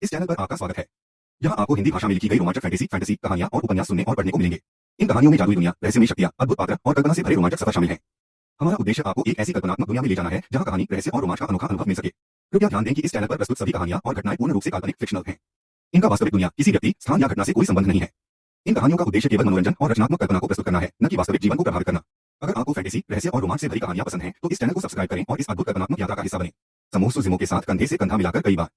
इस चैनल पर आपका स्वागत है। यहाँ आपको हिंदी भाषा में लिखी गई रोमांचक फैंटेसी कहानियां और उपन्यास सुनने और पढ़ने को मिलेंगे। इन कहानियों में जादुई दुनिया, रहस्यमयी शक्तियां, अद्भुत पात्र और कल्पना से भरे रोमांचक सफर शामिल हैं। हमारा उद्देश्य आपको एक ऐसी कल्पनात्मक दुनिया में ले जाना है जहाँ कहानी, रहस्य और रोमांच का अनोखा अनुभव मिल सके। कृपया ध्यान दें कि इस चैनल पर प्रस्तुत सभी कहानियां और घटनाएं पूर्ण रूप से काल्पनिक फिक्शनल हैं। इनका वास्तविक दुनिया, किसी व्यक्ति, स्थान या घटना से कोई संबंध नहीं है। इन कहानियों का उद्देश्य केवल मनोरंजन और रचनात्मक कल्पना को प्रस्तुत करना है, न कि वास्तविक जीवन को प्रभावित करना। अगर आपको फैंटेसी, रहस्य और रोमांच से भरी कहानियां पसंद हैं, तो इस चैनल को सब्सक्राइब करें और इस अद्भुत कल्पनात्मक यात्रा का हिस्सा बनें। समूह सुज़ुमो के साथ कंधे से कंधा मिलाकर कई बार।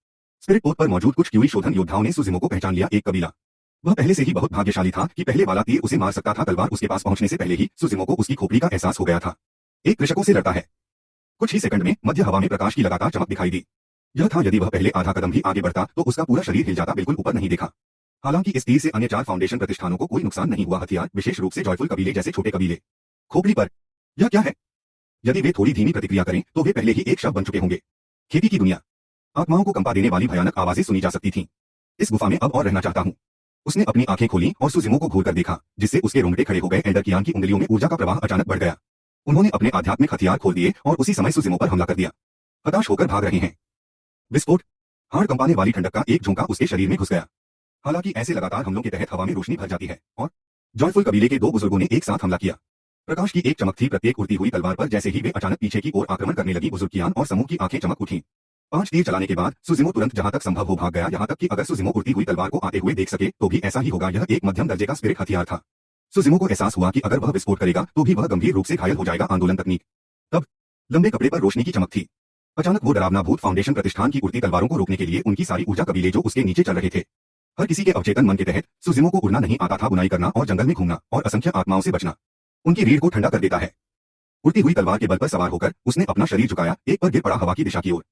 स्पिरिट पोत पर मौजूद कुछ क्यूई शोधन योद्धाओं ने सुज़ुमो को पहचान लिया। एक कबीला। वह पहले से ही बहुत भाग्यशाली था कि पहले वाला तीर उसे मार सकता था। तलवार उसके पास पहुंचने से पहले ही सुज़ुमो को उसकी खोपड़ी का एहसास हो गया था। एक कृषकों से लड़ता है। कुछ ही सेकंड में मध्य हवा में प्रकाश की लगातार चमक दिखाई दी। यह था यदि वह पहले आधा कदम भी आगे बढ़ता तो उसका पूरा शरीर हिल जाता। बिल्कुल ऊपर नहीं देखा। हालांकि इस तीर से अन्य 4 फाउंडेशन प्रतिष्ठानों को कोई नुकसान नहीं हुआ। हथियार, विशेष रूप से जॉयफुल कबीले जैसे छोटे कबीले। खोपड़ी पर यह क्या है? यदि वे थोड़ी धीमी प्रतिक्रिया करें तो वे पहले ही एक शव बन चुके होंगे। खेती की दुनिया। आत्माओं को कंपा देने वाली भयानक आवाजें सुनी जा सकती थीं। इस गुफा में अब और रहना चाहता हूँ। उसने अपनी आंखें खोली और सुज़ुमो को घूरकर देखा, जिससे उसके रोंगटे खड़े हो गए। एल्डर कियान की उंगलियों में ऊर्जा का प्रवाह अचानक बढ़ गया। उन्होंने अपने आध्यात्मिक हथियार खोल दिए और उसी समय सुज़ुमो पर हमला कर दिया। हताश होकर भाग रहे हैं। विस्फोट। हाड़ कंपाने वाली ठंडक का एक झोंका उसके शरीर में घुस गया। हालांकि ऐसे लगातार हमलों के तहत हवा में रोशनी भर जाती है और जॉयफुल कबीले के 2 बुजुर्गों ने एक साथ हमला किया। प्रकाश की एक चमक थी प्रत्येक उड़ती हुई तलवार पर। जैसे ही वे अचानक पीछे की ओर आक्रमण करने लगी, बुजुर्ग कियान और समूह की आंखें चमक उठीं। 5 तीर चलाने के बाद सुज़ुमो तुरंत जहां तक संभव हो भाग गया। यहां तक कि अगर सुज़ुमो उड़ती हुई तलवार को आते हुए देख सके तो भी ऐसा ही होगा। यह एक मध्यम दर्जे का स्पिरिट हथियार था। सुज़ुमो को एहसास हुआ कि अगर वह विस्फोट करेगा तो भी वह गंभीर रूप से घायल हो जाएगा। आंदोलन तकनीक। तब लंबे कपड़े पर रोशनी की चमक थी। अचानक वो डरावना भूत फाउंडेशन प्रतिष्ठान की उड़ती तलवारों को रोकने के लिए उनकी सारी ऊर्जा कबीले जो उसके नीचे चल रहे थे। हर किसी के अवचेतन मन के तहत सुज़ुमो को उड़ना नहीं आता था, बुनाई करना और जंगल में घूमना और असंख्य आत्माओं से बचना उनकी रीढ़ को ठंडा कर देता है। उड़ती हुई तलवार के बल पर सवार होकर उसने अपना शरीर झुकाया, एक पर गिर पड़ा हवा की दिशा की ओर।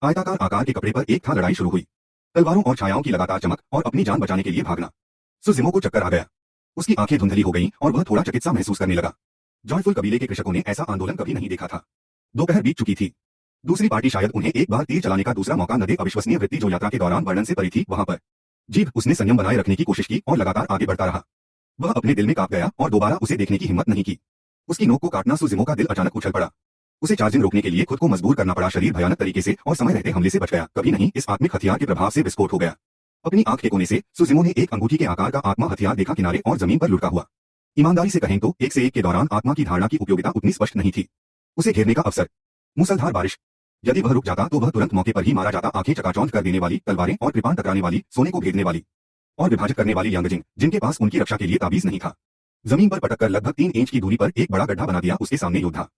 आयताकार आकार के कपड़े पर एक था। लड़ाई शुरू हुई। तलवारों और छायाओं की लगातार चमक और अपनी जान बचाने के लिए भागना। सुज़ुमो को चक्कर आ गया। उसकी आंखें धुंधली हो गईं और वह थोड़ा चकित सा महसूस करने लगा। जॉयफुल कबीले के कृषकों ने ऐसा आंदोलन कभी नहीं देखा था। दोपहर बीत चुकी थी। दूसरी पार्टी शायद उन्हें एक बार तीर चलाने का दूसरा मौका न दे। अविश्वसनीय वृत्ति जो यात्रा के दौरान वर्णन से परी थी, वहां पर जीभ। उसने संयम बनाए रखने की कोशिश की और लगातार आगे बढ़ता रहा। वह अपने दिल में कांप गया और दोबारा उसे देखने की हिम्मत नहीं की। उसकी नोक को काटना। सुज़ुमो का दिल अचानक उछल पड़ा। उसे चार्जिंग रोकने के लिए खुद को मजबूर करना पड़ा। शरीर भयानक तरीके से और समय रहते हमले से बच गया। कभी नहीं, इस आत्मिक हथियार के प्रभाव से विस्फोट हो गया। अपनी आंख के कोने से सुज़ुमो ने एक अंगूठी के आकार का आत्मा हथियार देखा, किनारे और जमीन पर लुढ़का हुआ। ईमानदारी से कहें तो एक से एक के दौरान आत्मा की धारणा की उपयोगिता उतनी स्पष्ट नहीं थी। उसे घेरने का अवसर। मूसलाधार बारिश। यदि वह रुक जाता तो वह तुरंत मौके पर ही मारा जाता। आंखें चकाचौंध कर देने वाली तलवारें और कृपाण टकराने वाली, सोने को भेदने वाली और विभाजित करने वाली यंगजिंग, जिनके पास उनकी रक्षा के लिए ताबीज नहीं था। जमीन पर पटक कर लगभग 3 इंच की दूरी पर एक बड़ा गड्ढा बना दिया उसके सामने योद्धा।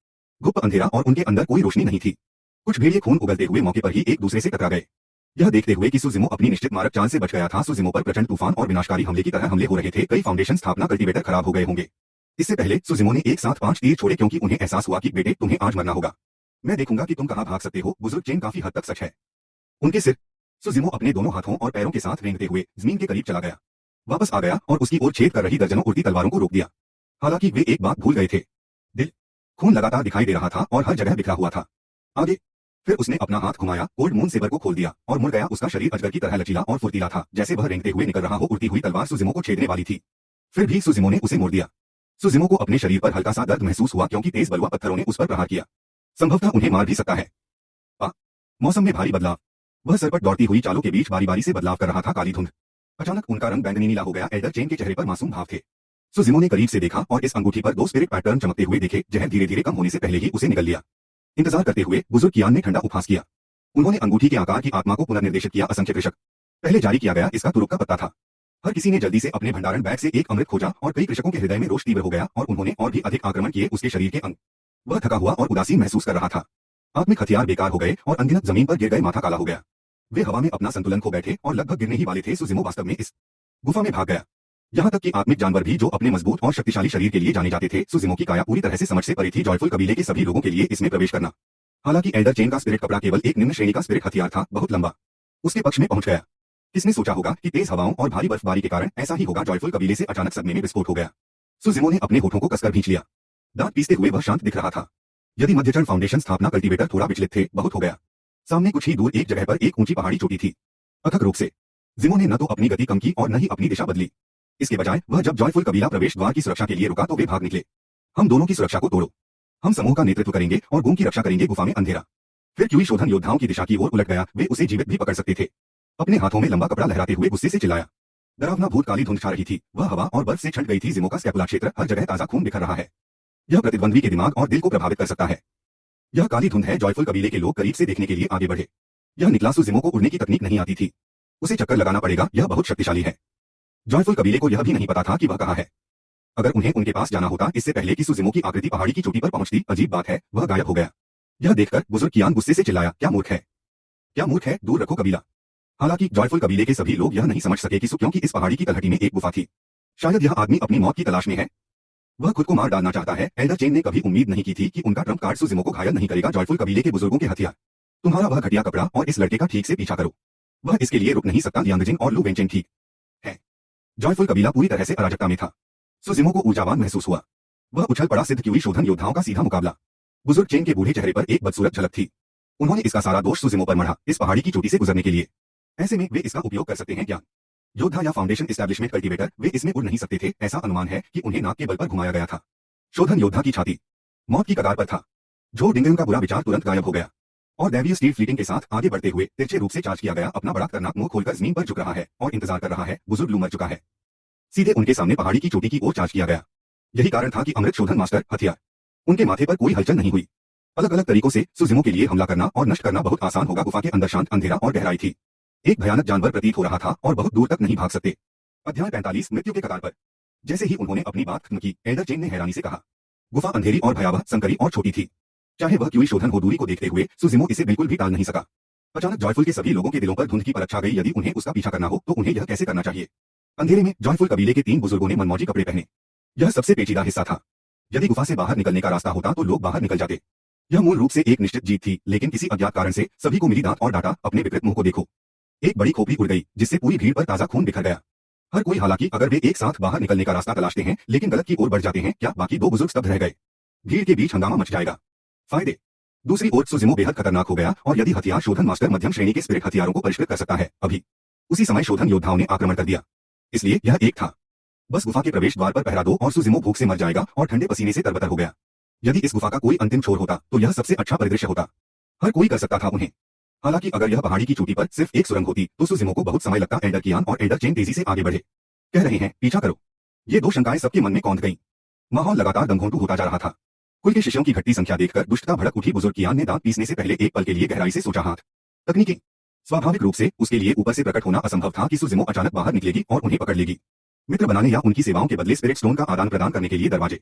गुप्त अंधेरा और उनके अंदर कोई रोशनी नहीं थी। कुछ भेड़िए खून उगलते हुए मौके पर ही एक दूसरे से टकरा गए। यह देखते हुए कि सुज़ुमो अपनी निश्चित मारक चाल से बच गया था, सुज़ुमो पर प्रचंड तूफान और विनाशकारी हमले की तरह हमले हो रहे थे। कई फाउंडेशन स्थापना कल्टीवेटर खराब हो गए होंगे। इससे पहले सुज़ुमो ने एक साथ 5 तीर छोड़े, क्योंकि उन्हें एहसास हुआ कि बेटे, तुम्हें आज मरना होगा। मैं देखूंगा कि तुम कहां भाग सकते हो। बुजुर्ग चेन काफी हद तक सच है। उनके सिर। सुज़ुमो अपने दोनों हाथों और पैरों के साथ रेंगते हुए जमीन के करीब चला गया। वापस आ गया और उसकी ओर छेद कर रही दर्जनों उड़ती तलवारों को रोक दिया। हालांकि वे एक बात भूल गए थे। दिल। खून लगातार दिखाई दे रहा था और हर जगह बिखरा हुआ था। आगे। फिर उसने अपना हाथ घुमाया, कोल्ड मून सेबर को खोल दिया और मुड़ गया। उसका शरीर अजगर की तरह लचीला और फुर्तीला था, जैसे वह रेंगते हुए निकल रहा हो। उड़ती हुई तलवार सुज़ुमो को छेदने वाली थी। फिर भी सुज़ुमो ने उसे मोड़ दिया। सुज़ुमो को अपने शरीर पर हल्का सा दर्द महसूस हुआ, क्योंकि तेज बलुआ पत्थरों ने उस पर प्रहार किया। संभवतः उन्हें मार भी सकता है। मौसम में भारी बदलाव। वह सरपट दौड़ती हुई चालों के बीच बारी बारी से बदलाव कर रहा था। काली धुंध। अचानक उनका रंग बैंगनी नीला हो गया। एल्डर चेन के चेहरे पर मासूम भाव थे। सुज़ुमो ने करीब से देखा और इस अंगूठी पर 2 स्पिरिट पैटर्न चमकते हुए देखे। जहर धीरे धीरे कम होने से पहले ही उसे निगल लिया। इंतजार करते हुए बुजुर्ग कियान ने ठंडा उपहास किया। उन्होंने अंगूठी के आकार की आत्मा को पुनर्निर्देशित किया। असंख्य कृषक। पहले जारी किया गया इसका तुरुप का पत्ता था। हर किसी ने जल्दी से अपने भंडारण बैग से एक अमृत खोजा और कई कृषकों के हृदय में रोष तीव्र हो गया और उन्होंने और भी अधिक आक्रमण किए। उसके शरीर के अंग। वह थका हुआ और उदासीन महसूस कर रहा था। आत्मिक हथियार बेकार हो गए और अनगिनत जमीन पर गिर गए। माथा काला हो गया। वे हवा में अपना संतुलन खो बैठे और लगभग गिरने ही वाले थे। सुज़ुमो वास्तव में इस गुफा में भाग गया। यहाँ तक कि आत्मिक जानवर भी, जो अपने मजबूत और शक्तिशाली शरीर के लिए जाने जाते थे, सुज़ुमो की काया पूरी तरह से समझ से परी थी। जॉयफुल कबीले के सभी लोगों के लिए इसमें प्रवेश करना। हालांकि एल्डर चेन का स्पिरिट कपड़ा केवल एक निम्न श्रेणी का स्पिरिट हथियार था, बहुत लंबा। उसके पक्ष में पहुंच गया। किसने सोचा होगा कि तेज हवाओं और भारी बर्फबारी के कारण ऐसा ही होगा। जॉयफुल कबीले से अचानक सदमे में विस्फोट हो गया। सुज़ुमो ने अपने होठों को कसकर भींच लिया। दांत पीसते हुए वह शांत दिख रहा था। यदि मध्यचरण फाउंडेशन स्थापना कल्टीवेटर थोड़ा विचलित थे, बहुत हो गया। सामने कुछ ही दूर एक जगह पर एक ऊंची पहाड़ी चोटी थी। अथक रूप से सुज़ुमो ने न तो अपनी गति कम की और न ही अपनी दिशा बदली। इसके बजाय वह जब जॉयफुल कबीला प्रवेश द्वार की सुरक्षा के लिए रुका तो वे भाग निकले। हम दोनों की सुरक्षा को तोड़ो। हम समूह का नेतृत्व करेंगे और गुम की रक्षा करेंगे। गुफा में अंधेरा। फिर क्यूई शोधन योद्धाओं की दिशा की ओर उलट गया। वे उसे जीवित भी पकड़ सकते थे। अपने हाथों में लंबा कपड़ा लहराते हुए गुस्से से चिल्लाया। डरावना भूत काली धुंध छा रही थी, वह हवा और बर्फ से छंट गई थी। जिमो का स्कैपुला क्षेत्र, हर जगह ताजा खून बिखर रहा है। यह प्रतिद्वंद्वी के दिमाग और दिल को प्रभावित कर सकता है। यह काली धुंध है। जॉयफुल कबीले के लोग करीब से देखने के लिए आगे बढ़े। यह निकलासु जिमो को उड़ने की तकनीक नहीं आती थी। उसे चक्कर लगाना पड़ेगा, यह बहुत शक्तिशाली है। जॉयफुल कबीले को यह भी नहीं पता था कि वह कहाँ है। अगर उन्हें उनके पास जाना होता इससे पहले कि सुजिमो की आकृति पहाड़ी की चोटी पर पहुंचती। अजीब बात है, वह गायब हो गया। यह देखकर बुजुर्ग कियान गुस्से से चिल्लाया, क्या मूर्ख है, क्या मूर्ख है, दूर रखो कबीला। हालांकि जॉयफुल कबीले के सभी लोग यह नहीं समझ सके कि क्योंकि इस पहाड़ी की तलहटी में एक गुफा थी। शायद यह आदमी अपनी मौत की तलाश में है। वह खुद को मार डालना चाहता है। एल्डर चेन ने कभी उम्मीद नहीं की थी कि उनका ट्रम्प कार्ड सुजिमो को घायल नहीं करेगा। जॉयफुल कबीले के बुजुर्गों के हथियार, तुम्हारा वह घटिया कपड़ा और इस लड़के का ठीक से पीछा करो। वह इसके लिए रुक नहीं सकता। लियांगजिंग और लू वेंचेंग ठीक है। जॉयफुल कबीला पूरी तरह से अराजकता में था। सुजिमो को ऊर्जावान महसूस हुआ। वह उछल पड़ा। सिद्ध क्यूई शोधन योद्धाओं का सीधा मुकाबला। बुजुर्ग चेन के बूढ़े चेहरे पर एक बदसूरत झलक थी। उन्होंने इसका सारा दोष सुजिमो पर मढ़ा, इस पहाड़ी की चोटी से गुजरने के लिए। ऐसे में वे इसका उपयोग कर सकते हैं। ज्ञान योद्धा या फाउंडेशन एस्टैब्लिशमेंट कल्टीवेटर, वे इसमें उड़ नहीं सकते थे। ऐसा अनुमान है कि उन्हें नाक के बल पर घुमाया गया था। शोधन योद्धा की छाती मौत की कगार पर था। जो डिंगन का बुरा विचार तुरंत गायब हो गया और दैवीय स्टील फ्लीटिंग के साथ आगे बढ़ते हुए तिरछे रूप से चार्ज किया गया। अपना बड़ा खतरनाक मुंह खोलकर जमीन पर झुक रहा है और इंतजार कर रहा है। बुजुर्ग लू मर चुका है। सीधे उनके सामने पहाड़ी की चोटी की ओर चार्ज किया गया। यही कारण था कि अमृत शोधन मास्टर हथियार। उनके माथे पर कोई हलचल नहीं हुई। अलग अलग तरीकों से सुजिमो के लिए हमला करना और नष्ट करना बहुत आसान होगा। गुफा के अंदर शांत अंधेरा और गहराई थी। एक भयानक जानवर प्रतीत हो रहा था और बहुत दूर तक नहीं भाग सकते। अध्याय 45 मृत्यु के कगार पर। जैसे ही उन्होंने अपनी बात खत्म की, एल्डर चेन ने हैरानी से कहा, गुफा अंधेरी और भयावह, संकरी और छोटी थी। चाहे वह क्यूई शोधन हो, दूरी को देखते हुए सुजिमो इसे बिल्कुल भी टाल नहीं सका। अचानक जॉयफुल के सभी लोगों के दिलों पर धुंध की परत छा गई। यदि उन्हें उसका पीछा करना हो तो उन्हें यह कैसे करना चाहिए। अंधेरे में जॉयफुल कबीले के 3 बुजुर्गों ने मनमौजी कपड़े पहने। यह सबसे पेचीदा हिस्सा था। यदि गुफा से बाहर निकलने का रास्ता होता तो लोग बाहर निकल जाते। यह मूल रूप से एक निश्चित जीत थी, लेकिन किसी अज्ञात कारण से सभी को मिली दांत और डांटा। अपने विकृत मुंह को देखो। एक बड़ी खोपड़ी उड़ गई, जिससे पूरी भीड़ पर ताजा खून बिखर गया। हर कोई, हालांकि अगर वे एक साथ बाहर निकलने का रास्ता तलाशते हैं लेकिन गलत की ओर बढ़ जाते हैं, क्या बाकी 2 बुजुर्ग स्तब्ध रह गए। भीड़ के बीच हंगामा मच जाएगा। फायदे। दूसरी ओर सुजिमो बेहद खतरनाक हो गया और यदि हथियार शोधन मास्टर मध्यम श्रेणी के स्पिरिट हथियारों को परिष्कृत कर सकता है। अभी उसी समय शोधन योद्धाओं ने आक्रमण कर दिया। इसलिए यह एक था। बस गुफा के प्रवेश द्वार पर पहरा दो और सुजिमो भूख से मर जाएगा और ठंडे पसीने से तरबतर हो गया। यदि इस गुफा का कोई अंतिम छोर होता तो यह सबसे अच्छा परिदृश्य होता। हर कोई कर सकता था उन्हें। हालांकि अगर यह पहाड़ी की चोटी पर सिर्फ एक सुरंग होती तो सुजिमो को बहुत समय लगता। एल्डर कियान और एल्डर चेन तेजी से आगे बढ़े। कह रहे हैं, पीछा करो। ये 2 शंकाएं सबके मन में कौंध गईं। माहौल लगातार दमघोंटू होता जा रहा था। कुल के शिष्यों की घटती संख्या देखकर दुष्टता भड़क उठी। बुजुर्ग कियान ने दांत पीसने से पहले एक पल के लिए गहराई से सोचा। हाथ तकनीकी। स्वाभाविक रूप से उसके लिए ऊपर से प्रकट होना असंभव था कि सुजिमो अचानक बाहर निकलेगी और उन्हें पकड़ लेगी। मित्र बनाने या उनकी सेवाओं के बदले स्पिरिट स्टोन का आदान प्रदान करने के लिए दरवाजे।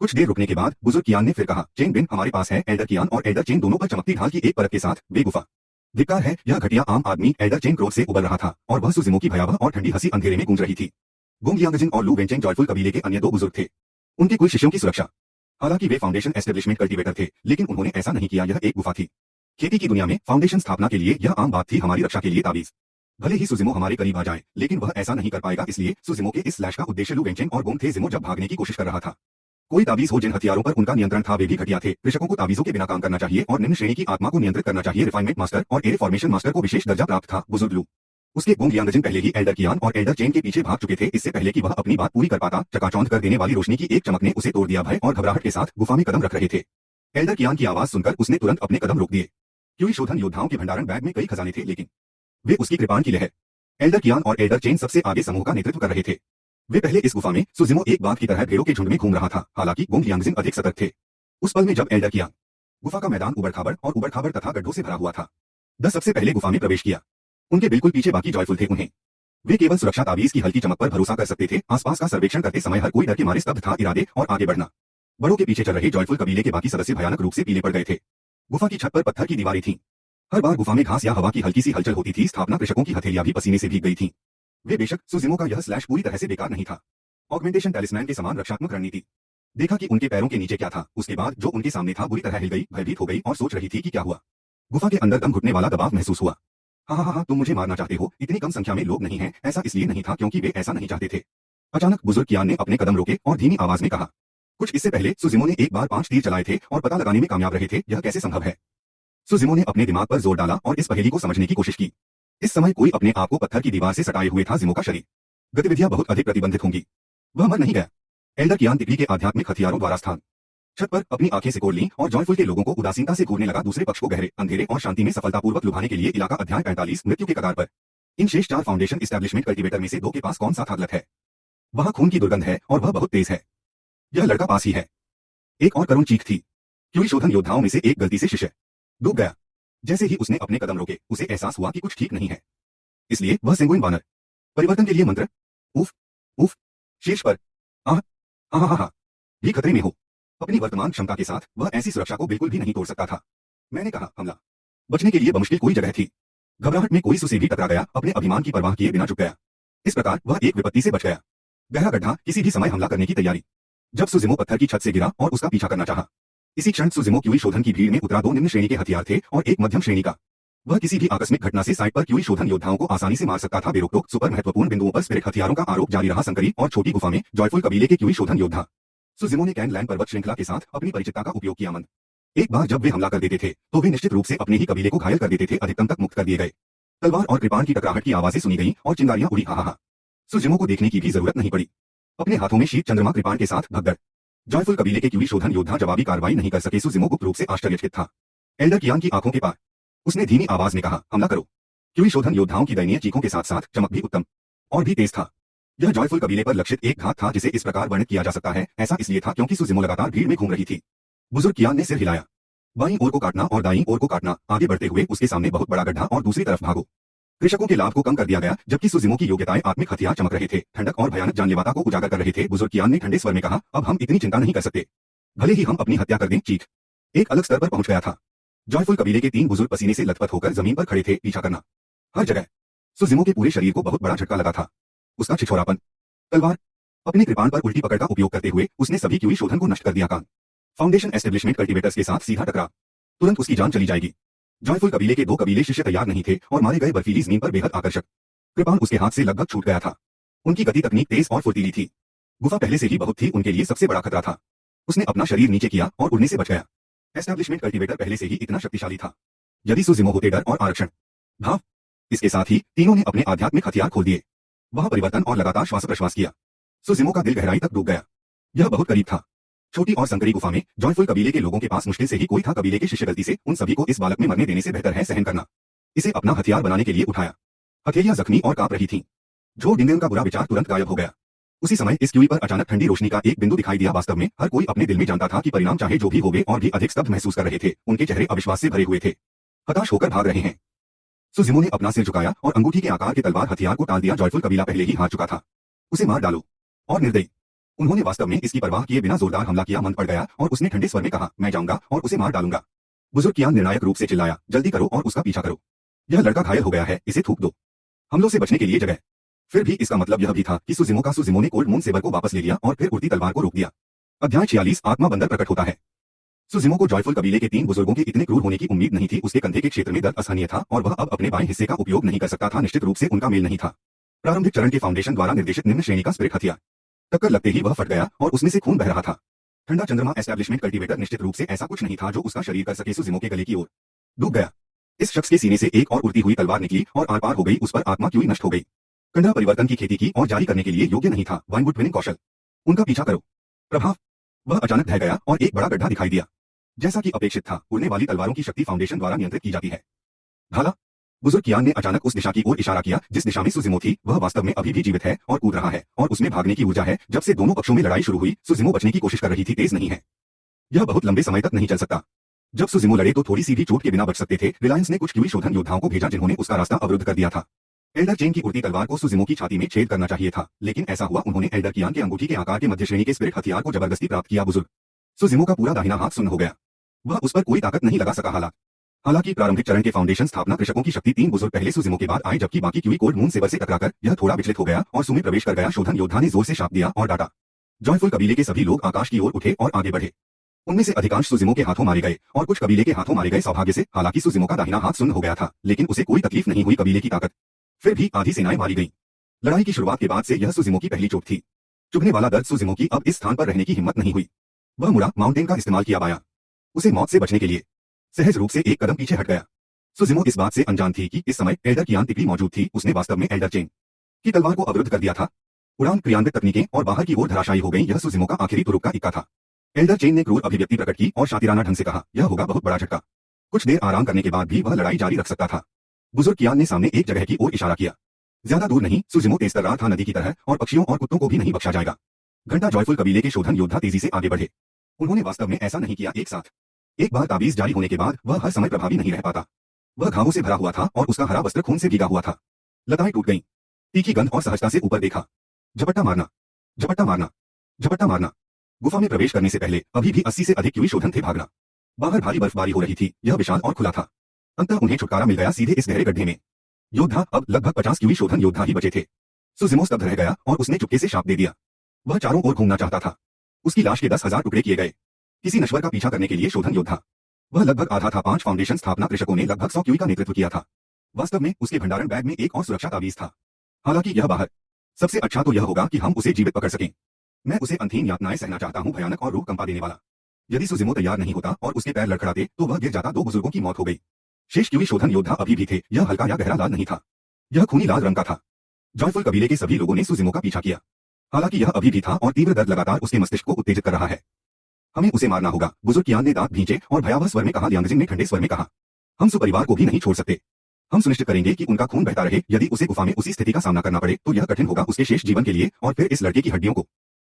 कुछ देर रुकने के बाद बुजुर्ग कियान ने फिर कहा, चेन बिन हमारे पास है। एल्डर कियान और एल्डर चेन दोनों पर चमकती ढाल की एक परत के साथ वे गुफा। धिक्कार है, यह घटिया आम आदमी। एल्डर चेन क्रोध से उबल रहा था और वह सुजिमो की भयावह और ठंडी हंसी अंधेरे में गूंज रही थी। गोंग लियांगजिंग और लू वेंचेंग जॉयफुल कबीले के अन्य 2 बुजुर्ग थे। उनके कुल शिष्यों की सुरक्षा। हालांकि वे फाउंडेशन एस्टेब्लिशमेंट कल्टीवेटर थे, लेकिन उन्होंने ऐसा नहीं किया। यह एक गुफा थी। खेती की दुनिया में फाउंडेशन स्थापना के लिए यह आम बात थी। हमारी रक्षा के लिए ताबीज। भले ही सुजिमो हमारे करीब आ जाए, लेकिन वह ऐसा नहीं कर पाएगा। इसलिए सुजिमो के इस स्लैश का उद्देश्य लू वेंचेंग और गोंग थे। जिमो जब भागने की कोशिश कर रहा था, कोई ताबीज हो जिन हथियारों पर उनका नियंत्रण था वे भी घटिया थे। कृषकों को ताबीजों के बिना काम करना चाहिए और निम्न श्रेणी की आत्मा को नियंत्रित करना चाहिए। रिफाइनमेंट मास्टर और एरे फॉर्मेशन मास्टर को विशेष दर्जा प्राप्त था। बुजुर्ग लू, उसके गोंग लियांगजिन पहले ही एल्डर कियान और एल्डर चेन के पीछे भाग चुके थे। इससे पहले कि वह अपनी बात पूरी कर पाता, चकाचौंध कर देने वाली रोशनी की एक चमक ने उसे तोड़ दिया। भय और घबराहट के साथ गुफा में कदम रख रहे थे। एल्डर कियान की आवाज सुनकर उसने तुरंत अपने कदम रोक दिए। क्यूई शोधन योद्धाओं के भंडारण बैग में कई खजाने थे, लेकिन वे उसकी कृपाण की लहर। एल्डर कियान और एल्डर चेन सबसे आगे समूह का नेतृत्व कर रहे थे। वे पहले इस गुफा में सुजिमो एक बाघ की तरह भेड़ों के झुंड में घूम रहा था। हालांकि गोंग लियांगजिन अधिक सतर्क थे। उस पल में जब एल्डर कियान, गुफा का मैदान उबड़-खाबड़ तथा गड्ढों से भरा हुआ था। 10 सबसे पहले गुफा में प्रवेश किया। उनके बिल्कुल पीछे बाकी जॉयफुल थे। उन्हें वे केवल सुरक्षा ताबीज की हल्की चमक पर भरोसा कर सकते थे। आसपास का सर्वेक्षण करते समय हर कोई डर के मारे स्तब्ध था। इरादे और आगे बढ़ना। बड़ों के पीछे चल रहे जॉयफुल कबीले के बाकी सदस्य भयानक रूप से पीले पड़ गए थे। गुफा की छत पर पत्थर की दीवारें थीं। हर बार गुफा में घास या हवा की हल्की सी हलचल होती थी। स्थापना कृषकों की हथेलियां भी पसीने से भीग गई थीं। वे बेशक सुजिमो का यह स्लैश पूरी तरह से बेकार नहीं था। ऑगमेंटेशन टैलिस्मैन के समान रक्षात्मक रणनीति। देखा कि उनके पैरों के नीचे क्या था। उसके बाद जो उनके सामने था बुरी तरह हिल गई, भयभीत हो गई और सोच रही थी कि क्या हुआ। गुफा के अंदर दम घुटने वाला दबाव महसूस हुआ। हाँ, तुम मुझे मारना चाहते हो। इतनी कम संख्या में लोग नहीं हैं। ऐसा इसलिए नहीं था क्योंकि वे ऐसा नहीं चाहते थे। अचानक बुजुर्ग कियान ने अपने कदम रोके और धीमी आवाज में कहा, कुछ इससे पहले सुजिमो ने एक बार 5 तीर चलाए थे और पता लगाने में कामयाब रहे थे। यह कैसे संभव है। सुजिमो ने अपने दिमाग पर जोर डाला और इस पहेली को समझने की कोशिश की। इस समय कोई अपने आप को पत्थर की दीवार से सटाए हुए था। जिमो का शरीर गतिविधियां बहुत अधिक प्रतिबंधित होंगी। वह मर नहीं गया। एल्डर कियान तिकड़ी के आध्यात्मिक हथियारों द्वारा स्थान छत पर अपनी आंखें सिकोड़ लीं और जॉयफुल के लोगों को उदासीनता से घूरने लगा। दूसरे पक्ष को गहरे अंधेरे और शांति में सफलतापूर्वक लुभाने के लिए इलाका। अध्याय 45 मृत्यु के कगार पर। इन शेष 4 फाउंडेशन एस्टैब्लिशमेंट कल्टीवेटर में से 2 के पास कौन सा थागलत है? वहां खून की दुर्गंध है और वह बहुत तेज है। यह लड़का पास ही है। एक और करुण चीख थी। क्यूई शोधन योद्धाओं में से एक गलती से शिष्य डूब गया। जैसे ही उसने अपने कदम रोके, उसे एहसास हुआ कि कुछ ठीक नहीं है। इसलिए वह सेंगुइन वानर परिवर्तन के लिए मंत्र उफ उफ शीर्ष पर आह हा हा हा भी खतरे में हो। अपनी वर्तमान क्षमता के साथ वह ऐसी सुरक्षा को बिल्कुल भी नहीं तोड़ सकता था। मैंने कहा हमला। बचने के लिए बमुश्किल कोई जगह थी। घबराहट में कोई सुसे भी टकरा गया, अपने अभिमान की परवाह किए बिना झुक गया। इस प्रकार वह एक विपत्ति से बच गया। गहरा गड्ढा, किसी भी समय हमला करने की तैयारी। जब सुजिमो पत्थर की छत से गिरा और उसका पीछा करना चाहा, इसी क्षण सुजिमो क्यूई शोधन की भीड़ में उतरा। 2 निम्न श्रेणी के हथियार थे और एक मध्यम श्रेणी का। वह किसी भी आकस्मिक घटना से साइड पर क्यूई शोधन योद्धाओं को आसानी से मार सकता था। बेरोक-टोक सुपर महत्वपूर्ण बिंदुओं पर स्पिरिट हथियारों का आरोप जारी रहा। संकरी और छोटी गुफा में जॉयफुल कबीले के क्यूई शोधन योद्धा सुजिमो ने कैनलैंड पर्वत श्रृंखला के साथ अपनी परिचितता का उपयोग किया। मंद एक बार जब वे हमला कर देते थे तो वे निश्चित रूप से अपने ही कबीले को घायल कर देते थे। अधिकतम तक मुक्त कर दिए गए। तलवार और कृपाण की टकराहट की आवाजें सुनी गईं और चिंगारियां उड़ी। हा हा हा। सुजिमो को देखने की भी जरूरत नहीं पड़ी। अपने हाथों में शीत चंद्रमा कृपाण के साथ भगदड़। जॉयफुल कबीले के क्यूई शोधन योद्धा जवाबी कार्रवाई नहीं कर सके। सुजिमो गुप्त रूप से आश्चर्यचकित था। एल्डर कियान की आंखों के पार उसने धीमी आवाज में कहा, हमला करो। क्यूई शोधन योद्धाओं की दयनीय चीखों के साथ साथ चमक भी उत्तम और भी तेज था। यह जॉयफुल कबीले पर लक्षित एक घात था जिसे इस प्रकार वर्णित किया जा सकता है। ऐसा इसलिए था क्योंकि सुजिमो लगातार भीड़ में घूम रही थी। बुजुर्ग कियान ने सिर हिलाया। बाईं ओर को काटना और दाईं ओर को काटना। आगे बढ़ते हुए उसके सामने बहुत बड़ा गड्ढा और दूसरी तरफ भागो। कृषकों के लाभ को कम कर दिया गया, जबकि सुजिमो की योग्यताएं आत्मिक हथियार चमक रहे थे, ठंडक और भयानक जानलेवाता को उजागर कर रहे थे। बुजुर्ग कियान ने ठंडे स्वर में कहा, अब हम इतनी चिंता नहीं कर सकते। भले ही हम अपनी हत्या कर दें। चीख एक अलग स्तर पर पहुंच गया था। जॉयफुल कबीले के 3 बुजुर्ग पसीने से लथपथ होकर जमीन पर खड़े थे। पीछा करना हर जगह। सुजिमो के पूरे शरीर को बहुत बड़ा झटका लगा था। उसका छिछोरापन, तलवार, अपने कृपाण पर उल्टी पकड़ का उपयोग करते हुए उसने सभी क्यूई शोधन को नष्ट कर दिया। कान फाउंडेशन एस्टेब्लिशमेंट कल्टीवेटर्स के साथ सीधा टकरा, तुरंत उसकी जान चली जाएगी। जॉयफुल कबीले के 2 कबीले शिष्य तैयार नहीं थे और मारे गए बर्फीली जमीन पर बेहद आकर्षक। कृपाण उसके हाथ से लगभग छूट गया था। उनकी गति तकनीक तेज और फुर्तीली थी। गुफा पहले से ही बहुत थी, उनके लिए सबसे बड़ा खतरा था। उसने अपना शरीर नीचे किया और उड़ने से बच गया। एस्टैब्लिशमेंट कल्टीवेटर पहले से ही इतना शक्तिशाली था। यदि सुजिमो होते डर और आरक्षण भाव। इसके साथ ही तीनों ने अपने आध्यात्मिक हथियार खोल दिए। वह परिवर्तन और लगातार श्वास प्रश्वास किया। सुजिमो का दिल गहराई तक डूब गया। यह बहुत करीब था। छोटी और संकरी गुफा में जॉयफुल कबीले के लोगों के पास मुश्किल से ही कोई था। कबीले के शिष्य गलती से उन सभी को इस बालक में मरने देने से बेहतर है सहन करना। इसे अपना हथियार बनाने के लिए उठाया। हथेलियां जख्मी और कांप रही थीं। जो डिंगन का बुरा विचार तुरंत गायब हो गया। उसी समय इस क्यूई पर अचानक ठंडी रोशनी का एक बिंदु दिखाई दिया। वास्तव में हर कोई अपने दिल में जानता था कि परिणाम चाहे जो भी हो, वे और भी अधिक स्तब्ध महसूस कर रहे थे। उनके चेहरे अविश्वास से भरे हुए थे, हताश होकर भाग रहे हैं। सुजिमो ने अपना सिर झुकाया और अंगूठी के आकार के तलवार हथियार को टाल दिया। जॉयफुल कबीला पहले ही हार चुका था। उसे मार डालो। और निर्दयी उन्होंने वास्तव में इसकी परवाह किए बिना जोरदार हमला किया। मंद पड़ गया और उसने ठंडे स्वर में कहा, मैं जाऊंगा और उसे मार डालूंगा। बुजुर्ग कियान निर्णायक रूप से चिल्लाया, जल्दी करो और उसका पीछा करो। यह लड़का घायल हो गया है, इसे थूक दो। हमलों से बचने के लिए जगह। फिर भी इसका मतलब यह भी था कि सुजिमो ने कोल्ड मून सेबर को वापस ले लिया और फिर उड़ती तलवार को रोक दिया। अध्याय 46 आत्मा बंदर प्रकट होता है। सुजिमो को जॉयफुल कबीले के 3 बुजुर्गों के इतने क्रूर होने की उम्मीद नहीं थी। उसके कंधे के क्षेत्र में दर्द असहनीय था और वह अब अपने बाएं हिस्से का उपयोग नहीं कर सकता था। निश्चित रूप से उनका मेल नहीं था। प्रारंभिक चरण के फाउंडेशन द्वारा निर्देशित निम्न श्रेणी का स्पिरिट हथियार। टक्कर लगते ही वह फट गया और उसमें से खून बह रहा था। ठंडा चंद्रमा एस्टैब्लिशमेंट कल्टीवेटर निश्चित रूप से ऐसा कुछ नहीं था जो उसका शरीर कर सके। सुजिमो के गले की ओर डूब गया। इस शख्स के सीने से एक और उड़ती हुई तलवार निकली और आर पार हो गई। उस पर आत्मा क्यूई नष्ट हो गई। कंधा परिवर्तन की खेती की और जारी करने के लिए योग्य नहीं था। वाइनवुड ट्विनिंग कौशल। उनका पीछा करो। प्रभाव। वह अचानक ढह गया और एक बड़ा गड्ढा दिखाई दिया। जैसा कि अपेक्षित था, उड़ने वाली तलवारों की शक्ति फाउंडेशन द्वारा नियंत्रित की जाती है। भाला। बुजुर्ग कियान ने अचानक उस दिशा की ओर इशारा किया जिस दिशा में सुजिमो थी। वह वास्तव में अभी भी जीवित है और कूद रहा है और उसमें भागने की ऊर्जा है। जब से दोनों पक्षों में लड़ाई शुरू हुई, सुजिमो बचने की कोशिश कर रही थी। तेज नहीं है। यह बहुत लंबे समय तक नहीं चल सकता। जब सुजिमो लड़े तो थोड़ी सी भी चोट के बिना बच सकते थे। रिलायंस ने कुछ क्यूई शोधन योद्धाओं को भेजा जिन्होंने उसका रास्ता अवरुद्ध कर दिया था। एल्डर चेन की उड़ती तलवार को सुजिमो की छाती में छेद करना चाहिए था, लेकिन ऐसा हुआ। उन्होंने एल्डर कियान के अंगूठी के आकार के मध्य श्रेणी के स्पिरिट हथियार को जबरदस्ती प्राप्त किया। बुजुर्ग सुजिमो का पूरा दाहिना हाथ सुन्न हो गया। वह उस पर कोई ताकत नहीं लगा सका। हालांकि प्रारंभिक चरण के फाउंडेशन स्थापना कृषकों की शक्ति 3 बुजुर्ग पहले सुजिमो के बाद आए, जबकि बाकी क्यूई कोल्ड मून सेबर से टकराकर यह थोड़ा विचलित हो गया और सुमे प्रवेश कर गया। शोधन योद्धा ने जोर से शाप दिया और डांटा। जॉयफुल कबीले के सभी लोग आकाश की ओर उठे और आगे बढ़े। उनमें से अधिकांश सुजिमो के हाथों मारे गए और कुछ कबीले के हाथों मारे गए। सौभाग्य से हालांकि सुजिमो का दाहिना हाथ सुन्न हो गया था, लेकिन उसे कोई तकलीफ नहीं हुई। कबीले की ताकत। फिर भी आधी सेनाएं मारी गईं। लड़ाई की शुरुआत के बाद से यह सुजिमो की पहली चोट थी। चुभने वाला दर्द सुजिमो की अब इस स्थान पर रहने की हिम्मत नहीं हुई। वह मुड़ा माउंटेन का इस्तेमाल किया। बाया उसे मौत से बचने के लिए सहज रूप से एक कदम पीछे हट गया। सुजिमो इस बात से अनजान थी कि इस समय एल्डर कियान तिकली मौजूद थी। उसने वास्तव में एल्डर चेन की तलवार को अवरुद्ध कर दिया था। उड़ान क्रियान्वित तकनीकें और बाहर की ओर धराशायी हो गई। यह सुजिमो का आखिरी तुरुप का इक्का था। एल्डर चेन ने क्रूर अभिव्यक्ति प्रकट की और शातिराना ढंग से कहा, यह होगा बहुत बड़ा झटका। कुछ देर आराम करने के बाद भी वह लड़ाई जारी रख सकता था। बुजुर्ग कियान ने सामने एक जगह की ओर इशारा किया। ज्यादा दूर नहीं, सुजिमो तेज तर्रार था नदी की तरह, और पक्षियों और कुत्तों को भी नहीं बख्शा जाएगा। घंटा जॉयफुल कबीले के शोधन योद्धा तेजी से आगे बढ़े। उन्होंने वास्तव में ऐसा नहीं किया एक साथ। एक बार ताबीज जारी होने के बाद वह हर समय प्रभावी नहीं रह पाता। वह घावों से भरा हुआ था और उसका हरा वस्त्र खून से भीगा हुआ था। लताएं टूट गईं। तीखी गंध और सहजता से ऊपर देखा। झपट्टा मारना, झपट्टा मारना, झपट्टा मारना। गुफा में प्रवेश करने से पहले अभी भी 80 से अधिक क्यूई शोधन थे भागना। बाहर भारी बर्फबारी हो रही थी, यह विशाल और खुला था। अंततः उन्हें छुटकारा मिल गया सीधे इस गहरे गड्ढे में। योद्धा अब लगभग 50 क्यूई शोधन योद्धा ही बचे थे। सुजिमो स्तब्ध रह गया और उसने चुपके से शाप दे दिया। वह चारों ओर घूमना चाहता था। उसकी लाश के 10,000 टुकड़े किए गए। किसी नश्वर का पीछा करने के लिए शोधन योद्धा। वह लगभग आधा था। 5 फाउंडेशन स्थापना कृषकों ने लगभग 100 क्यूई का नेतृत्व किया था। वास्तव में उसके भंडारण बैग में एक और सुरक्षा ताबीज था। हालांकि यह बाहर। सबसे अच्छा तो यह होगा कि हम उसे जीवित पकड़ सकें। मैं उसे अंतहीन यातनाएं सहना चाहता हूं, भयानक और रूह कंपा देने वाला। यदि सुजिमो तैयार नहीं होता और उसके पैर लड़खड़ाते तो वह गिर जाता। 2 बुजुर्गों की मौत हो गई। शेष क्यूई शोधन योद्धा अभी भी थे। यह हल्का या गहरा लाल नहीं था। यह खूनी लाल रंग का था। जॉयफुल कबीले के सभी लोगों ने सुजिमो का पीछा किया। हालांकि यह अभी भी था और तीव्र दर्द लगातार उसके मस्तिष्क को उत्तेजित कर रहा है। हमें उसे मारना होगा, बुजुर्ग कियान ने दांत भींचे और भयावह स्वर में कहा। लियांगजिन ने ठंडे स्वर में कहा, हम सुपरिवार को भी नहीं छोड़ सकते। हम सुनिश्चित करेंगे कि उनका खून बहता रहे। यदि उसे गुफा में उसी स्थिति का सामना करना पड़े तो यह कठिन होगा उसके शेष जीवन के लिए। और फिर इस लड़के की हड्डियों को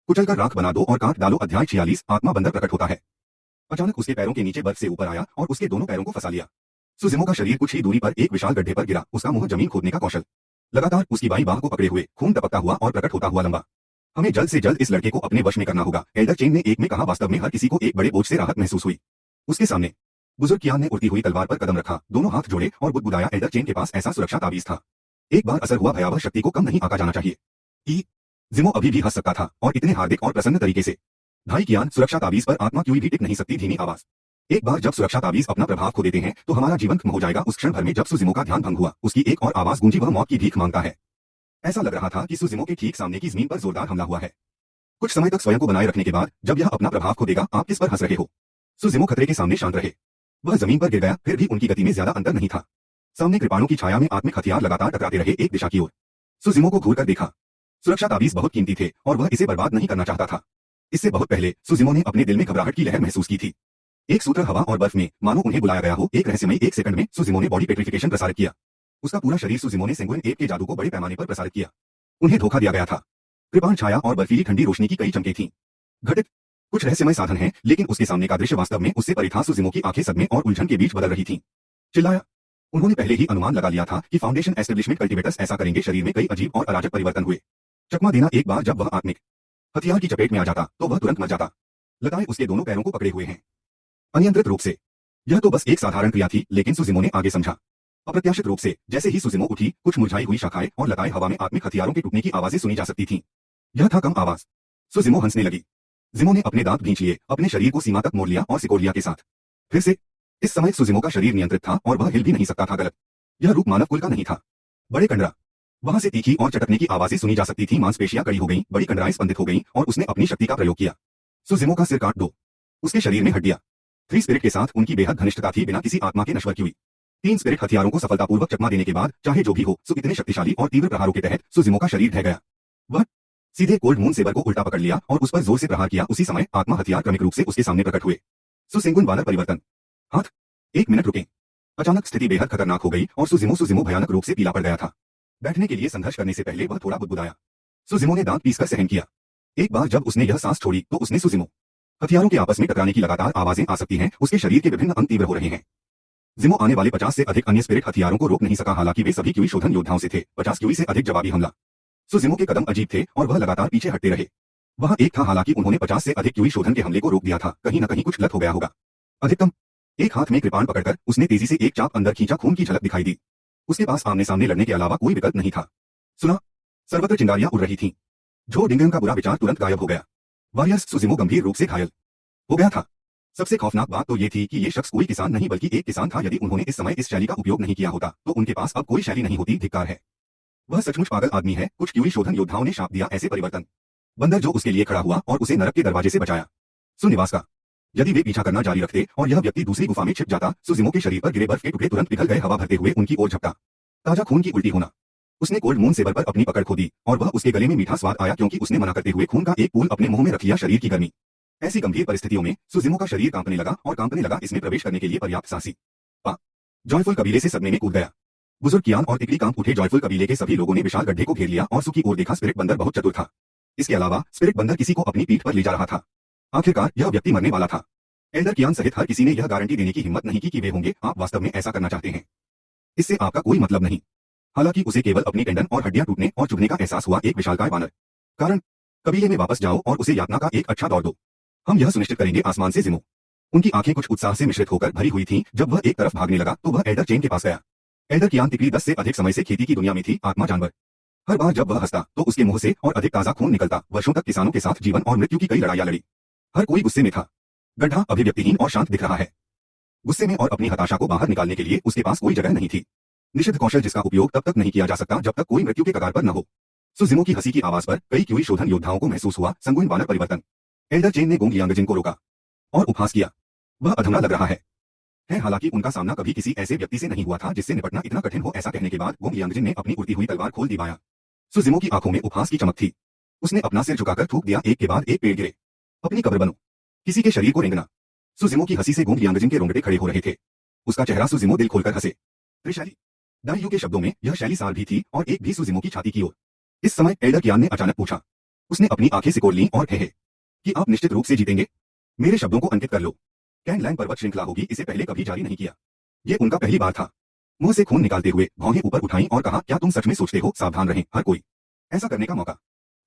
कुचलकर राख बना दो और काट डालो। अध्याय 46। आत्मा बंदर प्रकट होता है। अचानक उसके पैरों के नीचे बर्फ से ऊपर आया और उसके दोनों पैरों को फंसा लिया। सुजिमो का शरीर कुछ ही दूरी पर एक विशाल गड्ढे पर गिरा। उसका मुंह जमीन खोदने का कौशल लगातार उसकी बाईं बाह को पकड़े हुए, खून टपकता हुआ और प्रकट होता हुआ लंबा। हमें जल्द से जल्द इस लड़के को अपने वश में करना होगा, एल्डर चेन ने एक में कहा। वास्तव में हर किसी को एक बड़े बोझ से राहत महसूस हुई। उसके सामने बुजुर्ग कियान ने उड़ती हुई तलवार पर कदम रखा, दोनों हाथ जोड़े और बुदबुदाया। एल्डर चेन के पास ऐसा सुरक्षा ताबीज था। एक बार असर हुआ, भयावह शक्ति को कम नहीं आंका जाना चाहिए। जिमो अभी भी हंस सकता था और इतने हार्दिक और प्रसन्न तरीके से। भाई कियान, सुरक्षा ताबीज पर आत्मा क्यों भी टिक नहीं सकती। धीमी आवाज। एक बार जब सुरक्षा ताबीज अपना प्रभाव खो देते हैं तो हमारा जीवन खत्म हो जाएगा। उस क्षण भर में जब सुजिमो का ध्यान भंग हुआ, उसकी एक और आवाज गूंजी, वह मौत की भीख मांगता है। ऐसा लग रहा था कि सुजिमो के ठीक सामने की जमीन पर जोरदार हमला हुआ है। कुछ समय तक स्वयं को बनाए रखने के बाद जब यह अपना प्रभाव खो देगा, आप किस पर हंस रहे हो। सुजिमो खतरे के सामने शांत रहे। वह जमीन पर गिर गया, फिर भी उनकी गति में ज्यादा अंतर नहीं था। सामने कृपाणों की छाया में आत्मिक हथियार लगातार टकराते रहे, एक दिशा की ओर। सुजिमो को घूरकर देखा। सुरक्षा ताबीज बहुत कीमती थे और वह इसे बर्बाद नहीं करना चाहता था। इससे बहुत पहले सुजिमो ने अपने दिल में घबराहट की लहर महसूस की थी। एक सूत्र हवा और बर्फ में, मानो उन्हें बुलाया गया हो। एक रहस्यमय 1 सेकंड में सुजिमो ने बॉडी पेट्रिफिकेशन प्रसारित किया। उसका पूरा शरीर सुजिमो ने सेंगुइन एप के जादू को बड़े पैमाने पर प्रसारित किया। उन्हें धोखा दिया गया था। कृपाण छाया और बर्फीली ठंडी रोशनी की कई चमकें थीं। घटित कुछ रहस्यमय साधन हैं, लेकिन उसके सामने का दृश्य वास्तव में उससे परे था। सुजिमो की आंखें सदमे और उलझन के बीच बदल रही थीं। चिल्लाया। उन्होंने पहले ही अनुमान लगा लिया था कि फाउंडेशन एस्टेब्लिशमेंट कल्टीवेटर्स ऐसा करेंगे। शरीर में कई अजीब और अराजक परिवर्तन हुए। चकमा देना। एक बार जब वह आत्मिक हथियार की चपेट में आ जाता तो वह तुरंत मर जाता। लताएं उसके दोनों पैरों को पकड़े हुए हैं, अनियंत्रित रूप से। यह तो बस एक साधारण क्रिया थी, लेकिन सुजिमो ने आगे समझा। अप्रत्याशित रूप से, जैसे ही सुजिमो उठी, कुछ मुरझाई हुई शाखाएं और लताएं हवा में आत्मिक हथियारों के टूटने की आवाजें सुनी जा सकती थीं। यह था कम आवाज। सुजिमो हंसने लगी। जिमो ने अपने दांत भींच लिए, अपने शरीर को सीमा तक मोड़ लिया और सिकोड़ लिया के साथ। फिर से। इस समय सुजिमो का शरीर नियंत्रित था और वह हिल भी नहीं सकता था। गलत। यह रूप मानव कुल का नहीं था। बड़े कंडरा। वहां से तीखी और चटकने की आवाजें सुनी जा सकती थीं। मांसपेशियां कड़ी हो गईं, बड़ी कंडराएं स्पंदित हो गईं और उसने अपनी शक्ति का प्रयोग किया। सुजिमो का सिर काट दो। उसके शरीर में हड्डियां। 3 स्पिरिट के साथ उनकी बेहद घनिष्ठता थी, बिना किसी आत्मा के नश्वर की हुई। 3 स्पिरिट हथियारों को सफलतापूर्वक चकमा देने के बाद, चाहे जो भी हो, इतने शक्तिशाली और तीव्र प्रहारों के तहत सुजिमो का शरीर ढह गया। वह सीधे कोल्ड मून सेबर को उल्टा पकड़ लिया और उस पर जोर से प्रहार किया। उसी समय आत्मा हथियार क्रमिक रूप से उसके सामने प्रकट हुए। सुसेंगुन वानर परिवर्तन। हाथ। 1 मिनट रुकें। अचानक स्थिति बेहद खतरनाक हो गई और सुजिमो भयानक रूप से पीला पड़ गया था। बैठने के लिए संघर्ष करने से पहले वह थोड़ा बुदबुदाया। सुजिमो ने दांत पीसकर सहन किया। एक बार जब उसने यह सांस छोड़ी तो उसने सुजिमो हथियारों के आपस में टकराने की लगातार आवाजें आ सकती हैं। उसके शरीर के विभिन्न अंग तीव्र हो रहे हैं। जिमो आने वाले 50 से अधिक अन्य स्पिरिट हथियारों को रोक नहीं सका, हालांकि वे सभी क्यूई शोधन योद्धाओं से थे। 50 क्यूई से अधिक जवाबी हमला। सुजिमो के कदम अजीब थे और वह लगातार पीछे हटते रहे। वहां एक था, हालांकि उन्होंने 50 से अधिक क्यूई शोधन के हमले को रोक दिया था। कहीं न कहीं कुछ गलत हो गया होगा। अधिकतम एक हाथ में कृपाण पकड़कर उसने तेजी से एक चाप अंदर खींचा। खून की झलक दिखाई दी। उसके पास आमने सामने लड़ने के अलावा कोई विकल्प नहीं था। सुना। सर्वत्र चिंगारियां उड़ रही थीं। जो डिंगन का बुरा विचार तुरंत गायब हो गया। वॉरियर्स। सुजिमो गंभीर रूप से घायल हो गया था। सबसे खौफनाक बात तो ये थी कि ये शख्स कोई किसान नहीं बल्कि एक किसान था। यदि उन्होंने इस समय इस शैली का उपयोग नहीं किया होता तो उनके पास अब कोई शैली नहीं होती। धिक्कार है। वह सचमुच पागल आदमी है। कुछ क्यूई शोधन योद्धाओं ने शाप दिया ऐसे परिवर्तन। बंदर जो उसके लिए खड़ा हुआ और उसे नरक के दरवाजे से बचाया। सुनिवास का। यदि वे पीछा करना जारी रखते और यह व्यक्ति दूसरी गुफा में छिप जाता, सुजिमो के शरीर पर गिरे बर्फ के टुकड़े तुरंत पिघल गए, हवा भरते हुए उनकी ओर झपटा। ताजा खून की उल्टी होना। उसने कोल्ड मून सेबर पर अपनी पकड़ खो दी और वह उसके गले में मीठा स्वाद आया क्योंकि उसने मना करते हुए खून का एक पूल अपने मुंह में रख लिया। शरीर की गर्मी। ऐसी गंभीर परिस्थितियों में सुजिमो का शरीर कांपने लगा और कांपने लगा। इसमें प्रवेश करने के लिए पर्याप्त साहसी। जॉयफुल कबीले से सदमे में कूद गया। बुजुर्ग कियान और तिकड़ी कांप उठे। जॉयफुल कबीले के सभी लोगों ने विशाल गड्ढे को घेर लिया और सु की ओर देखा। स्पिरिट बंदर बहुत चतुर था। इसके अलावा स्पिरिट बंदर किसी को अपनी पीठ पर ले जा रहा था। आखिरकार यह व्यक्ति मरने वाला था। एल्डर कियान सहित हर किसी ने यह गारंटी देने की हिम्मत नहीं की कि वे होंगे। आप वास्तव में ऐसा करना चाहते हैं, इससे आपका कोई मतलब नहीं। हालांकि उसे केवल अपनी टेंडन और हड्डियां टूटने और चुभने का एहसास हुआ। एक विशालकाय वानर। कारण, कबीले में वापस जाओ और उसे यातना का एक अच्छा दौर दो। हम यह सुनिश्चित करेंगे। आसमान से जिमो। उनकी आंखें कुछ उत्साह से मिश्रित होकर भरी हुई थीं। जब वह एक तरफ भागने लगा तो वह एल्डर चेन के पास गया। एल्डर कियान तिकड़ी 10 से अधिक समय से खेती की दुनिया में थी। आत्मा जानवर। हर बार जब वह हंसता तो उसके मुंह से और अधिक ताजा खून निकलता। वर्षों तक किसानों के साथ जीवन और मृत्यु की कई लड़ाइयां लड़ी। हर कोई गुस्से में था। गड्ढा अभिव्यक्तिहीन और शांत दिख रहा है। गुस्से में और अपनी हताशा को बाहर निकालने के लिए उसके पास कोई जगह नहीं थी। निषिद्ध कौशल जिसका उपयोग तब तक नहीं किया जा सकता जब तक कोई मृत्यु के कगार पर न हो। सुजिमो की हंसी की आवाज पर कई क्यूई शोधन योद्धाओं को महसूस हुआ संगुइन वानर परिवर्तन। एल्डर चेन ने गोंग लियांगजिन को रोका और उपहास किया। वह अधमरा लग रहा है। हालांकि उनका सामना कभी किसी ऐसे व्यक्ति से नहीं हुआ था जिससे निपटना इतना कठिन हो। ऐसा कहने के बाद गोंग लियांगजिन ने अपनी उड़ती हुई तलवार खोल दी। बायां। सुजिमो की आंखों में उपहास की चमक थी। उसने अपना सिर झुकाकर थूक दिया। एक के बाद एक पेड़ गिरे। अपनी कब्र बनो, किसी के शरीर को रेंगना। सुजिमो की हंसी से गोंग लियांगजिन के रोंगटे खड़े हो रहे थे। उसका चेहरा सुजिमो दिल खोलकर हंसे। त्रिशैली दाइयू के शब्दों में यह शैली सार भी थी और एक भी सुजिमो की छाती की ओर। इस समय एल्डर कियान ने अचानक पूछा। उसने अपनी आंखें सिकोड़ लीं और कहे कि आप निश्चित रूप से जीतेंगे। मेरे शब्दों को अंकित कर लो। कैंगलैंग पर्वत श्रृंखला होगी। इसे पहले कभी जारी नहीं किया। ये उनका पहली बार था। मुंह से खून निकालते हुए भौहें ऊपर उठाईं और कहा, क्या तुम सच में सोचते हो? सावधान रहें, हर कोई ऐसा करने का मौका।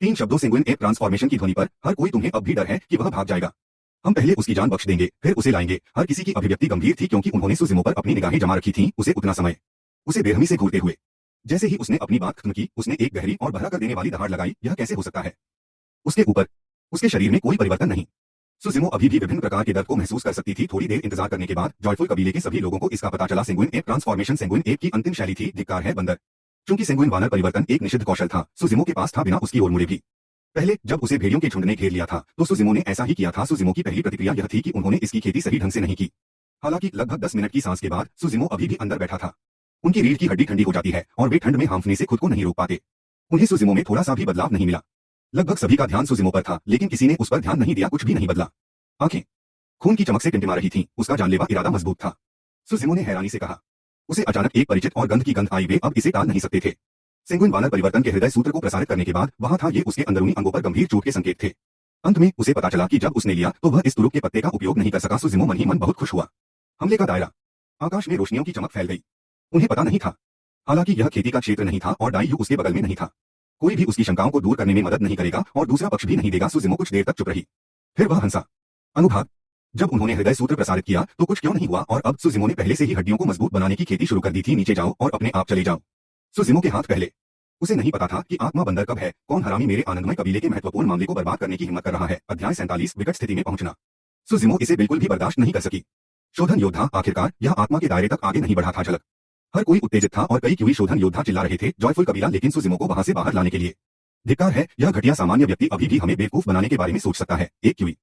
3 शब्दों सेंगुइन एप ट्रांसफॉर्मेशन की ध्वनि पर हर कोई तुम्हें अब भी डर है कि वह भाग जाएगा। हम पहले उसकी जान बख्श देंगे, फिर उसे लाएंगे। हर किसी की अभिव्यक्ति गंभीर थी क्योंकि उन्होंने सुजिमो पर अपनी निगाहें जमा रखी थीं। उसे उतना समय, उसे बेरहमी से घूरते हुए। जैसे ही उसने अपनी बात खत्म की, उसने एक गहरी और बहरा कर देने वाली दहाड़ लगाई। यह कैसे हो सकता है? उसके ऊपर, उसके शरीर में कोई परिवर्तन नहीं। सुजिमो अभी भी विभिन्न प्रकार के दर्द को महसूस कर सकती थी। थोड़ी देर इंतजार करने के बाद जॉयफुल कबीले के सभी लोगों को इसका पता चला। Sanguine app transformation sanguine app की अंतिम शैली थी। धिक्कार है बंदर। चूंकि सेंगुइन वानर परिवर्तन एक निषिद्ध कौशल था, सुजिमो के पास था बिना उसकी ओर मुड़े भी। पहले जब उसे भेड़ियों के झुंड ने घेर लिया था तो सुजिमो ने ऐसा ही किया था। सुजिमो की पहली प्रतिक्रिया यह थी कि उन्होंने इसकी खेती सही ढंग से नहीं की। हालांकि लगभग 10 मिनट की सांस के बाद सुजिमो अभी भी अंदर बैठा था। उनकी रीढ़ की हड्डी ठंडी हो जाती है और वे ठंड में हांफने से खुद को नहीं रोक पाते। उन्हें सुजिमो में थोड़ा सा भी बदलाव नहीं मिला। लगभग सभी का ध्यान सुजिमो पर था, लेकिन किसी ने उस पर ध्यान नहीं दिया। कुछ भी नहीं बदला। आंखें खून की चमक से टिमटिमा रही थीं। उसका जानलेवा इरादा मजबूत था। सुजिमो ने हैरानी से कहा। उसे अचानक एक परिचित और गंध की गंध आई। वे अब इसे टाल नहीं सकते थे। सेंगुइन वानर परिवर्तन के हृदय सूत्र को प्रसारित करने के बाद वहां था। ये उसके अंदरूनी अंगों पर गंभीर चोट के संकेत थे। अंत में उसे पता चला कि जब उसने लिया तो वह इस तुरुप के पत्ते का उपयोग नहीं कर सका। सुजिमो मन ही मन बहुत खुश हुआ। हमले का दायरा। आकाश में रोशनियों की चमक फैल गई। उन्हें पता नहीं था, हालांकि यह खेती का क्षेत्र नहीं था और डाइयू उसके बगल में नहीं था। कोई भी उसकी शंकाओं को दूर करने में मदद नहीं करेगा और दूसरा पक्ष भी नहीं देगा। सुजिमो कुछ देर तक चुप रही। फिर वह हंसा। अनुभाग। जब उन्होंने हृदय सूत्र प्रसारित किया तो कुछ क्यों नहीं हुआ और अब सुजिमो ने पहले से ही हड्डियों को मजबूत बनाने की खेती शुरू कर दी थी। नीचे जाओ और अपने आप चले जाओ। सुजिमो के हाथ पहले। उसे नहीं पता था कि आत्मा बंदर कब है। कौन हरामी मेरे आनंदमय कबीले के महत्वपूर्ण मामले को बर्बाद करने की हिम्मत कर रहा है। अध्याय 47 विकट स्थिति में पहुंचना। सुजिमो इसे बिल्कुल भी बर्दाश्त नहीं कर सकी। शोधन योद्धा आखिरकार यह आत्मा के दायरे तक आगे नहीं बढ़ा था। झलक। हर कोई उत्तेजित था और कई क्यूई शोधन योद्धा चिल्ला रहे थे। जॉयफुल कबीला लेकिन सुजिमो को वहां से बाहर लाने के लिए। धिक्कार है, यह घटिया सामान्य व्यक्ति अभी भी हमें बेवकूफ बनाने के बारे में सोच सकता है। एक क्यूई।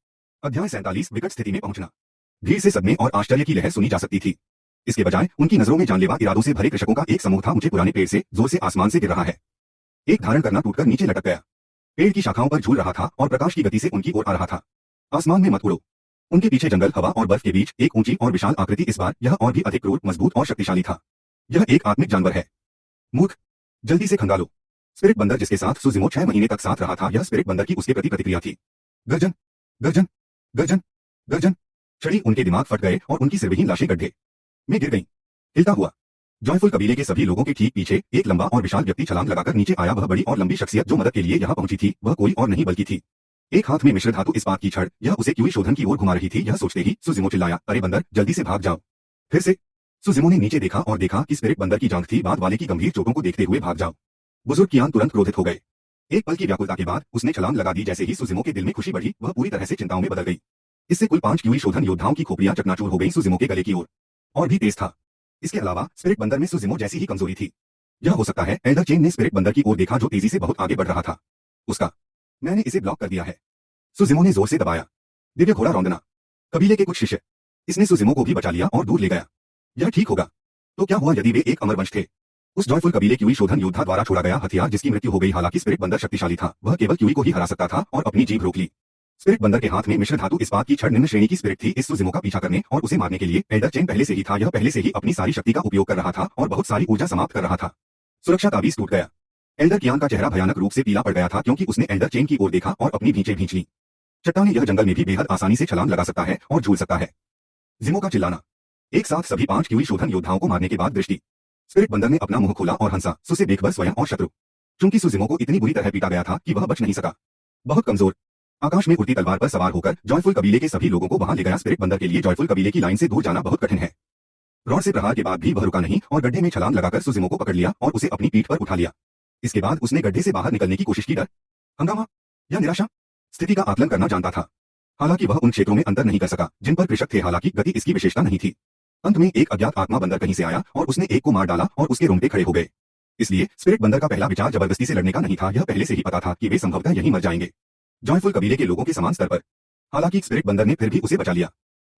अध्याय 47 विकट स्थिति में पहुंचना। भीड़ से सदमे और आश्चर्य की लहर सुनी जा सकती थी। इसके बजाय उनकी नजरों में जानलेवा इरादों से भरे कृषकों का एक समूह था। मुझे पुराने पेड़ से जोर से आसमान से गिर रहा है। एक धारण करना टूटकर नीचे लटक गया। पेड़ की शाखाओं पर झूल रहा था और प्रकाश की गति से उनकी ओर आ रहा था। आसमान में मत उड़ो। उनके पीछे जंगल, हवा और बर्फ के बीच एक ऊंची और विशाल आकृति। इस बार यह और भी अधिक क्रूर, मजबूत और शक्तिशाली था। यह एक आत्मिक जानवर है। मूर्ख, जल्दी से खंगालो। स्पिरिट बंदर जिसके साथ सुजिमो 6 महीने तक साथ रहा था, यह स्पिरिट बंदर की उसके प्रति प्रतिक्रिया थी। गर्जन, गर्जन, गर्जन, गर्जन। छड़ी उनके दिमाग फट गए और उनकी सिरविहीन लाशें गड्ढे में गिर गईं। हिलता हुआ जॉयफुल कबीले के सभी लोगों के ठीक पीछे एक लंबा और विशाल व्यक्ति छलांग लगाकर नीचे आया। वह बड़ी और लंबी शख्सियत जो मदद के लिए यहां पहुंची थी, वह कोई और नहीं बल्कि थी। एक हाथ में मिश्र धातु इस्पात की छड़। यह उसे क्यूई शोधन की ओर घुमा रही थी। यह सोचते ही सुजिमो चिल्लाया, अरे बंदर, जल्दी से भाग जाओ। फिर से सुजिमो ने नीचे देखा और देखा कि स्पिरिट बंदर की जांघ थी। बाद वाले की गंभीर चोटों को देखते हुए भाग जाओ। बुजुर्ग कियान तुरंत क्रोधित हो गए। एक पल की व्याकुलता के बाद उसने छलांग लगा दी। जैसे ही सुजिमो के दिल में खुशी बढ़ी, वह पूरी तरह से चिंताओं में बदल गई। इससे कुल 5 क्यूई शोधन योद्धाओं की खोपड़ियां चकनाचूर हो गई। सुजिमो के गले की ओर और भी तेज था। इसके अलावा स्पिरिट बंदर में सुजिमो जैसी ही कमजोरी थी। यह हो सकता है। एल्डर चेन ने स्पिरिट बंदर की ओर देखा जो तेजी से बहुत आगे बढ़ रहा था। उसका, मैंने इसे ब्लॉक कर दिया है। सुजिमो ने जोर से दबाया। दिव्य घोड़ा रौंदना। कबीले के कुछ शिष्य। इसने सुजिमो को भी बचा लिया और दूर ले गया। यह ठीक होगा। तो क्या हुआ यदि वे एक अमर वंश थे? उस जॉयफुल कबीले क्यूई शोधन योद्धा द्वारा छोड़ा गया हथियार जिसकी मृत्यु हो गई। हालांकि स्पिरिट बंदर शक्तिशाली था, वह केवल क्यूई को ही हरा सकता था और अपनी जीभ रोक ली। स्पिरिट बंदर के हाथ में मिश्र धातु इस्पात की छड़ निम्न श्रेणी की स्पिरिट थी। इस सुजिमो का पीछा करने और उसे मारने के लिए एल्डर चेन पहले से ही था। यह पहले से ही अपनी सारी शक्ति का उपयोग कर रहा था और बहुत सारी ऊर्जा समाप्त कर रहा था। सुरक्षा ताबीज टूट गया। एल्डर कियान का चेहरा भयानक रूप से पीला पड़ गया था क्योंकि उसने एल्डर चेन की ओर देखा और अपनी भींचे भींच ली। चट्टाने यह जंगल में भी बेहद आसानी से छलांग लगा सकता है और झूल सकता है। जिमो का चिल्लाना। एक साथ सभी 5 क्यूई शोधन योद्धाओं को मारने के बाद दृष्टि। स्पिरिट बंदर ने अपना मुंह खोला और हंसा, सुसे देखकर स्वयं और शत्रु। चूंकि सुजिमो को इतनी बुरी तरह पीटा गया था कि वह बच नहीं सका। बहुत कमजोर। आकाश में उड़ती तलवार पर सवार होकर जॉयफुल कबीले के सभी लोगों को वहां ले गया। स्पिरिट बंदर के लिए जॉयफुल कबीले की लाइन से दूर जाना बहुत कठिन है। रॉड से प्रहार के बाद भी वह रुका नहीं और गड्ढे में छलांग लगाकर सुजिमो को पकड़ लिया और उसे अपनी पीठ पर उठा लिया। इसके बाद उसने गड्ढे से बाहर निकलने की कोशिश की। डर, हंगामा या निराशा, स्थिति का आकलन करना जानता था। हालांकि वह उन क्षेत्रों में अंतर नहीं कर सका जिन पर कृषक थे। हालांकि गति इसकी विशेषता नहीं थी। अंत में एक अज्ञात आत्मा बंदर कहीं से आया और उसने एक को मार डाला और उसके रोंगटे खड़े हो गए। इसलिए स्पिरिट बंदर का पहला विचार जबरदस्ती से लड़ने का नहीं था। यह पहले से ही पता था कि वे संभवतः यहीं मर जाएंगे, जॉयफुल कबीले के लोगों के समान स्तर पर। हालांकि स्पिरिट बंदर ने फिर भी उसे बचा लिया।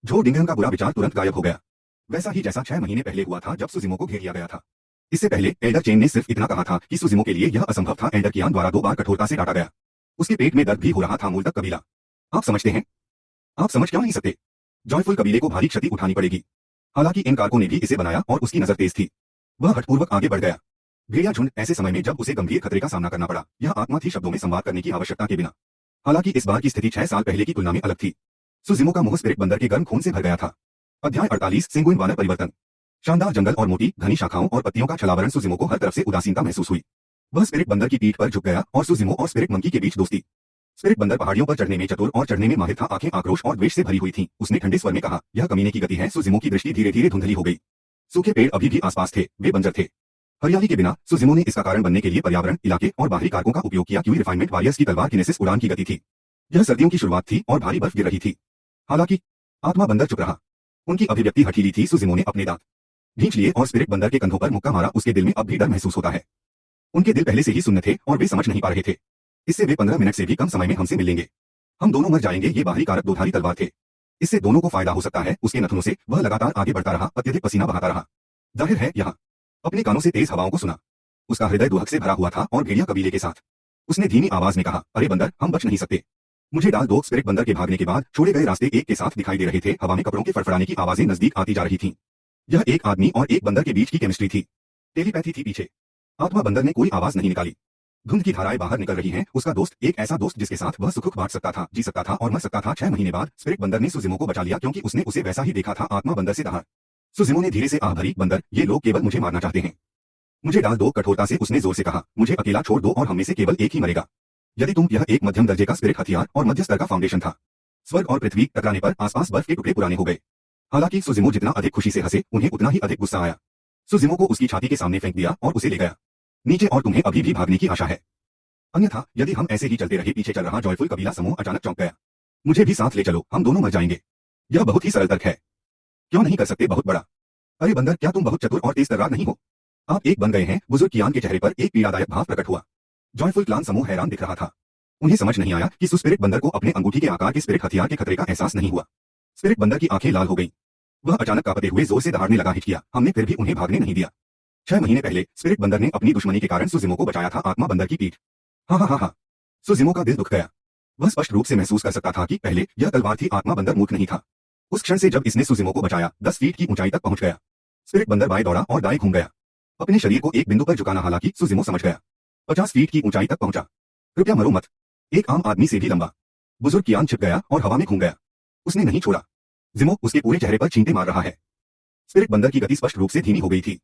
जो डिंगम का बुरा विचार तुरंत गायब हो गया, वैसा ही जैसा 6 महीने पहले हुआ था जब सुजिमो को घेर लिया गया था। इससे पहले एल्डर चेन ने सिर्फ इतना कहा था कि सुजिमो के लिए यह असंभव था। एल्डर कियान द्वारा 2 बार कठोरता से डांटा गया। उसके पेट में दर्द भी हो रहा था। मूल तक कबीला। आप समझते हैं? आप समझ क्यों नहीं सकते? जॉयफुल कबीले को भारी क्षति उठानी पड़ेगी। हालांकि इन कारकों ने भी इसे बनाया और उसकी नजर तेज थी। वह हठपूर्वक आगे बढ़ गया। भेड़िया झुंड ऐसे समय में जब उसे गंभीर खतरे का सामना करना पड़ा। यह आत्मा थी शब्दों में संवाद करने की आवश्यकता के बिना। हालांकि इस बार की स्थिति 6 साल पहले की तुलना में अलग थी। सुजिमो का मुंह स्पिरिट बंदर के गर्म खून से भर गया था। अध्याय 48 सेंगुइन वानर परिवर्तन। शानदार जंगल और मोटी घनी शाखाओं और पत्तियों का छलावरण। सुजिमो को हर तरफ से उदासीनता महसूस हुई। वह स्पिरिट बंदर की पीठ पर झुक गया और सुजिमो और स्पिरिट मंकी के बीच दोस्ती। स्पिरिट बंदर पहाड़ियों पर चढ़ने में चतुर और चढ़ने में माहिर था। आंखें आक्रोश और द्वेष से भरी हुई थीं। उसने ठंडे स्वर में कहा, यह कमीने की गति है। सुजिमो की दृष्टि धीरे धीरे धुंधली हो गई। सूखे पेड़ अभी भी आसपास थे, वे बंजर थे। हरियाली के बिना। सुजिमो ने इसका कारण बनने के लिए पर्यावरण, इलाके और बाहरी कारकों का उपयोग किया। क्यूई रिफाइनमेंट वॉरियर्स की तलवार किनेसिस उड़ान की गति थी। यह सर्दियों की शुरुआत थी और भारी बर्फ गिर रही थी। हालांकि आत्मा बंदर चुप रहा। उनकी अभिव्यक्ति हठीली थी। सुजिमो ने अपने दांत भींच लिए और स्पिरिट बंदर के कंधों पर मुक्का मारा। उसके दिल में अब भी डर महसूस होता है। उनके दिल पहले से ही सुन्न थे और वे समझ नहीं पा रहे थे। इससे वे 15 मिनट से भी कम समय में हमसे मिलेंगे। हम दोनों मर जाएंगे। ये बाहरी कारक 2 धारी तलवार थे। इससे दोनों को फायदा हो सकता है। उसके नथनों से वह लगातार आगे बढ़ता रहा, अत्यधिक पसीना बहाता रहा। जाहिर है यहाँ अपने कानों से तेज हवाओं को सुना। उसका हृदय दुहक से भरा हुआ था और भेड़िया कबीले के साथ। उसने धीमी आवाज में कहा, अरे बंदर, हम बच नहीं सकते। मुझे डाल दो। स्पिरिट बंदर के भागने के बाद छोड़े गए रास्ते एक के साथ दिखाई दे रहे थे। हवा में कपड़ों के फड़फड़ाने की आवाजें नजदीक आती जा रही थीं। यह एक आदमी और एक बंदर के बीच की केमिस्ट्री थी। टेलीपैथी थी पीछे। आत्मा बंदर ने कोई आवाज नहीं निकाली। धुंध की धाराएं बाहर निकल रही हैं। उसका दोस्त, एक ऐसा दोस्त जिसके साथ वह सुख बांट सकता था, जी सकता था और मर सकता था। 6 महीने बाद स्पिरिट बंदर ने सुजिमो को बचा लिया क्योंकि उसने उसे वैसा ही देखा था। आत्मा बंदर से कहा। सुजिमो ने धीरे से आह भरी, बंदर, ये लोग केवल मुझे मारना चाहते हैं। मुझे डाल दो। कठोरता से उसने जोर से कहा, मुझे अकेला छोड़ दो और हम में से केवल एक ही मरेगा। यदि तुम। यह एक मध्यम दर्जे का स्पिरिट हथियार और मध्य स्तर का फाउंडेशन था। स्वर्ग और पृथ्वी टकराने पर आसपास बर्फ के टुकड़े पुराने हो गए। हालांकि सुजिमो जितना अधिक खुशी से हंसे, उन्हें उतना ही अधिक गुस्सा आया। सुजिमो को उसकी छाती के सामने फेंक दिया और उसे ले गया नीचे। और तुम्हें अभी भी भागने की आशा है? अन्यथा यदि हम ऐसे ही चलते रहे। पीछे चल रहा जॉयफुल कबीला समूह अचानक चौंक गया। मुझे भी साथ ले चलो, हम दोनों मर जाएंगे। यह बहुत ही सरल तर्क है। क्यों नहीं कर सकते बहुत बड़ा? अरे बंदर, क्या तुम बहुत चतुर और तेज तर्रार नहीं हो? आप एक बन गए हैं। बुजुर्ग कियान के चेहरे पर एक पीड़ादायक भाव प्रकट हुआ। जॉयफुल क्लान समूह हैरान दिख रहा था। उन्हें समझ नहीं आया कि स्पिरिट बंदर को अपने अंगूठी के आकार के स्पिरिट हथियार के खतरे का एहसास नहीं हुआ। स्पिरिट बंदर की आंखें लाल हो गईं। वह अचानक कांपते हुए जोर से दहाड़ने लगा। हिचकिया। हमने फिर भी उन्हें भागने नहीं दिया। 6 महीने पहले स्पिरिट बंदर ने अपनी दुश्मनी के कारण सुजिमो को बचाया था। आत्मा बंदर की पीठ। हाँ। सुजिमो का दिल दुख गया। वह स्पष्ट रूप से महसूस कर सकता था कि पहले यह तलवार थी। आत्मा बंदर मूर्ख नहीं था। उस क्षण से जब इसने सुजिमो को बचाया, 10 फीट की ऊंचाई तक पहुंच गया। स्पिरिट बंदर बाएं दौड़ा और दाएं घूम गया, अपने शरीर को एक बिंदु पर झुकाना। हालांकि सुजिमो समझ गया। 50 फीट की ऊंचाई तक पहुंचा। कृपया मरो मत। एक आम आदमी से भी लंबा। बुजुर्ग कियान छिप गया और हवा में घूम गया। उसने नहीं छोड़ा। जिमो उसके पूरे चेहरे पर छींटे मार रहा है। स्पिरिट बंदर की गति स्पष्ट रूप से धीमी हो गई थी।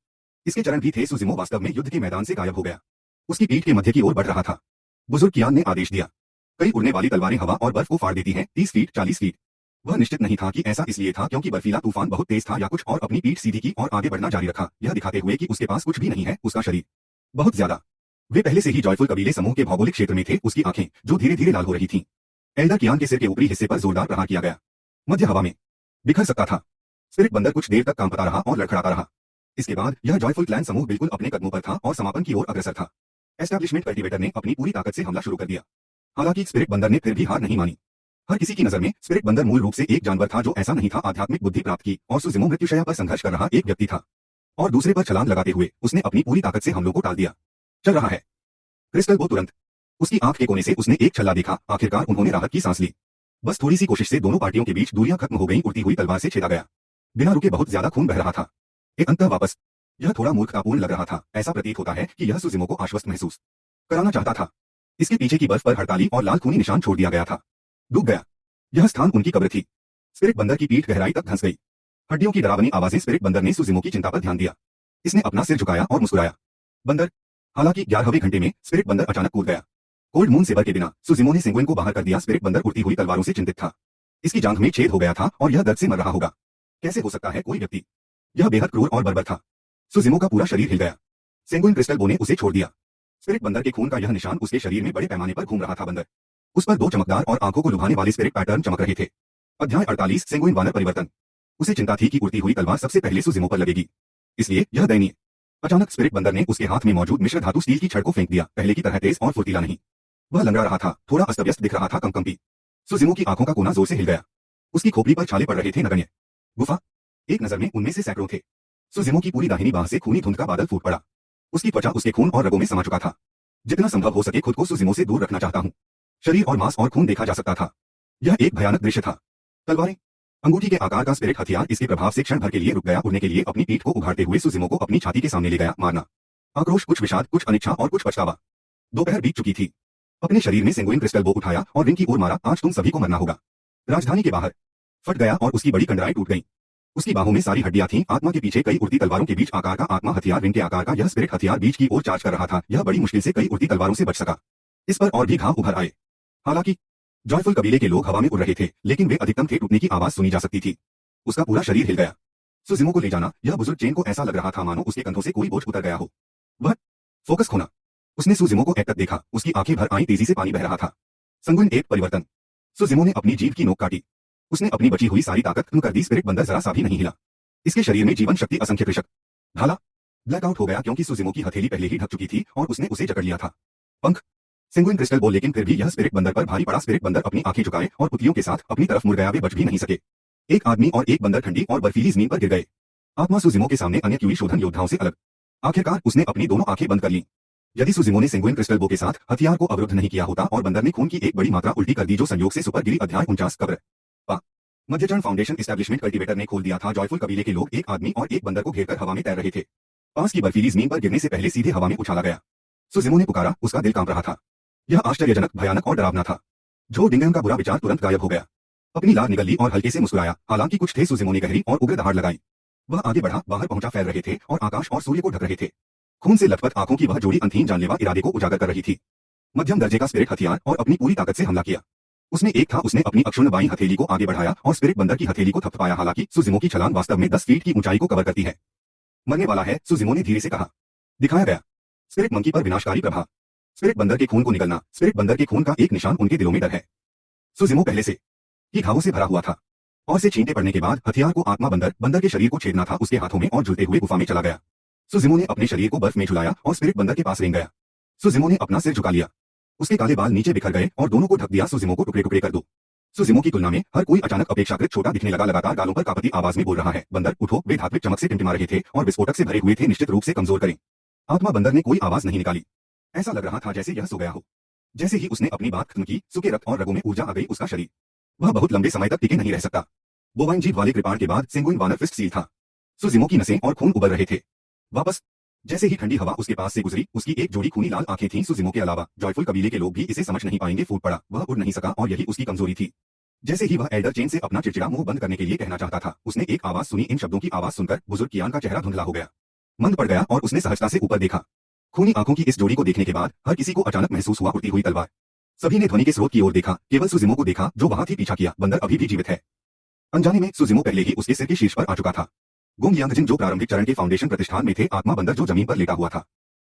इसके चरण भी थे। सुजिमो वास्तव में युद्ध के मैदान से गायब हो गया। उसकी पीठ के मध्य की ओर बढ़ रहा था। बुजुर्ग कियान ने आदेश दिया। कई उड़ने वाली तलवारें हवा और बर्फ को फाड़ देती हैं। 30 फीट, 40 फीट। वह निश्चित नहीं था कि ऐसा इसलिए था क्योंकि बर्फीला तूफान बहुत तेज था या कुछ और। अपनी पीठ सीधी की और आगे बढ़ना जारी रखा, यह दिखाते हुए कि उसके पास कुछ भी नहीं है। उसका शरीर बहुत ज्यादा। वे पहले से ही जॉयफुल कबीले समूह के भौगोलिक क्षेत्र में थे। उसकी आंखें जो धीरे धीरे लाल हो रही थीं। एल्डर कियान के सिर के ऊपरी हिस्से पर जोरदार प्रहार किया गया। मध्य हवा में बिखर सकता था। स्पिरिट बंदर कुछ देर तक कांपता रहा और लड़खड़ाता रहा। इसके बाद यह जॉयफुल क्लैन समूह बिल्कुल अपने कदमों पर था और समापन की ओर अग्रसर था। एस्टैब्लिशमेंट कल्टीवेटर ने अपनी पूरी ताकत से हमला शुरू कर दिया। हालांकि स्पिरिट बंदर ने फिर भी हार नहीं मानी। हर किसी की नजर में स्पिरिट बंदर मूल रूप से एक जानवर था जो ऐसा नहीं था। आध्यात्मिक बुद्धि प्राप्त की और सुजिमो मृत्युशैया पर संघर्ष कर रहा एक व्यक्ति था और दूसरे पर छलांग लगाते हुए उसने अपनी पूरी ताकत से हमलों को टाल दिया। चल रहा है क्रिस्टल वो तुरंत। उसकी आंख के कोने से उसने एक छल्ला देखा। आखिरकार उन्होंने राहत की सांस ली। बस थोड़ी सी कोशिश से दोनों पार्टियों के बीच दूरियां खत्म हो गईं, उड़ती हुई तलवार से छेदा गया। बिना रुके बहुत ज्यादा खून बह रहा था। एक अंतः वापस। यह थोड़ा मूर्खतापूर्ण लग रहा था। ऐसा प्रतीत होता है कि यह सुजिमो को आश्वस्त महसूस कराना चाहता था। इसके पीछे की बर्फ पर हड़ताली और लाल खूनी निशान छोड़ दिया गया था। डूब गया। यह स्थान उनकी कब्र थी। स्पिरिट बंदर की पीठ गहराई तक धंस गई। हड्डियों की डरावनी आवाजें। स्पिरिट बंदर ने सुजिमो की चिंता पर ध्यान दिया। इसने अपना सिर झुकाया और मुस्कुराया। बंदर। हालांकि 11वें घंटे में स्पिरिट बंदर अचानक कूद गया। कोल्ड मून सेवर के बिना सुजिमो ने सेंगुइन को बाहर कर दिया। स्पिरिट बंदर उड़ती हुई तलवारों से चिंतित था। इसकी जांघ में छेद हो गया था और यह दर्द से मर रहा होगा। कैसे हो सकता है कोई व्यक्ति। यह बेहद क्रूर और बर्बर था। सुजिमो का पूरा शरीर हिल गया। सेंगुइन क्रिस्टल बो ने उसे छोड़ दिया। स्पिरिट बंदर के खून का यह निशान उसके शरीर में बड़े पैमाने पर घूम रहा था। बंदर उस पर दो चमकदार और आंखों को लुभाने वाले स्पिरिट पैटर्न चमक रहे थे। अध्याय 48 सेंगुइन वानर परिवर्तन। उसे चिंता थी कि उड़ती हुई तलवार सबसे पहले सुजिमो पर लगेगी, इसलिए यह दयनीय। अचानक स्पिरिट बंदर ने उसके हाथ में मौजूद मिश्र धातु स्टील की छड़ को फेंक दिया। पहले की तरह तेज और फुर्तीला नहीं। वह लंगड़ा रहा था, थोड़ा अस्त-व्यस्त दिख रहा था, कंपी। सुजिमो की आंखों का कोना जोर से हिल गया। उसकी खोपड़ी पर छाले पड़ रहे थे, नगण्य। गुफा। एक नजर में उनमें से सैकड़ों थे। सुजिमो की पूरी दाहिनी बांह से खूनी धुंध का बादल फूट पड़ा। उसकी त्वचा उसके खून और रगों में समा चुका था। जितना संभव हो सके खुद को सुजिमो से दूर रखना चाहता हूं। शरीर और मांस और खून देखा जा सकता था। यह एक भयानक दृश्य था। तलवारें। अंगूठी के आकार का स्पिरिट हथियार इसके प्रभाव से क्षण भर के लिए रुक गया। उड़ने के लिए अपनी पीठ को उघाड़ते हुए सुजिमो को अपनी छाती के सामने ले गया। मारना। आक्रोश, कुछ विषाद, कुछ अनिच्छा और कुछ पछतावा। दोपहर बीत चुकी थी। अपने शरीर में सेंगुइन क्रिस्टल बो उठाया और रिंग की ओर मारा। आज तुम सभी को मरना होगा। राजधानी के बाहर फट गया और उसकी बड़ी कंडराएं टूट गईं। उसकी बाहों में सारी हड्डियां थीं। आत्मा के पीछे कई उड़ती तलवारों के बीच आकार का आत्मा हथियार रिंग के आकार का यह स्पिरिट हथियार बीच की ओर चार्ज कर रहा था। यह बड़ी मुश्किल से कई उड़ती तलवारों से बच सका। इस पर और भी घाव उभर आए। हालांकि जॉयफुल कबीले के लोग हवा में उड़ रहे थे, लेकिन वे अधिकतम थे टूटने की आवाज सुनी जा सकती थी। उसका पूरा शरीर हिल गया। सुजिमो को ले जाना। यह बुजुर्ग चेन को ऐसा लग रहा था मानो उसके कंधों से कोई बोझ उतर गया हो। वह फोकस खोना। उसने सुजिमो को एक तक देखा। उसकी आंखें भर आईं, तेजी से पानी बह रहा था। संगुइन एक परिवर्तन। सुजिमो ने अपनी जीभ की नोक काटी। उसने अपनी बची हुई सारी ताकत खत्म कर दी। स्पिरिट बंदर जरा सा भी नहीं हिला। इसके शरीर में जीवन शक्ति असंख्य कृषक ढाला। ब्लैकआउट हो गया क्योंकि सुजिमो की हथेली पहले ही ढक चुकी थी और उसने उसे जकड़ लिया था। पंख। सेंगुइन क्रिस्टल बो, लेकिन फिर भी यह स्पिरिट बंदर पर भारी पड़ा। स्पिरिट बंदर अपनी आंखें झुकाए और पुतलियों के साथ अपनी तरफ मुड़ गया। वे बच भी नहीं सके। एक आदमी और एक बंदर ठंडी और बर्फीली जमीन पर गिर गए। आत्मा सुजिमो के सामने अन्य क्यूई शोधन योद्धाओं से अलग। आखिरकार उसने अपनी दोनों आंखें बंद कर लीं। यदि सुजिमो ने सेंगुइन क्रिस्टल बो के साथ हथियार को अवरुद्ध नहीं किया होता और बंदर ने खून की एक बड़ी मात्रा उल्टी कर दी जो संयोग से सुपर गिरी। अध्याय 49 कब्र। मध्यचरण फाउंडेशन एस्टैब्लिशमेंट कल्टीवेटर ने खोल दिया था। जॉयफुल कबीले के लोग एक आदमी और एक बंदर को घेरकर हवा में तैर रहे थे। पास की बर्फीली जमीन पर गिरने से पहले सीधे हवा में उछाला गया। सुजिमो ने पुकारा। उसका दिल कांप रहा था। यह आश्चर्यजनक, भयानक और डरावना था। जो डिंगम का बुरा विचार तुरंत गायब हो गया। अपनी लार निगल ली और हल्के से मुस्कुराया। हालांकि कुछ थे। सुजिमो ने गहरी और उग्र दहाड़ लगाई। वह आगे बढ़ा। बाहर पहुंचा फैल रहे थे और आकाश और सूर्य को ढक रहे थे। खून से लथपथ आंखों की वह जोड़ी अंतहीन जानलेवा इरादे को उजागर कर रही थी। मध्यम दर्जे का स्पिरिट हथियार और अपनी पूरी ताकत से हमला किया। उसमें एक था। उसने अपनी अक्षुण्ण बाईं हथेली को आगे बढ़ाया और स्पिरिट बंदर की हथेली को थपथपाया। हालांकि सुजिमो की छलांग वास्तव में 10 फीट की ऊंचाई को कवर करती है। मरने वाला है, सुजिमो ने धीरे से कहा। दिखाया गया। स्पिरिट मंकी पर विनाशकारी प्रभाव। स्पिरिट बंदर के खून को निगलना। स्पिरिट बंदर के खून का एक निशान उनके दिलों में डर है। सुजिमो पहले से ही घावों से भरा हुआ था और से छींटे पड़ने के बाद हथियार को आत्मा बंदर के शरीर को छेदना था उसके हाथों में और झूलते हुए गुफा में चला गया। सुजिमो ने अपने शरीर को बर्फ में झुलाया और स्पिरिट बंदर के पास रेंग गया। सुजिमो ने अपना सिर झुका लिया। उसके काले बाल नीचे बिखर गए और दोनों को ढक दिया। सुजिमो को टुकड़े टुकड़े कर दो। सुजिमो की तुलना में हर कोई अचानक अपेक्षाकृत छोटा दिखने लगा। लगातार गालों पर कापती आवाज में बोल रहा है। बंदर उठो। वे धात्विक चमक से टिमटिमा रहे थे और विस्फोटक से भरे हुए थे। निश्चित रूप से कमजोर करें। आत्मा बंदर ने कोई आवाज नहीं निकाली। ऐसा लग रहा था जैसे यह सो गया हो। जैसे ही उसने अपनी बात खत्म की, सूखे रक्त और रगों में ऊर्जा आ गई। उसका शरीर वह बहुत लंबे समय तक टिके नहीं रह सकता। बोवाइन जीभ वाले कृपाण के बाद सेंगुइन वानर फिस्ट सील था। सुजिमो की नसें और खून उबल रहे थे। वापस। जैसे ही ठंडी हवा उसके पास से गुजरी, उसकी एक जोड़ी खूनी लाल आंखें थीं। सुजिमो के अलावा जॉयफुल कबीले के लोग भी इसे समझ नहीं पाएंगे। फूट पड़ा। वह उड़ नहीं सका और यही उसकी कमजोरी थी। जैसे ही वह एल्डर चेन से अपना चिड़चिड़ा मुंह बंद करने के लिए कहना चाहता था, उसने एक आवाज सुनी। इन शब्दों की आवाज सुनकर बुजुर्ग कियान का चेहरा धुंधला हो गया, मंद पड़ गया और उसने सहजता से ऊपर देखा। खूनी आंखों की इस जोड़ी को देखने के बाद हर किसी को अचानक महसूस हुआ उड़ती हुई तलवार। सभी ने ध्वनि के स्रोत की ओर देखा। केवल सुजिमो को देखा जो वहां थी। पीछा किया। बंदर अभी भी जीवित है। अनजाने में सुजिमो पहले ही उसके सिर के शीर्ष पर आ चुका था। गुंग यांगजिन जो प्रारंभिक चरण के फाउंडेशन प्रतिष्ठान में थे। आत्मा बंदर जो जमीन पर लेटा हुआ था।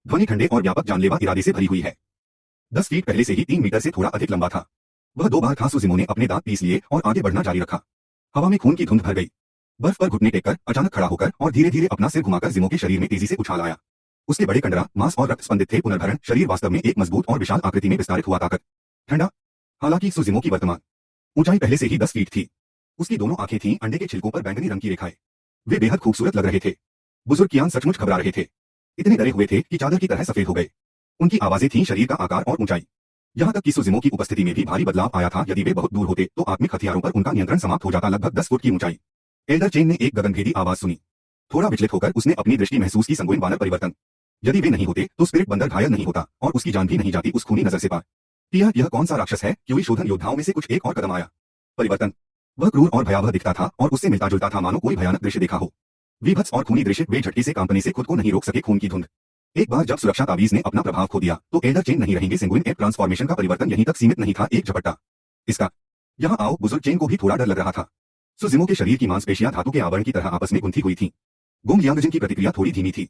ध्वनि ठंडे और व्यापक जानलेवा इरादे से भरी हुई है। 10 फीट पहले से ही 3 मीटर से थोड़ा अधिक लंबा था। वह 2 बार था। सुजिमो ने अपने दांत पीस लिए और आगे बढ़ना जारी रखा। हवा में खून की धुंध भर गई। बर्फ पर घुटने टेककर अचानक खड़ा होकर और धीरे धीरे अपना सिर घुमाकर जिमो के शरीर में तेजी से उछाल आया। उसके बड़े कंडरा, मांस और रक्त स्पंदित थे। पुनर्भरण। शरीर वास्तव में एक मजबूत और विशाल आकृति में विस्तारित हुआ। ताकत ठंडा। हालांकि सुजिमो की वर्तमान ऊंचाई पहले से ही 10 फीट थी। उसकी दोनों आंखें थीं अंडे के छिलकों पर बैंगनी रंग की रेखाएं। वे बेहद खूबसूरत लग रहे थे। बुजुर्ग कियान सचमुच घबरा रहे थे। इतने डरे हुए थे कि चादर की तरह सफेद हो गए। उनकी आवाजें थीं शरीर का आकार और ऊंचाई यहाँ तक कि सुजिमो की उपस्थिति में भी भारी बदलाव आया था। यदि वे बहुत दूर होते तो आत्मिक हथियारों पर उनका नियंत्रण समाप्त हो जाता। लगभग 10 फुट की ऊंचाई। एल्डर चेन ने एक गगनभेदी आवाज सुनी। थोड़ा विचलित होकर उसने अपनी दृष्टि महसूस की। संगुइन वानर परिवर्तन। यदि वे नहीं होते तो स्पिरिट बंदर घायल नहीं होता और उसकी जान भी नहीं जाती उस खूनी नजर से पार। यह कौन सा राक्षस है? क्यूई शोधन योद्धाओं में से कुछ एक और कदम आया। परिवर्तन। वह क्रूर और भयावह दिखता था और उससे मिलता जुलता था मानो कोई भयानक दृश्य देखा हो। विभत्स और खूनी दृश्य। वे झटके से कांपने से खुद को नहीं रोक सके। खून की धुंध। एक बार जब सुरक्षा ताबीज ने अपना प्रभाव खो दिया तो एल्डर चेन नहीं रहेंगे। सेंगुइन एप ट्रांसफॉर्मेशन का परिवर्तन यहीं तक सीमित नहीं था। एक झपट्टा। इसका। यहाँ आओ। बुजुर्ग चेन को भी थोड़ा डर लग रहा था। सुजिमो के शरीर की मांसपेशियां धातु के आवरण की तरह आपस में गुंथी हुई थीं। गुंग यांगजिन की प्रतिक्रिया थोड़ी धीमी थी।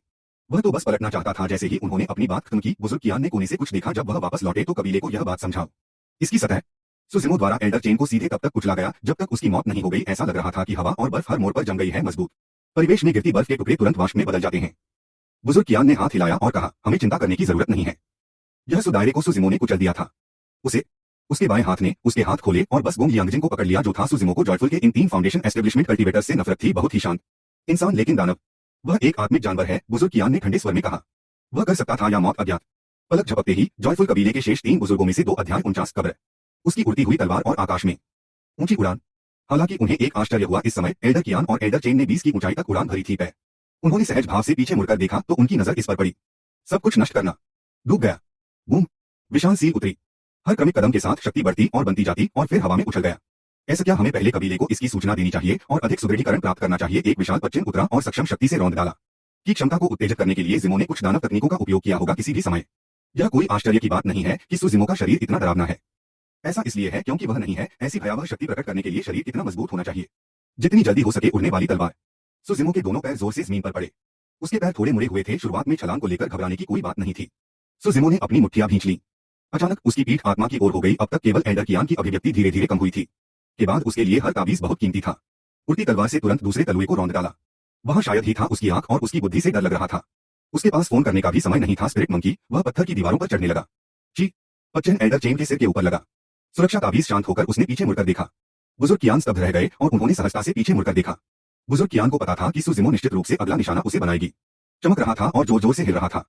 वह तो बस पलटना चाहता था। जैसे ही उन्होंने अपनी बात खत्म की बुजुर्ग कियान ने कोने से कुछ देखा। जब वह वापस लौटे तो कबीले को यह बात समझाओ। इसकी सतह। सुजिमो द्वारा एल्डर चेन को सीधे तब तक कुचला गया जब तक उसकी मौत नहीं हो गई। ऐसा लग रहा था कि हवा और बर्फ हर मोड़ पर जम गई है। मजबूत परिवेश में गिरती बर्फ के टुकड़े तुरंत वाष्प में बदल जाते हैं। बुजुर्ग कियान ने हाथ हिलाया और कहा, हमें चिंता करने की जरूरत नहीं है। यह सुदायरे को सुजिमो ने कुचल दिया था। उसे उसके बाएं हाथ ने उसके हाथ खोले और बस गोंग यांगजिन को पकड़ लिया जो था। सुजिमो को जॉयफुल के इन 3 फाउंडेशन एस्टेब्लिशमेंट कल्टीवेटर्स से नफरत थी। बहुत ही शांत इंसान लेकिन दानव। वह एक आत्मिक जानवर है। बुजुर्ग कियान ने ठंडे स्वर में कहा। वह कर सकता था या मौत अज्ञात। पलक झपकते ही जॉयफुल कबीले के शेष 3 बुजुर्गों में से 2 अध्याय 49 कब्र। उसकी उड़ती हुई तलवार और आकाश में ऊंची उड़ान। हालांकि उन्हें एक आश्चर्य हुआ। इस समय एल्डर कियान और एल्डर चेन ने 20 की ऊंचाई तक उड़ान भरी थी। पैर उन्होंने सहज भाव से पीछे मुड़कर देखा तो उनकी नजर इस पर पड़ी। सब कुछ नष्ट करना। डूब गया। बूम। विशाल सील उतरी। हर क्रमिक कदम के साथ शक्ति बढ़ती और बनती जाती और फिर हवा में उछल गया। ऐसा क्या? हमें पहले कबीले को इसकी सूचना देनी चाहिए और अधिक सुदृढ़ीकरण प्राप्त करना चाहिए। एक विशाल पश्चिम उतरा और सक्षम शक्ति से रौंद डाला। की क्षमता को उत्तेजित करने के लिए जिमो ने कुछ दानव तकनीकों का उपयोग किया होगा किसी भी समय। यह कोई आश्चर्य की बात नहीं है कि सुजिमो का शरीर इतना डरावना है। ऐसा इसलिए है क्योंकि वह नहीं है। ऐसी भयावह शक्ति प्रकट करने के लिए शरीर कितना मजबूत होना चाहिए। जितनी जल्दी हो सके उड़ने वाली तलवार। सुजिमो के दोनों पैर जोर से जमीन पर पड़े। उसके पैर थोड़े मुड़े हुए थे। शुरुआत में छलांग को लेकर घबराने की कोई बात नहीं थी। सुजिमो ने अपनी मुट्ठियां भींच ली। अचानक उसकी पीठ आत्मा की ओर हो गई। अब तक केवल एल्डर कियान की अभिव्यक्ति धीरे धीरे कम हुई थी। के बाद उसके लिए हर ताबीज बहुत कीमती था। उड़ती तलवार से तुरंत दूसरे तलुए को रौंद डाला। वहां शायद ही था उसकी आंख और उसकी बुद्धि से डर लग रहा था। उसके पास फोन करने का भी समय नहीं था। Spirit monkey. वह पत्थर की दीवारों पर चढ़ने लगा। ची। पच्चन एल्डर चेन के सिर के ऊपर लगा। सुरक्षा ताबीज शांत होकर उसने पीछे मुड़कर देखा। बुजुर्ग कियान स्तब्ध रह गए और उन्होंने सहजता से पीछे मुड़कर देखा। बुजुर्ग कियान को पता था कि सुजिमो निश्चित रूप से अगला निशाना उसे बनाएगी। चमक रहा था और जोर जोर से हिल रहा था।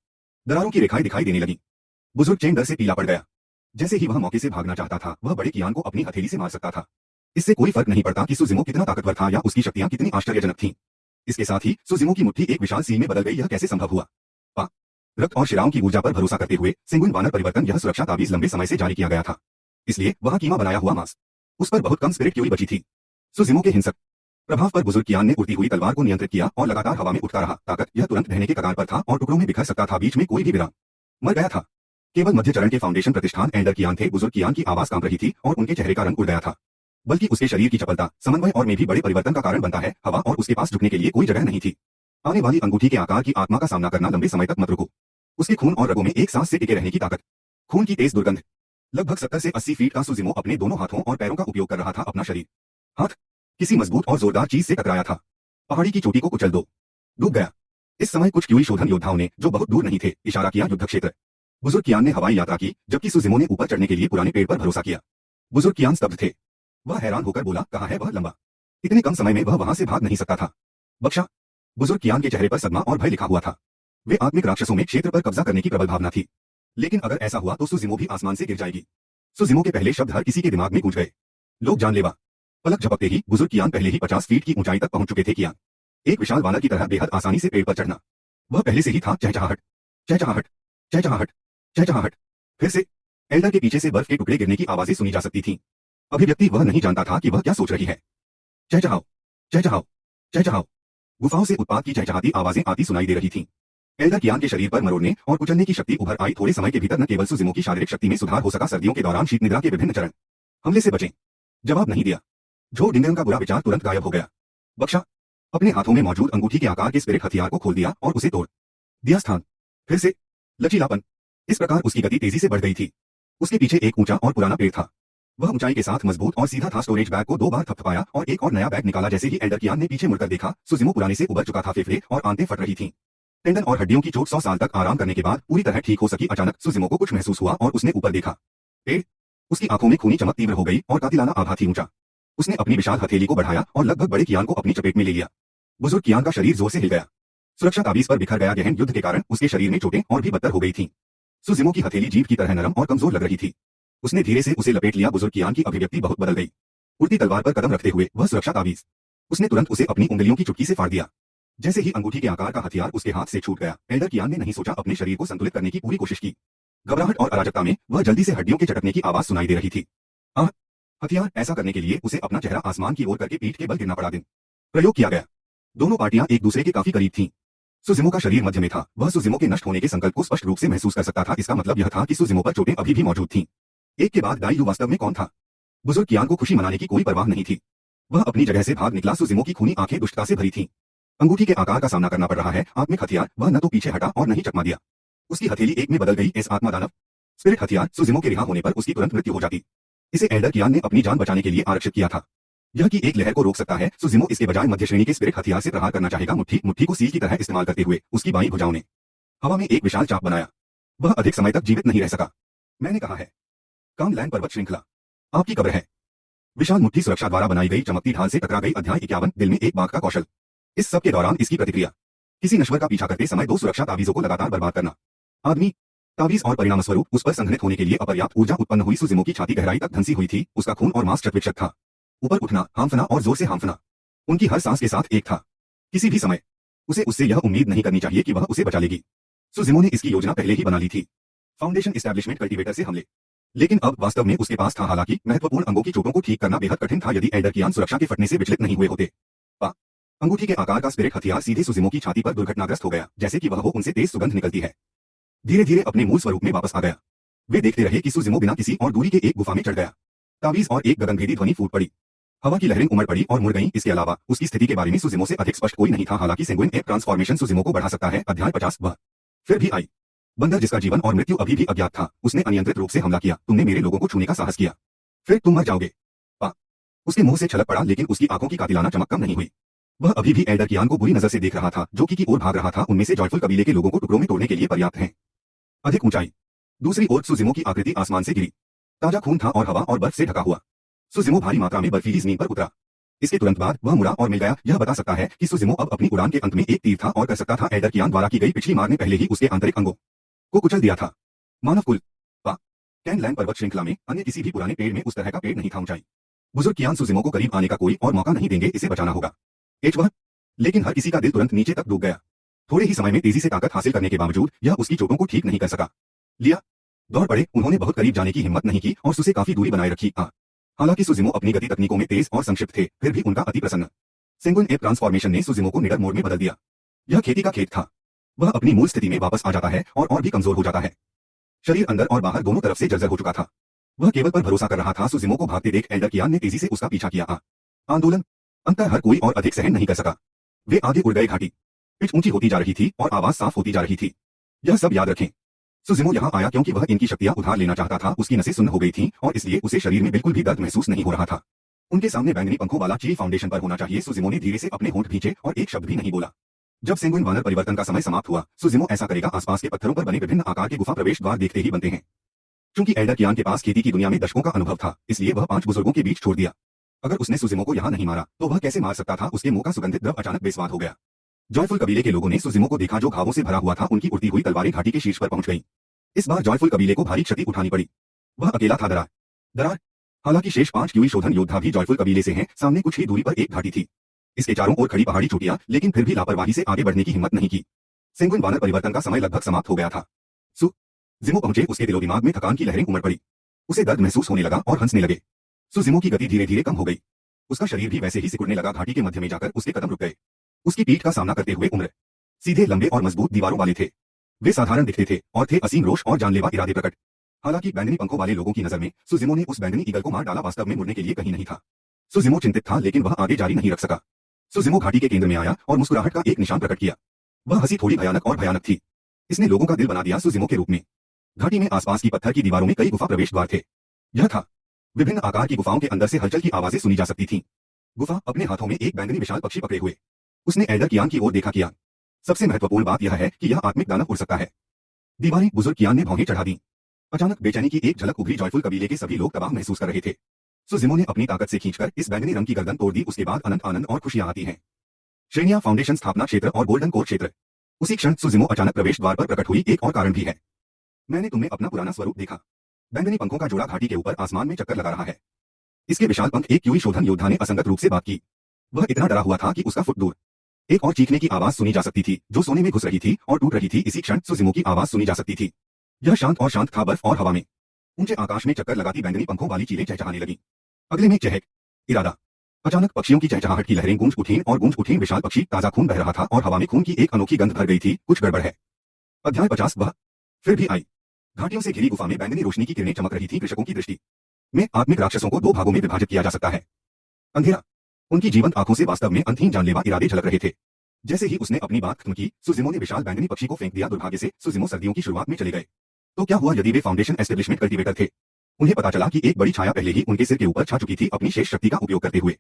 दरारों की रेखाएं दिखाई देने लगी। बुजुर्ग चेन डर से पीला पड़ गया। जैसे ही वह मौके से भागना चाहता था वह बड़े कियान को अपनी हथेली से मार सकता था। इससे कोई फर्क नहीं पड़ता कि सुजिमो कितना ताकतवर था या उसकी शक्तियां कितनी आश्चर्यजनक थीं। इसके साथ ही सुजिमो की मुट्ठी एक विशाल सील में बदल गई। यह कैसे संभव हुआ? रक्त और शिराओं की ऊर्जा पर भरोसा करते हुए सेंगुइन वानर परिवर्तन। यह सुरक्षा ताबीज लंबे समय से जारी किया गया था। इसलिए वह कीमा बनाया हुआ मांस। उस पर बहुत कम स्पिरिट क्यूरी बची थी। सुजिमो के हिंसक प्रभाव पर बुजुर्ग कियान ने उड़ती हुई तलवार को नियंत्रित किया और लगातार हवा में उठता रहा। ताकत। यह तुरंत ढहने के कगार पर था और टुकड़ों में बिखर सकता था। बीच में कोई भी विराम। मर गया था। केवल मध्य चरण के फाउंडेशन प्रतिष्ठान एल्डर कियान थे। बुजुर्ग कियान की आवाज कांप रही थी और उनके चेहरे का रंग उड़ गया था। बल्कि उसके शरीर की चपलता समन्वय और में भी बड़े परिवर्तन का कारण बनता है। हवा और उसके पास झुकने के लिए कोई जगह नहीं थी। आने वाली अंगूठी के आकार की आत्मा का सामना करना लंबे समय तक मत रुको। उसके खून और रगों में एक सांस से टिके रहने की ताकत। खून की तेज दुर्गंध। लगभग 70 से 80 फीट का सुजिमो अपने दोनों हाथों और पैरों का उपयोग कर रहा था। अपना शरीर हाथ किसी मजबूत और जोरदार चीज से टकराया था। पहाड़ी की चोटी को कुचल दो। डूब गया। इस समय कुछ क्यूई शोधन योद्धाओं ने जो बहुत दूर नहीं थे इशारा किया युद्ध क्षेत्र। बुजुर्ग कियान ने हवाई यात्रा की जबकि सुजिमो ने ऊपर चढ़ने के लिए पुराने पेड़ पर भरोसा किया। बुजुर्ग कियान स्तब्ध थे। वह हैरान होकर बोला, कहाँ है वह लंबा? इतने कम समय में वह वहां से भाग नहीं सकता था। बख्शा। बुजुर्ग कियान के चेहरे पर सदमा और भय लिखा हुआ था। वे आत्मिक राक्षसों में क्षेत्र पर कब्जा करने की प्रबल भावना थी। लेकिन अगर ऐसा हुआ तो सुजिमो भी आसमान से गिर जाएगी। सुजिमो के पहले शब्द हर किसी के दिमाग में गूंज गए। लोग जानलेवा। पलक झपकते ही बुजुर्ग कियान पहले ही 50 फीट की ऊंचाई तक पहुंच चुके थे। कियान एक विशाल वानर की तरह बेहद आसानी से पेड़ पर चढ़ना। वह पहले से ही था। चहचहाहट, चहचहाहट, चहचहाहट, चहचहाहट। फिर से एल्डर के पीछे से बर्फ के टुकड़े गिरने की आवाजें सुनी जा सकती थीं। अभिव्यक्ति वह नहीं जानता था कि वह क्या सोच रही है। चहचहाओ, चहचहाओ, चहचहाओ। गुफाओं से उत्पात की चहचहाती आवाजें आती सुनाई दे रही थीं। एल्डर कियान के शरीर पर मरोड़ने और कुचलने की शक्ति उभर आई। थोड़े समय के भीतर न केवल सुजिमो की शारीरिक शक्ति में सुधार हो सका, सर्दियों के दौरान शीत निद्रा के विभिन्न चरण। हमले से बचें। जवाब नहीं दिया। जो डिंगन का बुरा विचार तुरंत गायब हो गया। बख्शा। अपने हाथों में मौजूद अंगूठी के आकार के स्पिरिट हथियार को खोल दिया और उसे तोड़ दिया स्थान। फिर से लचीलापन। इस प्रकार उसकी गति तेजी से बढ़ गई थी। उसके पीछे एक ऊंचा और पुराना पेड़ था। वह ऊंचाई के साथ मजबूत और सीधा था। स्टोरेज बैग को 2 बार थपथपाया और एक और नया बैग निकाला। जैसे ही एल्डर कियान ने पीछे मुड़कर देखा सुजिमो पुराने से उबर चुका था। फेफड़े और आंतें फट रही थीं। टेंडन और हड्डियों की चोट 100 साल तक आराम करने के बाद पूरी तरह ठीक हो सकी। अचानक सुजिमो को कुछ महसूस हुआ और उसने ऊपर देखा। पेड़। उसकी आंखों में खूनी चमक तीव्र हो गई और कातिलाना आभा थी। ऊंचा। उसने अपनी विशाल हथेली को बढ़ाया और लगभग बड़े कियान को अपनी चपेट में ले लिया। बुजुर्ग कियान का शरीर जोर से हिल गया। सुरक्षा ताबीज पर बिखर गया। गहन युद्ध के कारण उसके शरीर में चोटें और भी बदतर हो गई थीं। सुजिमो की हथेली जीभ की तरह नरम और कमजोर लग रही थी। उसने धीरे से उसे लपेट लिया। बुजुर्ग कियान की अभिव्यक्ति बहुत बदल गई। उड़ती तलवार पर कदम रखते हुए वह सुरक्षा तावीज उसने तुरंत उसे अपनी उंगलियों की चुटकी से फाड़ दिया। जैसे ही अंगूठी के आकार का हथियार उसके हाथ से छूट गया, एल्डर कियान ने नहीं सोचा, अपने शरीर को संतुलित करने की पूरी कोशिश की। घबराहट और अराजकता में वह जल्दी से हड्डियों के चटकने की आवाज सुनाई दे रही थी। आह! हथियार! ऐसा करने के लिए उसे अपना चेहरा आसमान की ओर करके पीठ के बल गिरना पड़ा। दिन प्रयोग किया गया। दोनों पार्टियां एक दूसरे के काफी करीब थीं। सुजिमो का शरीर मध्य में था। वह सुजिमो के नष्ट होने के संकल्प को स्पष्ट रूप से महसूस कर सकता था। इसका मतलब यह था कि सुजिमो पर चोटें अभी भी मौजूद थीं। एक के बाद दाइयू वास्तव में कौन था? बुजुर्ग कियान को खुशी मनाने की कोई परवाह नहीं थी। वह अपनी जगह से भाग निकला। सुजिमो की खूनी आंखें दुष्टता से भरी थीं। अंगूठी के आकार का सामना करना पड़ रहा है। आत्मिक हथियार। वह न तो पीछे हटा और न ही चकमा दिया। उसकी हथेली एक में बदल गई। इस आत्मा दानव स्पिरिट हथियार सुजिमो के रिहा होने पर उसकी तुरंत मृत्यु हो जाती। इसे एल्डर कियान ने अपनी जान बचाने के लिए आरक्षित किया था। यह कि एक लहर को रोक सकता है। सुजिमो इसके बजाय मध्य श्रेणी के स्पिरिट हथियार से प्रहार करना चाहेगा। मुट्ठी को सील की तरह इस्तेमाल करते हुए उसकी बाईं भुजाओं ने हवा में एक विशाल चाप बनाया। वह अधिक समय तक जीवित नहीं रह सका। मैंने कहा है, कांगलैंड पर्वत श्रृंखला आपकी कब्र है। विशाल मुट्ठी सुरक्षा द्वारा बनाई गई चमकती ढाल से टकरा गई। अध्याय 51 दिल में एक बाघ का कौशल। इस सब के दौरान इसकी प्रतिक्रिया। किसी नश्वर का पीछा करते समय 2 सुरक्षा तावीजों को लगातार बर्बाद करना। आदमी तावीज और परिणामस्वरूप उस पर संघनित होने के लिए अपर्याप्त ऊर्जा उत्पन्न हुई। सुजिमो की छाती गहराई तक धंसी हुई थी। उसका खून और मांस चटविचट था। ऊपर उठना, हांफना और जोर से हांफना उनकी हर सांस के साथ एक था। किसी भी समय उसे उससे यह उम्मीद नहीं करनी चाहिए कि वह उसे बचा लेगी। सुजिमो ने इसकी योजना पहले ही बना ली थी। फाउंडेशन एस्टैब्लिशमेंट कल्टीवेटर से हमले। लेकिन अब वास्तव में उसके पास था। हालांकि महत्वपूर्ण अंगों की चोटों को ठीक करना बेहद कठिन था। यदि एल्डर कियान सुरक्षा के फटने से विचलित नहीं हुए होते। अंगूठी के आकार का स्पिरिट हथियार सीधे सुजिमो की छाती पर दुर्घटनाग्रस्त हो गया। जैसे कि वह हो, उनसे तेज सुगंध निकलती है। धीरे धीरे अपने मूल स्वरूप में वापस आ गया। वे देखते रहे कि सुजिमो बिना किसी और दूरी के एक गुफा में चढ़ गया। तावीज और एक गगनभेदी ध्वनि फूट पड़ी। हवा की लहरें उमड़ पड़ी और मुड़ गईं। इसके अलावा उसकी स्थिति के बारे में सुजिमो से अधिक स्पष्ट कोई नहीं था। हालांकि सेंगुइन एप ट्रांसफॉर्मेशन सुजिमो को बढ़ा सकता है। अध्याय 50 वह फिर भी आई। बंदर जिसका जीवन और मृत्यु अभी भी अज्ञात था। उसने अनियंत्रित रूप से हमला किया। तुमने मेरे लोगों को छूने का साहस किया, फिर तुम मर जाओगे। उसके मुंह से छलक पड़ा, लेकिन उसकी आंखों की कातिलाना चमक कम नहीं हुई। वह अभी भी एल्डर कियान को बुरी नजर से देख रहा था, जो की ओर भाग रहा था। उनमें से जॉयफुल कबीले के लोगों को टुकड़ों में तोड़ने के लिए पर्याप्त हैं। अधिक ऊंचाई। दूसरी ओर सुजिमो की आकृति आसमान से गिरी। ताजा खून था और हवा और बर्फ से ढका हुआ। सुजिमो भारी मात्रा में बर्फीली जमीन पर उतरा। इसके तुरंत बाद वह मुड़ा और मिल गया। यह बता सकता है कि सुजिमो अब अपनी उड़ान के अंत में एक तीर था और कर सकता था। एल्डर कियान द्वारा की गई पिछली मार ने पहले ही उसके आंतरिक अंगों को कुचल दिया था। मानव कुल कैंगलैंड पर्वत श्रृंखला में अन्य किसी भी पुराने पेड़ में उस तरह का पेड़ नहीं था। ऊंचाई। बुजुर्ग कियान सुजिमो को करीब आने का कोई और मौका नहीं देंगे। इसे बचाना होगा। वह लेकिन हर किसी का दिल तुरंत नीचे तक डूब गया। थोड़े ही समय में तेजी से ताकत हासिल करने के बावजूद यह उसकी चोटों को ठीक नहीं कर सका। लिया दौड़ पड़े। उन्होंने बहुत करीब जाने की हिम्मत नहीं की और उसे काफी दूरी बनाए रखी। हालांकि सुजिमो अपनी गति तकनीकों में तेज और संक्षिप्त थे, फिर भी उनका अति प्रसन्न। सेंगुइन एप ट्रांसफॉर्मेशन ने सुजिमो को निडर मोड में बदल दिया। यह खेती का खेत था। वह अपनी मूल स्थिति में वापस आ जाता है और भी कमजोर हो जाता है। शरीर अंदर और बाहर दोनों तरफ से जर्जर हो चुका था। वह केवल पर भरोसा कर रहा था। सुजिमो को भागते देख एल्डर कियान ने तेजी से उसका पीछा किया। आंदोलन अंतर हर कोई और अधिक सहन नहीं कर सका। वे आगे उड़ गए। घाटी पिच ऊंची होती जा रही थी और आवाज साफ होती जा रही थी। यह सब याद रखें। सुजिमो यहाँ आया क्योंकि वह इनकी शक्तियां उधार लेना चाहता था। उसकी नसें सुन्न हो गई थीं और इसलिए उसे शरीर में बिल्कुल भी दर्द महसूस नहीं हो रहा था। उनके सामने बैंगनी पंखों वाला चील फाउंडेशन पर होना चाहिए। सुजिमो ने धीरे से अपने होंठ भींचे और एक शब्द भी नहीं बोला। जब सेंगुइन वानर परिवर्तन का समय समाप्त हुआ, सुजिमो ऐसा करेगा। आसपास के पत्थरों पर बने विभिन्न आकार के गुफा प्रवेश द्वार देखते ही बनते हैं। क्योंकि एल्डर कियान के पास खेती की दुनिया में दशकों का अनुभव था, इसलिए वह 5 बुजुर्गों के बीच छोड़ दिया। अगर उसने सुजिमो को यहाँ नहीं मारा तो वह कैसे मार सकता था? उसके मुंह का सुगंधित द्रव अचानक बेस्वाद हो गया। जॉयफुल कबीले के लोगों ने सुजिमो को देखा, जो घावों से भरा हुआ था। उनकी उड़ती हुई तलवारें घाटी के शीर्ष पर पहुंच गईं। इस बार जॉयफुल कबीले को भारी क्षति उठानी पड़ी। वह अकेला था। दरार हालांकि शेष 5 क्यूई शोधन योद्धा भी जॉयफुल कबीले से हैं। सामने कुछ ही दूरी पर एक घाटी थी। इसके चारों ओर खड़ी पहाड़ी चोटियां, लेकिन फिर भी लापरवाही से आगे बढ़ने की हिम्मत नहीं की। सेंगुइन वानर परिवर्तन का समय लगभग समाप्त हो गया था। सुजिमो पहुंचे। उसके दिलो दिमाग में थकान की लहरें उमड़ पड़ी। उसे दर्द महसूस होने लगा और हंसने लगे। सुजिमो की गति धीरे धीरे कम हो गई। उसका शरीर भी वैसे ही सिकुड़ने लगा। घाटी के मध्य में जाकर उसके कदम रुक गए। उसकी पीठ का सामना करते हुए उम्र सीधे, लंबे और मजबूत दीवारों वाले थे। वे साधारण दिखते थे और थे असीम रोष और जानलेवा इरादे प्रकट। हालांकि बैंगनी पंखों वाले लोगों की नजर में सुजिमो ने उस बैंगनी ईगल को मार डाला। वास्तव में मुड़ने के लिए कहीं नहीं था। सुजिमो चिंतित था, लेकिन वह आगे जारी नहीं रख सका। सुजिमो घाटी के केंद्र में आया और मुस्कुराहट का एक निशान प्रकट किया। वह हंसी थोड़ी भयानक और भयानक थी। इसने लोगों का दिल बना दिया। सुजिमो के रूप में घाटी में आसपास की पत्थर की दीवारों में कई गुफा प्रवेश द्वार थे। यह था विभिन्न आकार की गुफाओं के अंदर से हलचल की आवाजें सुनी जा सकती थीं। गुफा अपने हाथों में एक बैंगनी विशाल पक्षी पकड़े हुए उसने एल्डर कियान की ओर देखा। कियान सबसे महत्वपूर्ण बात यह है कि यह आत्मिक दानव उड़ सकता है। दीवारें बुजुर्ग कियान ने भौहें चढ़ा दी। अचानक बेचैनी की एक झलक उभरी। जॉयफुल कबीले के सभी लोग तबाह महसूस कर रहे थे। सुजिमो ने अपनी ताकत से खींचकर इस बैंगनी रंग की गर्दन तोड़ दी। उसके बाद अनंत आनंद और खुशियां आती हैं। श्रेणियां, फाउंडेशन, स्थापना क्षेत्र और गोल्डन कोर क्षेत्र। उसी क्षण सुजिमो अचानक प्रवेश द्वार पर प्रकट हुई। एक और कारण भी है। मैंने तुम्हें अपना पुराना स्वरूप देखा। बैंगनी पंखों का जोड़ा घाटी के ऊपर आसमान में चक्कर लगा रहा है। इसके विशाल पंख एक क्यूई शोधन योद्धा ने असंगत रूप से बात की। वह इतना डरा हुआ था कि उसका फुट दूर एक और चीखने की आवाज सुनी जा सकती थी, जो सोने में घुस रही थी और टूट रही थी। इसी क्षण सुजिमो की आवाज सुनी जा सकती थी। यह शांत और शांत था। बर्फ और हवा में ऊंचे आकाश में चक्कर लगाती बैंगनी पंखों वाली चीलें चहचहाने लगी। अगले में चहक, इरादा। अचानक पक्षियों की चहचहाहट की लहरें गूंज उठीं और गूंज उठीं। विशाल पक्षी, ताजा खून बह रहा था और हवा में खून की एक अनोखी गंध भर गई थी। कुछ गड़बड़ है। अध्याय 50। वह फिर भी आई। घाटियों से घिरी गुफा में बैंगनी रोशनी की किरणें चमक रही थी। कृषकों की दृष्टि में आत्मिक राक्षसों को दो भागों में विभाजित किया जा सकता है। अंधेरा। उनकी जीवंत आंखों से वास्तव में अंतहीन जानलेवा इरादे झलक रहे थे। जैसे ही उसने अपनी बात खत्म की, सुजिमो ने विशाल बैंगनी पक्षी को फेंक दिया। दुर्भाग्य से सुजिमो सर्दियों की शुरुआत में चले गए। तो क्या हुआ यदि वे फाउंडेशन एस्टेब्लिशमेंट कल्टीवेटर थे? उन्हें पता चला कि एक बड़ी छाया पहले ही उनके सिर के ऊपर छा चुकी थी, अपनी शेष शक्ति का उपयोग करते हुए।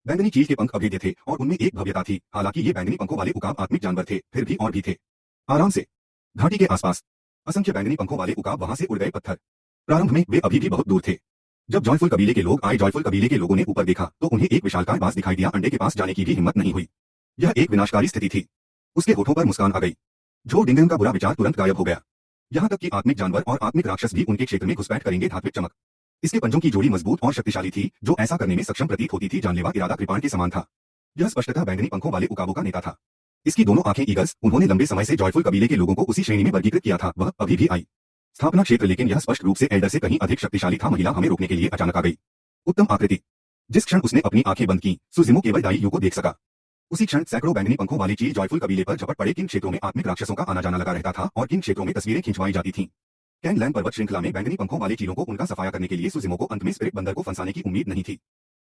बैंगनी चील के पंख अभेद्य थे और उनमें एक भव्यता थी। हालांकि ये बैंगनी पंखों वाले उकाब आत्मिक जानवर थे, फिर भी और भी थे। आराम से घाटी के आसपास असंख्य बैंगनी पंखों वाले उकाब वहां से उड़ गए। पत्थर। प्रारंभ में वे अभी भी बहुत दूर थे। जब जॉयफुल कबीले के लोग आए, जॉयफुल कबीले के लोगों ने ऊपर देखा तो उन्हें एक विशालकाय बाज दिखाई दिया। अंडे के पास जाने की भी हिम्मत नहीं हुई। यह एक विनाशकारी स्थिति थी। उसके होठों पर मुस्कान आ गई। जो डिंगन का बुरा विचार तुरंत गायब हो गया। यहाँ तक कि आत्मिक जानवर और आत्मिक राक्षस भी उनके क्षेत्र में घुसपैठ करेंगे। धात्विक चमक। इसके पंजों की जोड़ी मजबूत और शक्तिशाली थी, जो ऐसा करने में सक्षम प्रतीत होती थी। जानलेवा इरादा कृपाण के समान था। यह स्पष्टतः बैंगनी पंखों वाले उकाबों का नेता था। इसकी दोनों आंखें ईगल्स। उन्होंने लंबे समय से जॉयफुल कबीले के लोगों को उसी श्रेणी में वर्गीकृत किया था। वह अभी भी आई। स्थापना क्षेत्र, लेकिन यह स्पष्ट रूप से एल्डर से कहीं अधिक शक्तिशाली था। महिला हमें रोकने के लिए अचानक आ गई। उत्तम आकृति। जिस क्षण उसने अपनी आंखें बंद की, सुजिमो केवल दाई यू को देख सका। उसी क्षण सैकड़ों बैंगनी पंखों वाली चील जॉयफुल कबीले पर झपट पड़े। किन क्षेत्रों में आत्मिक राक्षसों का आना जाना लगा रहता था और किन क्षेत्रों में तस्वीरें खिंचवाई जाती थीं। कैनलैन पर्वत श्रृंखला में बैंगनी पंखों वाले चीलों को उनका सफाया करने के लिए सुजिमो को अंत में स्पिरिट बंदर को फंसाने की उम्मीद नहीं थी।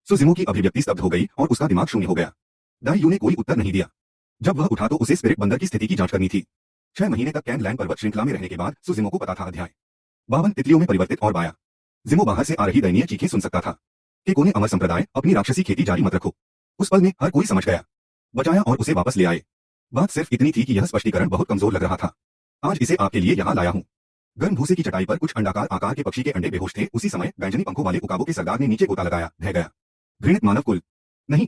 सुजिमो की अभिव्यक्ति स्तब्ध हो गई और उसका दिमाग शून्य हो गया। दाई यू ने कोई उत्तर नहीं दिया। जब वह उठा तो उसे स्पिरिट बंदर की स्थिति की जांच करनी थी। 6 महीने तक कैनलैन पर्वत श्रृंखला में रहने के बाद सुजिमो को पता था अध्याय 52 तितलियों में परिवर्तित और बाया। जिमो बाहर से आ रही दयनीय चीखें सुन सकता था कि कोने अमर संप्रदाय, अपनी राक्षसी खेती जारी मत रखो। उस पल में हर कोई समझ गया, बचाया और उसे वापस ले आए। बात सिर्फ इतनी थी कि यह स्पष्टीकरण बहुत कमजोर लग रहा था। आज इसे आपके लिए यहाँ लाया हूँ। गर्म भूसे की चटाई पर कुछ अंडाकार आकार के पक्षी के अंडे बेहोश थे। उसी समय बैंगनी पंखों वाले उकाबों के सरदार ने नीचे गोता लगाया। ढह गया। घृणित मानव कुल। नहीं,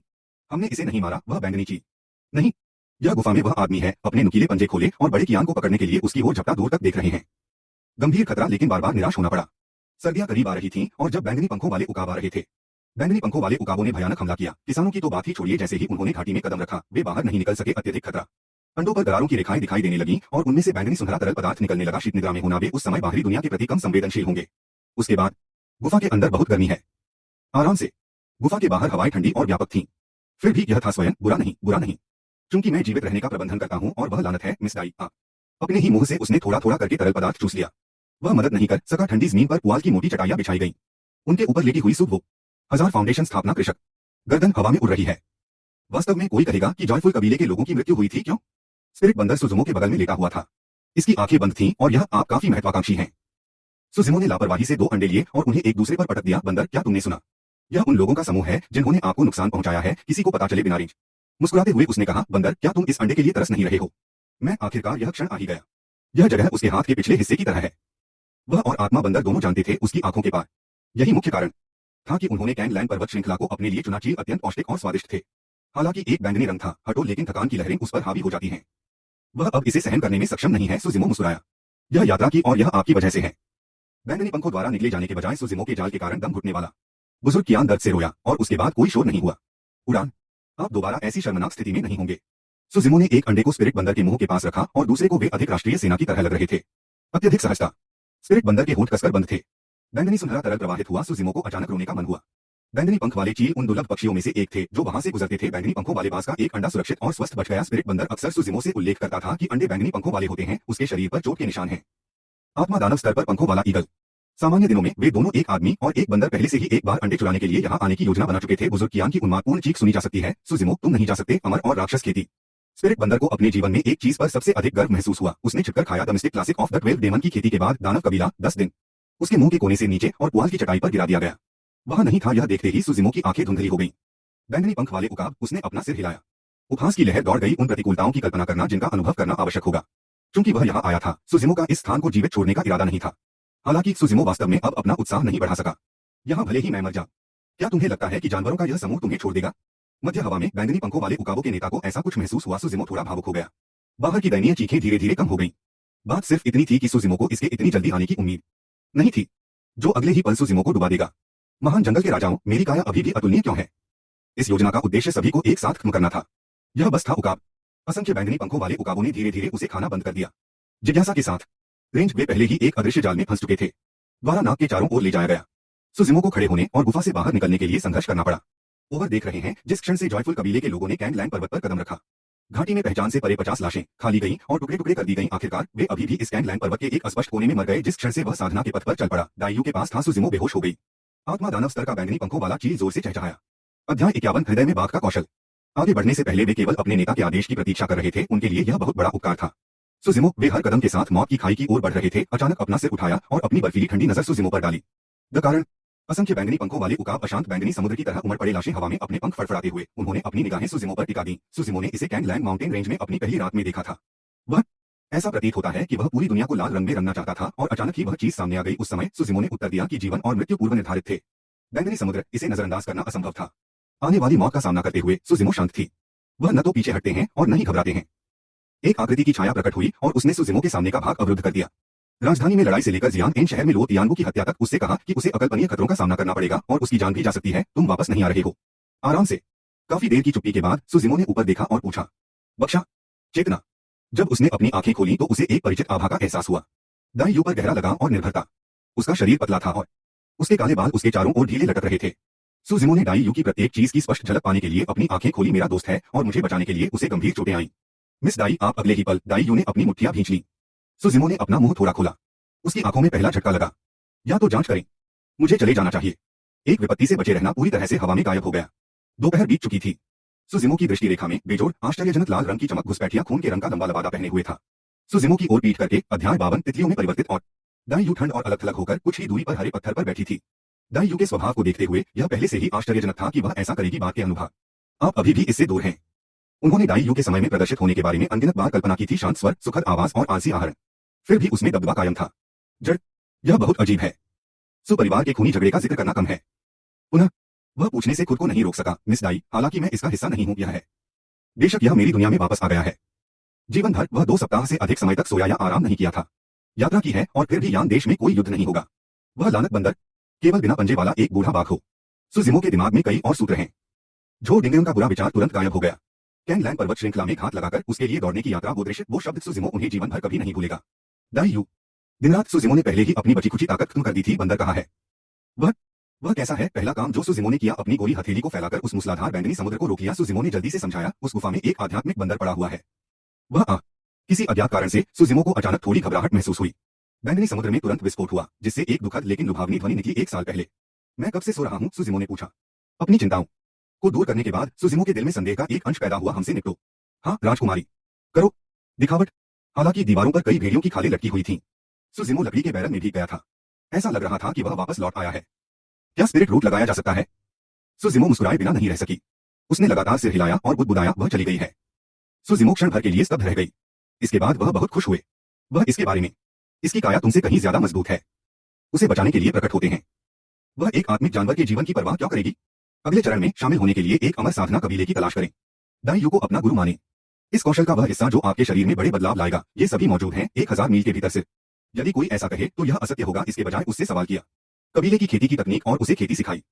हमने इसे नहीं मारा। वह बैंगनी चील नहीं, यह गुफा में वह आदमी है। अपने नुकीले पंजे खोले और बड़े कियान को पकड़ने के लिए उसकी ओर झपटा दूर तक देख रहे हैं। गंभीर खतरा, लेकिन बार बार निराश होना पड़ा। सर्दियां करीब आ रही थीं और जब बैंगनी पंखों वाले उकाब आ रहे थे, बैंगनी पंखों वाले उकाबों ने भयानक हमला किया। किसानों की तो बात ही छोड़िए, जैसे ही उन्होंने घाटी में कदम रखा, वे बाहर नहीं निकल सके। अत्यधिक खतरा। अंडों पर दरारों की रेखाएं दिखाई देने लगी और उनमें से बैंगनी सुनहरा तरल पदार्थ निकलने लगा। शीत निद्रा में होना। वे उस समय बाहरी दुनिया के प्रति कम संवेदनशील होंगे। उसके बाद गुफा के अंदर बहुत गर्मी है। आराम से। गुफा के बाहर हवाएं ठंडी और व्यापक थीं। फिर भी यह था स्वयं बुरा नहीं, बुरा नहीं। क्योंकि मैं जीवित रहने का प्रबंधन करता हूं और वह लानत है मिस डाई। अपने ही मुंह से उसने थोड़ा थोड़ा करके तरल पदार्थ चूस लिया। वह मदद नहीं कर सका। ठंडी जमीन पर पुआल की मोटी चटाइयां बिछाई गई। उनके ऊपर लेटी हुई सुबह 1000 फाउंडेशन स्थापना कृषक। गर्दन हवा में उड़ रही है। वास्तव में कोई कहेगा कि जॉयफुल कबीले के लोगों की मृत्यु हुई थी। क्यों? स्पिरिट बंदर सुजुमो के बगल में लेटा हुआ था। इसकी आंखें बंद थीं और यह आप काफी महत्वाकांक्षी हैं। सुजुमो ने लापरवाही से 2 अंडे लिए और उन्हें एक दूसरे पर पटक दिया। बंदर, क्या तुमने सुना? यह उन लोगों का समूह है जिन्होंने आपको नुकसान पहुंचाया है, किसी को पता चले बिना। रेंज मुस्कुराते हुए उसने कहा, बंदर, क्या तुम इस अंडे के लिए तरस नहीं रहे हो? मैं आखिरकार यह क्षण आ ही गया। यह जगह उसके हाथ के पिछले हिस्से की तरह है। वह और आत्मा बंदर दोनों जानते थे उसकी आंखों के पार। यही मुख्य कारण था कि उन्होंने कैनलैन पर्वत श्रृंखला को अपने लिए चुना। चील अत्यंत पौष्टिक और स्वादिष्ट थे। हालांकि एक बैंगनी रंग था। हटो, लेकिन थकान की लहरें उस पर हावी हो जाती हैं। वह अब इसे सहन करने में सक्षम नहीं है। सुजिमो मुस्कुराया। यह यात्रा की और यह आपकी वजह से है। बैंगनी पंखों द्वारा निकले जाने के बजाय सुजिमो के जाल के कारण दम घुटने वाला बुजुर्ग कियान दर्द से रोया और उसके बाद कोई शोर नहीं हुआ। उड़ान, आप दोबारा ऐसी शर्मनाक स्थिति में नहीं होंगे। सुजिमो ने एक अंडे को स्पिरिट बंदर के मुंह के पास रखा और दूसरे को। वे अधिक राष्ट्रीय सेना की तरह लग रहे थे। अत्यधिक सहजता। स्पिरिट बंदर के होंठ कसकर बंद थे। बैंगनी सुनहरा तरल प्रवाहित हुआ। सुजिमो को अचानक रोने का मन हुआ। बैंगनी पंख वाले चील उन दुर्लभ पक्षियों में से एक थे जो वहां से गुजरते थे। बैंगनी पंखों वाले बाज का एक अंडा सुरक्षित और स्वस्थ बच गया। स्पिरिट बंदर अक्सर सुजिमो से उल्लेख करता था कि अंडे बैंगनी पंखों वाले होते हैं, उसके शरीर पर चोट के निशान हैं। आत्मा दानव स्तर पर पंखों वाला ईगल। सामान्य दिनों में वे दोनों, एक आदमी और एक बंदर, पहले से ही एक बार अंडे चुराने के लिए यहाँ आने की योजना बना चुके थे। बुजुर्ग कियान की उन्मादपूर्ण चीख सुनी जा सकती है, सुजिमो, तुम नहीं जा सकते। अमर और राक्षस खेती। स्पिरिट बंदर को अपने जीवन में एक चीज पर सबसे अधिक गर्व महसूस हुआ। उसने छिपकर खाया the mystic classic of the 12 demon की खेती के बाद दानव कबीला 10 दिन उसके मुंह के कोने से नीचे और पुआल की चटाई पर गिरा दिया गया। वहां नहीं था। यह देखते ही सुजिमो की आंखें धुंधली हो गईं। बैंगनी पंख वाले उकाब। उसने अपना सिर हिलाया। उपहास की लहर दौड़ गई। उन प्रतिकूलताओं की कल्पना करना जिनका अनुभव करना आवश्यक होगा। क्योंकि वह यहाँ आया था, सुजिमो का इस स्थान को जीवित छोड़ने का इरादा नहीं था। हालांकि सुजिमो वास्तव में अब अपना उत्साह नहीं बढ़ा सका। यहाँ भले ही मैं मर जा, क्या तुम्हें लगता है कि जानवरों का यह समूह तुम्हें छोड़ देगा? मध्य हवा में बैंगनी पंखों वाले उकाबों के नेता को ऐसा कुछ महसूस हुआ। सुजिमो थोड़ा भावुक हो गया। बाहर की दयनीय चीखें धीरे धीरे कम हो गईं। बात सिर्फ इतनी थी कि सुजिमो को इसके इतनी जल्दी आने की उम्मीद नहीं थी। जो अगले ही पल सुजिमो को डुबा देगा। महान जंगल के राजाओं, मेरी काया अभी भी अतुलनीय क्यों है? इस योजना का उद्देश्य सभी को एक साथ खत्म करना था। यह बस था उकाब। असंख्य बैंगनी पंखों वाले उकाबों ने धीरे धीरे उसे खाना बंद कर दिया। जिज्ञासा के साथ रेंज वे पहले ही एक अदृश्य जाल में फंस चुके थे। द्वारा नाग के चारों ओर ले जाया गया। सुजिमो को खड़े होने और गुफा से बाहर निकलने के लिए संघर्ष करना पड़ा। ओवर देख रहे हैं जिस क्षण से जॉयफुल कबीले के लोगों ने कैंगलैंड पर्वत पर कदम रखा, घाटी में पहचान से परे 50 लाशें खाली गई और टुकड़े टुकड़े कर दी गईं। आखिरकार वे अभी भी इस कैंगलैंड पर्वत के एक अस्पष्ट कोने में मर गए। जिस क्षण से वह साधना के पथ पर चल पड़ा, दाइयू के पास था, सुजिमो बेहोश हो गई। आत्मा दानव स्तर का बैंगनी पंखों वाला चील जोर से चहचहाया। अध्याय 51 हृदय में बाघ का कौशल। आगे बढ़ने से पहले वे केवल अपने नेता के आदेश की प्रतीक्षा कर रहे थे। उनके लिए यह बहुत बड़ा उपकार था। सुजिमो, वे हर कदम के साथ मौत की खाई की ओर बढ़ रहे थे। अचानक अपना सिर उठाया और अपनी बर्फीली ठंडी नजर सुजिमो पर डाली। द कारण असंख्य बैंगनी पंखों वाले उकाब अशांत बैंगनी समुद्र की तरह उमड़ पड़े, लाशें हवा में अपने पंख फड़फड़ाते हुए। उन्होंने अपनी निगाहें सुजिमो पर टिका दी। सुजिमो ने इसे कैंगलैंड माउंटेन रेंज में अपनी पहली रात में देखा था। वह ऐसा प्रतीत होता है कि वह पूरी दुनिया को लाल रंग में रंगना चाहता था और अचानक ही वह चीज सामने आ गई। उस समय सुजिमो ने उत्तर दिया कि जीवन और मृत्यु पूर्व निर्धारित थे। बैंगनी समुद्र, इसे नजरअंदाज करना असंभव था। आने वाली मौत का सामना करते हुए सुजिमो शांत थी। वह न तो पीछे हटते हैं और न ही घबराते हैं। एक आकृति की छाया प्रकट हुई और उसने सुजिमो के सामने का भाग अवरुद्ध कर दिया। राजधानी में लड़ाई से लेकर जियांग एन शहर में लो तियानवू की हत्या तक उससे कहा कि उसे अकल्पनीय खतरों का सामना करना पड़ेगा और उसकी जान भी जा सकती है। तुम वापस नहीं आ रहे हो? आराम से। काफी देर की चुप्पी के बाद सुजिमो ने ऊपर देखा और पूछा, बख्शा, चेतना? जब उसने अपनी आंखें खोली तो उसे एक परिचित आभा का एहसास हुआ। दाईं पर गहरा लगाव और निर्भरता। उसका शरीर पतला था और उसके काले बाल उसके चारों ओर ढीले लटक रहे थे। सुजिमो ने दाईयू की प्रत्येक चीज की स्पष्ट झलक पाने के लिए अपनी आंखें खोली। मेरा दोस्त है और मुझे बचाने के लिए उसे गंभीर चोटें आईं। मिस दाई, आप। अगले ही पल दाईयू ने अपनी मुट्ठियां भींच ली। सुजिमो ने अपना मुंह थोड़ा खोला। उसकी आंखों में पहला झटका लगा। या तो जांच करें, मुझे चले जाना चाहिए। एक विपत्ति से बचे रहना पूरी तरह से हवा में गायब हो गया। दोपहर बीत चुकी थी। सुजिमो की दृष्टि रेखा में बेजोड़ आश्चर्यजनक लाल रंग की चमक घुसपैठिया खून के रंग का लंबा लबादा पहने हुए था। सुजिमो की ओर पीठ करके अध्याय 52 तिथियों में परिवर्तित और दाईयू ठंड और अलग थलग होकर कुछ ही दूरी पर हरे पत्थर पर बैठी थी। दाईयू के स्वभाव को देखते हुए यह पहले से ही आश्चर्यजनक था कि वह ऐसा करेगी। बात के अनुभव आप अभी भी इससे दूर हैं। उन्होंने दाईयू के समय में प्रदर्शित होने के बारे में अनगिनत बार कल्पना की थी। शांत स्वर, सुखद आवाज और आलसी आहरण, फिर भी उसमें दबदबा कायम था। जड़, यह बहुत अजीब है। सुपरिवार के खूनी झगड़े का जिक्र करना कम है। पुनः वह पूछने से खुद को नहीं रोक सका। मिस दाई, हालांकि मैं इसका हिस्सा नहीं हूं, यह है बेशक यह मेरी दुनिया में वापस आ गया है। जीवन भर वह 2 सप्ताह से अधिक समय तक सोया या आराम नहीं किया था। यात्रा की है और फिर भी यान देश में कोई युद्ध नहीं होगा। वह लानत बंदर केवल बिना पंजे वाला एक बूढ़ा बाघ हो। सुजिमो के दिमाग में कई और सूत्र हैं। झो डिंगन का बुरा विचार तुरंत गायब हो गया। कैंगलैंड पर्वत श्रृंखला में घात लगाकर उसके लिए दौड़ने की यात्रा, वो दृश्य, वो शब्द, सुजिमो उन्हें जीवन भर कभी नहीं भूलेगा। दाईयू। दिन रात सुजिमो ने पहले ही अपनी बची खुची ताकत खत्म कर दी थी। बंदर कहा है। वह कैसा है? पहला काम जो सुजिमो ने किया, अपनी गोरी हथेली को फैलाकर उस मूसलाधार बैंगनी समुद्र को रोक लिया। सुजिमो ने जल्दी से समझाया, उस गुफा में एक आध्यात्मिक बंदर पड़ा हुआ है। वह किसी अज्ञात कारण से सुजिमो को अचानक थोड़ी घबराहट महसूस हुई। बैंगनी समुद्र में तुरंत विस्फोट हुआ, जिससे एक दुखद लेकिन लुभावनी ध्वनि निकली। 1 साल पहले। मैं कब से सो रहा हूं? सुजिमो ने पूछा। अपनी चिंताओं को दूर करने के बाद सुजिमो के दिल में संदेह का एक अंश पैदा हुआ। हमसे निपटो। हाँ राजकुमारी, करो दिखावट। हालांकि दीवारों पर कई भेड़ियों की खालें लटकी हुई थीं। सुजिमो लकड़ी के बैरल में भीग गया था। ऐसा लग रहा था कि वह वापस लौट आया है। क्या स्पिरिट रूट लगाया जा सकता है? सुजिमो मुस्कुराए बिना नहीं रह सकी। उसने लगातार सिर हिलाया और बुदबुदाया, वह चली गई है। सुजिमो क्षण भर के लिए स्तब्ध रह गई। इसके बाद वह बहुत खुश हुए। वह इसके बारे में, इसकी काया तुमसे कहीं ज्यादा मजबूत है। उसे बचाने के लिए प्रकट होते हैं। वह एक आत्मिक जानवर के जीवन की परवाह क्यों करेगी? अगले चरण में शामिल होने के लिए एक अमर साधना कबीले की तलाश करें। दाईयू को अपना गुरु माने। इस कौशल का वह हिस्सा जो आपके शरीर में बड़े बदलाव लाएगा, ये सभी मौजूद हैं 1000 मील के भीतर से। यदि कोई ऐसा कहे तो यह असत्य होगा। इसके बजाय उससे सवाल किया, कबीले की खेती की तकनीक, और उसे खेती सिखाई।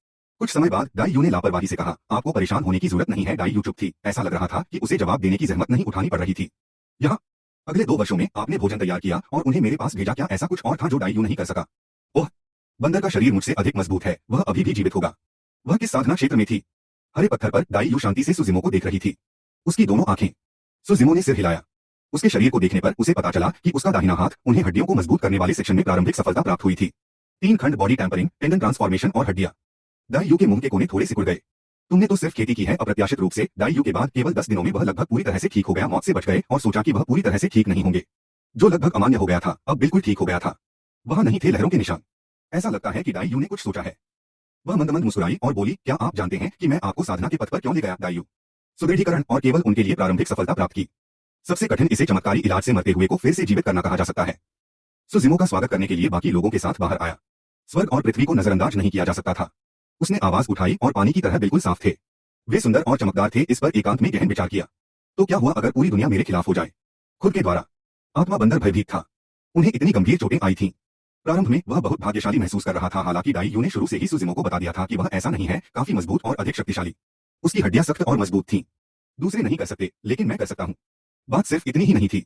कुछ समय बाद दाईयू ने लापरवाही से कहा, आपको परेशान होने की जरूरत नहीं है। दाईयू चुप थी। ऐसा लग रहा था कि उसे जवाब देने की जहमत नहीं उठानी पड़ रही थी। यहाँ अगले 2 वर्षों में आपने भोजन तैयार किया और उन्हें मेरे पास भेजा। क्या ऐसा कुछ और था जो दाईयू नहीं कर सका? ओह, बंदर का शरीर मुझसे अधिक मजबूत है। वह अभी भी जीवित होगा। वह किस साधना क्षेत्र में थी? हरे पत्थर पर दाईयू शांति से सुजिमो को देख रही थी। उसकी दोनों आंखें। सुजिमो ने सिर हिलाया। उसके शरीर को देखने पर उसे पता चला कि उसका दाहिना हाथ उन्हें हड्डियों को मजबूत करने वाले सेक्शन में प्रारंभिक सफलता प्राप्त हुई थी। 3 खंड, बॉडी टैंपरिंग, टेंडन ट्रांसफॉर्मेशन और हड्डियां। दाईयू के मुंह के कोने थोड़े सिकुड़ गए। तुमने तो सिर्फ खेती की है। अप्रत्याशित रूप से दाईयू के बाद केवल 10 दिनों में वह लगभग पूरी तरह से ठीक हो गया। मौत से बच गए और सोचा कि वह पूरी तरह से ठीक नहीं होंगे। जो लगभग अमान्य हो गया था, अब बिल्कुल ठीक हो गया था। वहां नहीं थे लहरों के निशान। ऐसा लगता है कि दाईयू ने कुछ सोचा है। वह मंद मंद मुस्कुराई और बोली, क्या आप जानते हैं कि मैं आपको साधना के पथ पर क्यों ले गया? दाईयू। सुदृढ़ीकरण और केवल उनके लिए प्रारंभिक सफलता प्राप्त की। सबसे कठिन इसे चमत्कारी इलाज से मरते हुए को फिर से जीवित करना कहा जा सकता है। सुजिमो का स्वागत करने के लिए बाकी लोगों के साथ बाहर आया। स्वर्ग और पृथ्वी को नजरअंदाज नहीं किया जा सकता था। उसने आवाज उठाई और पानी की तरह बिल्कुल साफ थे। वे सुंदर और चमकदार थे। इस पर एकांत में गहन विचार किया। तो क्या हुआ अगर पूरी दुनिया मेरे खिलाफ हो जाए? खुद के द्वारा। आत्मा बंदर भयभीत था। उन्हें इतनी गंभीर चोटें आई थीं। प्रारंभ में वह बहुत भाग्यशाली महसूस कर रहा था, हालांकि दाई यू ने शुरू से ही सुजिमो को बता दिया था कि वह ऐसा नहीं है, काफी मजबूत और अधिक शक्तिशाली। उसकी हड्डियां सख्त और मजबूत थीं। दूसरे नहीं कर सकते, लेकिन मैं कर सकता हूं। बात सिर्फ इतनी ही नहीं थी।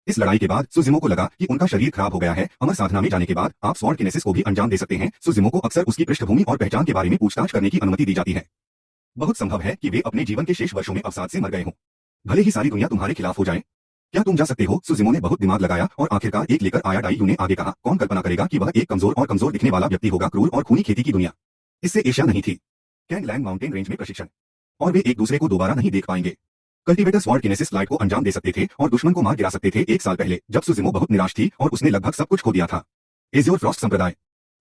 इस लड़ाई के बाद सुजिमो को लगा कि उनका शरीर खराब हो गया है। अमर साधना में जाने के बाद आप स्वॉर्ड किनेसिस को भी अंजाम दे सकते हैं। सुजिमो को अक्सर उसकी पृष्ठभूमि और पहचान के बारे में पूछताछ करने की अनुमति दी जाती है। बहुत संभव है कि वे अपने जीवन के शेष वर्षों में अवसाद से मर गए हों। भले ही सारी दुनिया तुम्हारे खिलाफ हो जाए, क्या तुम जा सकते हो? सुजिमो ने बहुत दिमाग लगाया और आखिरकार एक लेकर आया। दाई यू ने आगे कहा, कौन कल्पना करेगा कि वह एक कमजोर और कमजोर दिखने वाला व्यक्ति होगा। क्रूर और खूनी खेती की दुनिया इससे एशिया नहीं थी। कैंगलैंग माउंटेन रेंज में प्रशिक्षण, और वे एक दूसरे को दोबारा नहीं देख पाएंगे। कल्टीवेटर स्वॉर्ड किनेसिस फ्लाइट को अंजाम दे सकते थे और दुश्मन को मार गिरा सकते थे। एक साल पहले जब सुजिमो बहुत निराश थी और उसने लगभग सब कुछ खो दिया था। एजियोर फ्रॉस्ट संप्रदाय।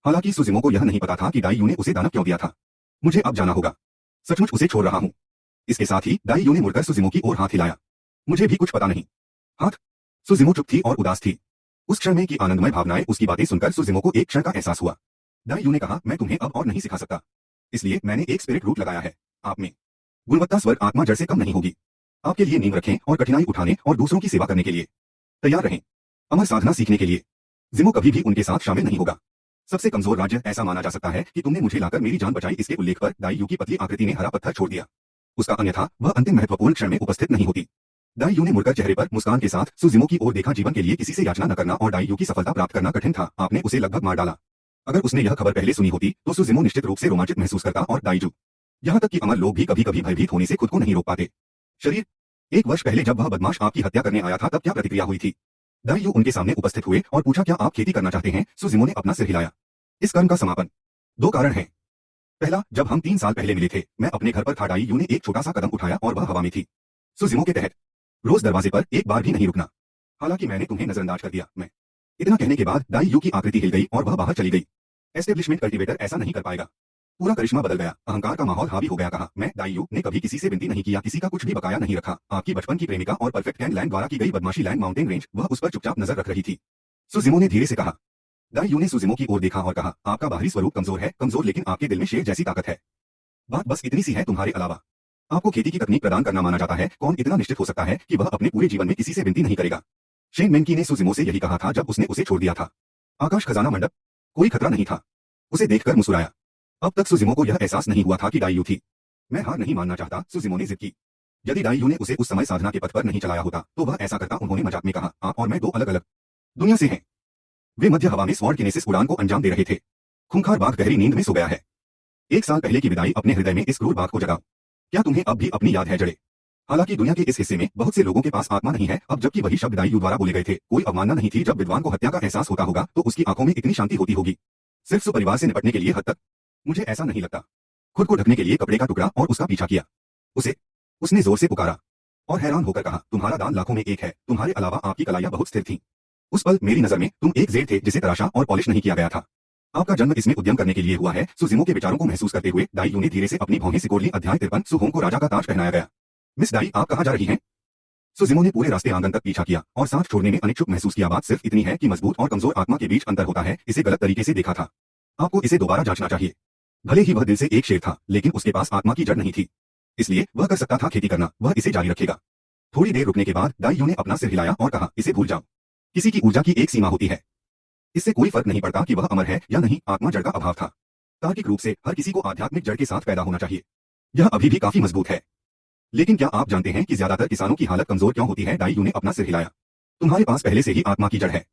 हालांकि सुजिमो को यह नहीं पता था कि दाई यू ने उसे दानव क्यों दिया था। मुझे अब जाना होगा, सचमुच उसे छोड़ रहा हूं। इसके साथ ही दाई यू ने मुड़कर सुजिमो की ओर हाथ हिलाया। मुझे भी कुछ पता नहीं। हाथ। सुजिमो चुप थी और उदास थी। उस क्षण में की आनंदमय भावनाएं उसकी बातें सुनकर सुजिमो को एक क्षण का एहसास हुआ। दाई यू ने कहा, मैं तुम्हें अब और नहीं सिखा सकता, इसलिए मैंने एक स्पिरिट रूट लगाया है। आप में गुणवत्ता स्वर्ग आत्मा जड़ से कम नहीं होगी। आपके लिए नींव रखें और कठिनाई उठाने और दूसरों की सेवा करने के लिए तैयार रहें। अमर साधना सीखने के लिए जिमो कभी भी उनके साथ शामिल नहीं होगा। सबसे कमजोर राज्य ऐसा माना जा सकता है कि तुमने मुझे लाकर मेरी जान बचाई। इसके उल्लेख पर दाई यू की पतली आकृति ने हरा पत्थर छोड़ दिया। उसका अन्यथा वह अंतिम महत्वपूर्ण क्षण में उपस्थित नहीं होती। दाई यू ने मुड़कर चेहरे पर मुस्कान के साथ सुजिमो की ओर देखा। जीवन के लिए किसी से याचना न करना और दाई यू की सफलता प्राप्त करना कठिन था। आपने उसे लगभग मार डाला। अगर उसने यह खबर पहले सुनी होती तो सुजिमो निश्चित रूप से रोमांचित महसूस करता और दाईजू, यहां तक कि अमर लोग भी कभी कभी भयभीत होने से खुद को नहीं रोक पाते। शरीर। एक वर्ष पहले जब वह बदमाश आपकी हत्या करने आया था तब क्या प्रतिक्रिया हुई थी? दाई यू उनके सामने उपस्थित हुए और पूछा, क्या आप खेती करना चाहते हैं? सुजिमो ने अपना सिर हिलाया। इस कर्म का समापन। दो कारण हैं। पहला, जब हम 3 साल पहले मिले थे, मैं अपने घर पर था। दाई यू ने एक छोटा सा कदम उठाया और वह हवा में थी। सुजिमो के तहत रोज दरवाजे पर एक बार भी नहीं रुकना। हालांकि मैंने तुम्हें नजरअंदाज कर दिया। मैं इतना कहने के बाद दाई यू की आकृति हिल गई और वह बाहर चली गई। एस्टेब्लिशमेंट कल्टीवेटर ऐसा नहीं कर पाएगा। पूरा करिश्मा बदल गया। अहंकार का माहौल हावी हो गया। कहा, मैं दाई यू ने कभी किसी से विनती नहीं किया, किसी का कुछ भी बकाया नहीं रखा। आपकी बचपन की प्रेमिका और परफेक्ट कैंगलैंग द्वारा की गई बदमाशी लैंग माउंटेन रेंज, वह उस पर चुपचाप नजर रख रही थी। सुजिमो ने धीरे से कहा। दाई यू ने सुजिमो की ओर देखा और कहा, आपका बाहरी स्वरूप कमजोर है, कमजोर, लेकिन आपके दिल में शेर जैसी ताकत है। बात बस इतनी सी है, तुम्हारे अलावा आपको खेती की तकनीक प्रदान करना माना जाता है। कौन इतना निश्चित हो सकता है कि वह अपने पूरे जीवन में किसी से विनती नहीं करेगा? शेन मेंकी ने सुजिमो से यही कहा था जब उसने उसे छोड़ दिया था। आकाश खजाना मंडप, कोई खतरा नहीं था। उसे देखकर मुस्कुराया। अब तक सुजिमो को यह एहसास नहीं हुआ था कि दाई यू थी। मैं हार नहीं मानना चाहता, सुजिमो ने जिद की। यदि दाई यू ने उसे उस समय साधना के पथ पर नहीं चलाया होता तो वह ऐसा करता। उन्होंने मजाक में कहा, आप और मैं दो अलग अलग दुनिया से हैं। वे मध्य हवा में स्वॉर्ड किनेसिस उड़ान को अंजाम दे रहे थे। खूंखार बाघ गहरी नींद में सो गया है। 1 साल पहले की विदाई अपने हृदय में इस क्रूर बाघ को जगाओ। क्या तुम्हें अब भी अपनी याद है जड़े? हालांकि दुनिया के इस हिस्से में बहुत से लोगों के पास आत्मा नहीं है अब, जबकि वही शब्द दाई यू द्वारा बोले गए थे। कोई अवमानना नहीं थी। जब विद्वान को हत्या का एहसास होता होगा तो उसकी आंखों में इतनी शांति होती होगी। सिर्फ सुपरिवार से निपटने के लिए हद तक? मुझे ऐसा नहीं लगता। खुद को ढकने के लिए कपड़े का टुकड़ा और उसका पीछा किया। उसने जोर से पुकारा और हैरान होकर कहा, तुम्हारा दान लाखों में एक है। तुम्हारे अलावा आपकी कलाइयां बहुत स्थिर थीं। उस पल मेरी नजर में तुम एक जेर थे जिसे तराशा और पॉलिश नहीं किया गया था। आपका जन्म इसमें उद्यम करने के लिए हुआ है। सुजिमो के विचारों को महसूस करते हुए दाई यू ने धीरे से अपनी भौहें सिकोड़ ली। अध्याय 53। सुहोंग को राजा का ताज पहनाया गया। मिस दाई, आप कहां जा रही हैं? सुजिमो ने पूरे रास्ते आंगन तक पीछा किया और सांस छोड़ने में अनिच्छुक महसूस किया। बात सिर्फ इतनी है कि मजबूत और कमजोर आत्मा के बीच अंतर होता है। इसे गलत तरीके से देखा था। आपको इसे दोबारा जांचना चाहिए। भले ही वह दिल से एक शेर था, लेकिन उसके पास आत्मा की जड़ नहीं थी। इसलिए वह कर सकता था खेती करना। वह इसे जारी रखेगा। थोड़ी देर रुकने के बाद दाई यू ने अपना सिर हिलाया और कहा, इसे भूल जाओ। किसी की ऊर्जा की एक सीमा होती है। इससे कोई फर्क नहीं पड़ता कि वह अमर है या नहीं। आत्मा जड़ का अभाव था। तार्किक रूप से हर किसी को आध्यात्मिक जड़ के साथ पैदा होना चाहिए। यह अभी भी काफी मजबूत है। लेकिन क्या आप जानते हैं कि ज्यादातर किसानों की हालत कमजोर क्यों होती है? दाई यू ने अपना सिर हिलाया। तुम्हारे पास पहले से ही आत्मा की जड़ है।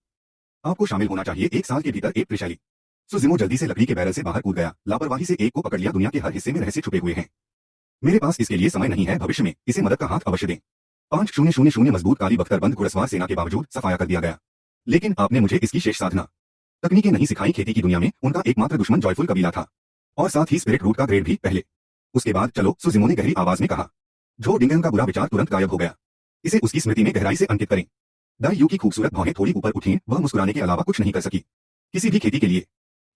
आपको शामिल होना चाहिए। 1 साल के भीतर एक त्रिशैली। सुजिमो जल्दी से लकड़ी के बैरल से बाहर कूद गया। लापरवाही से एक को पकड़ लिया। दुनिया के हर हिस्से में रहस्य छुपे हुए हैं। मेरे पास इसके लिए समय नहीं है। भविष्य में इसे मदद का हाथ अवश्य दें। 5000 मजबूत काली बख्तरबंद घुड़सवार सेना के बावजूद सफाया कर दिया गया। लेकिन आपने मुझे इसकी शेष साधना तकनीकें नहीं सिखाई। खेती की दुनिया में उनका एकमात्र दुश्मन जॉयफुल कबीला था और साथ ही स्पिरिट रूट का ग्रेड भी पहले। उसके बाद चलो, सुजिमो ने गहरी आवाज में कहा। जो डिंगन का बुरा विचार तुरंत गायब हो गया। इसे उसकी स्मृति में गहराई से अंकित करें। दाई यू की खूबसूरत भौहें थोड़ी ऊपर उठी। वह मुस्कुराने के अलावा कुछ नहीं कर सकी। किसी भी खेती के लिए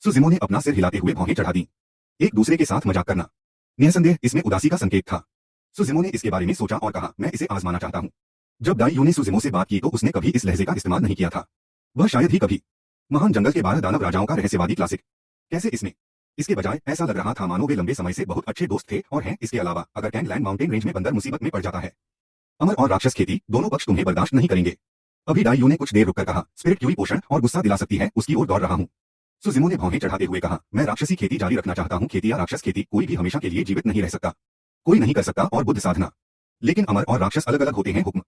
सुजिमो ने अपना सिर हिलाते हुए भौहें चढ़ा दी। एक दूसरे के साथ मजाक करना, निसंदेह इसमें उदासी का संकेत था। सुजिमो ने इसके बारे में सोचा और कहा, मैं इसे आजमाना चाहता हूं। जब दाई यू ने सुजिमो से बात की तो उसने कभी इस लहजे का इस्तेमाल नहीं किया था। वह शायद ही कभी। महान जंगल के 12 दानव राजाओं का रहस्यवादी क्लासिक। कैसे इसमें? इसके बजाय ऐसा लग रहा था मानो वे लंबे समय से बहुत अच्छे दोस्त थे और हैं। इसके अलावा अगर कैंगलैंग माउंटेन रेंज में बंदर मुसीबत में पड़ जाता है, अमर और राक्षस खेती दोनों पक्ष तुम्हें बर्दाश्त नहीं करेंगे। अभी दाई यू ने कुछ देर रुककर कहा, स्पिरिट क्यूरी पोषण और गुस्सा दिला सकती है, उसकी ओर दौड़ रहा हूं। सुजिमो ने भौहें चढ़ाते हुए कहा, मैं राक्षसी खेती जारी रखना चाहता हूँ। खेती या राक्षस खेती कोई भी हमेशा के लिए जीवित नहीं रह सकता। कोई नहीं कर सकता और बुद्ध साधना। लेकिन अमर और राक्षस अलग अलग होते हैं। हुक्म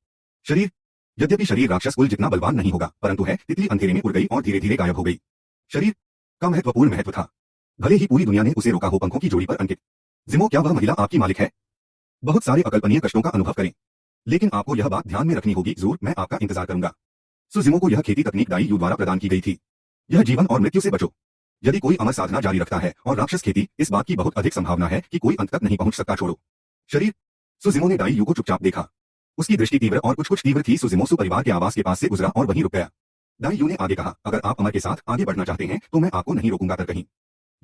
शरीर। यद्यपि शरीर राक्षस कुल जितना बलवान नहीं होगा, परंतु है तितली अंधेरे में उड़ गई और धीरे धीरे गायब हो गई। शरीर का महत्वपूर्ण महत्व था, भले ही पूरी दुनिया ने उसे रोका हो पंखों की जोड़ी पर अंकित। जिमो, क्या वह महिला आपकी मालिक है? बहुत सारे अकल्पनीय कष्टों का अनुभव करें, लेकिन आपको यह बात ध्यान में रखनी होगी। जरूर, मैं आपका इंतजार करूंगा। सुजिमो को यह खेती तकनीक दाई यू द्वारा प्रदान की गई थी। यह जीवन और मृत्यु से बचो। यदि कोई अमर साधना जारी रखता है और राक्षस खेती, इस बात की बहुत अधिक संभावना है कि कोई अंत तक नहीं पहुंच सकता। छोड़ो शरीर। सुजिमो ने दाई यू को चुपचाप देखा। उसकी दृष्टि तीव्र और कुछ तीव्र थी। सुजिमो परिवार के आवास के पास से गुजरा और वहीं रुक गया। दाई यू ने आगे कहा, अगर आप अमर के साथ आगे बढ़ना चाहते हैं तो मैं आपको नहीं रोकूंगा। कहीं